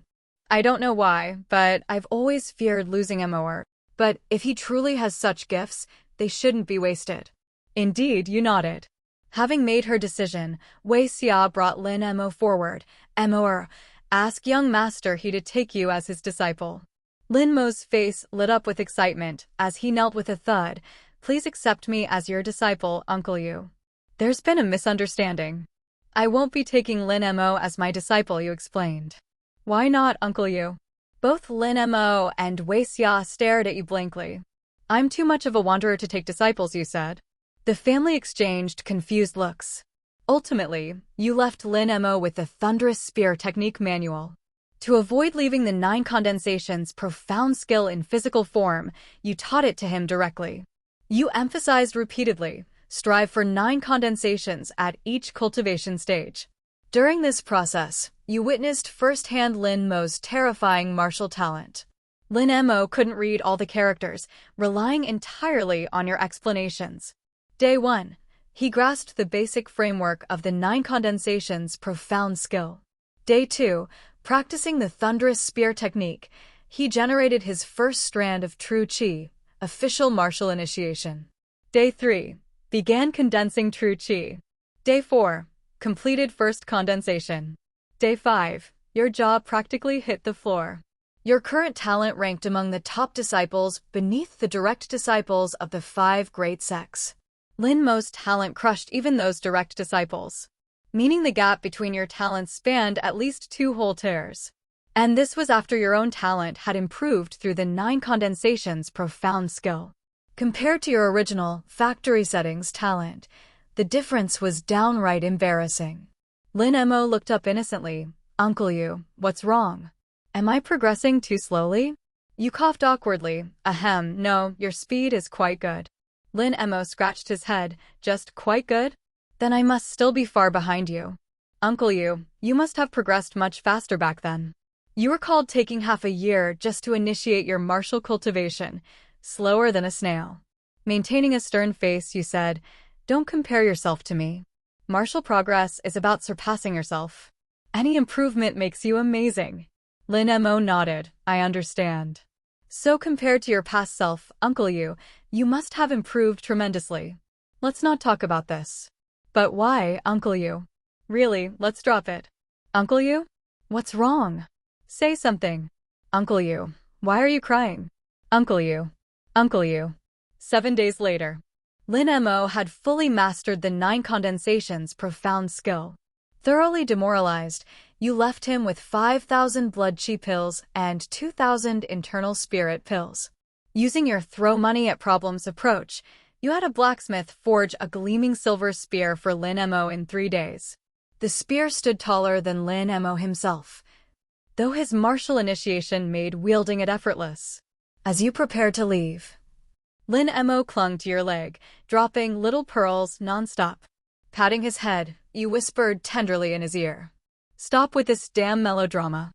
I don't know why, but I've always feared losing Mo. But if he truly has such gifts, they shouldn't be wasted. Indeed, you nodded. Having made her decision, Wei Xia brought Lin Mo forward. Mo, ask young master he to take you as his disciple. Lin Mo's face lit up with excitement as he knelt with a thud. Please accept me as your disciple, Uncle Yu. There's been a misunderstanding. I won't be taking Lin Mo as my disciple, you explained. Why not, Uncle Yu? Both Lin Mo and Wei Xia stared at you blankly. I'm too much of a wanderer to take disciples, you said. The family exchanged confused looks. Ultimately, you left Lin Mo with the Thunderous Spear Technique manual. To avoid leaving the 9 condensations profound skill in physical form, you taught it to him directly. You emphasized repeatedly, strive for 9 condensations at each cultivation stage. During this process, you witnessed firsthand Lin Mo's terrifying martial talent. Lin Mo couldn't read all the characters, relying entirely on your explanations. Day 1. He grasped the basic framework of the 9 condensations profound skill. Day 2. Practicing the thunderous spear technique, he generated his first strand of true qi, official martial initiation. Day 3. Began condensing true qi. Day 4. Completed first condensation. Day 5. Your jaw practically hit the floor. Your current talent ranked among the top disciples beneath the direct disciples of the 5 great sects. Lin Mo's talent crushed even those direct disciples, meaning the gap between your talents spanned at least 2 whole tears. And this was after your own talent had improved through the 9 condensations profound skill. Compared to your original, factory settings talent, the difference was downright embarrassing. Lin Mo looked up innocently. Uncle Yu, what's wrong? Am I progressing too slowly? You coughed awkwardly. Ahem, no, your speed is quite good. Lin Mo scratched his head. Just quite good? Then I must still be far behind you. Uncle Yu, you must have progressed much faster back then. You recalled taking half a year just to initiate your martial cultivation, slower than a snail. Maintaining a stern face, you said, don't compare yourself to me. Martial progress is about surpassing yourself. Any improvement makes you amazing. Lin Mo nodded. I understand. So compared to your past self, Uncle Yu, you must have improved tremendously. Let's not talk about this. But why, Uncle Yu? Really, let's drop it. Uncle Yu? What's wrong? Say something. Uncle Yu, why are you crying? Uncle Yu. Uncle Yu. 7 days later. Lin Mo had fully mastered the 9 condensations profound skill. Thoroughly demoralized, you left him with 5,000 blood chi pills and 2,000 internal spirit pills. Using your throw money at problems approach, you had a blacksmith forge a gleaming silver spear for Lin Mo in 3 days. The spear stood taller than Lin Mo himself, though his martial initiation made wielding it effortless. As you prepared to leave, Lin Mo clung to your leg, dropping little pearls non-stop. Patting his head, you whispered tenderly in his ear. Stop with this damn melodrama.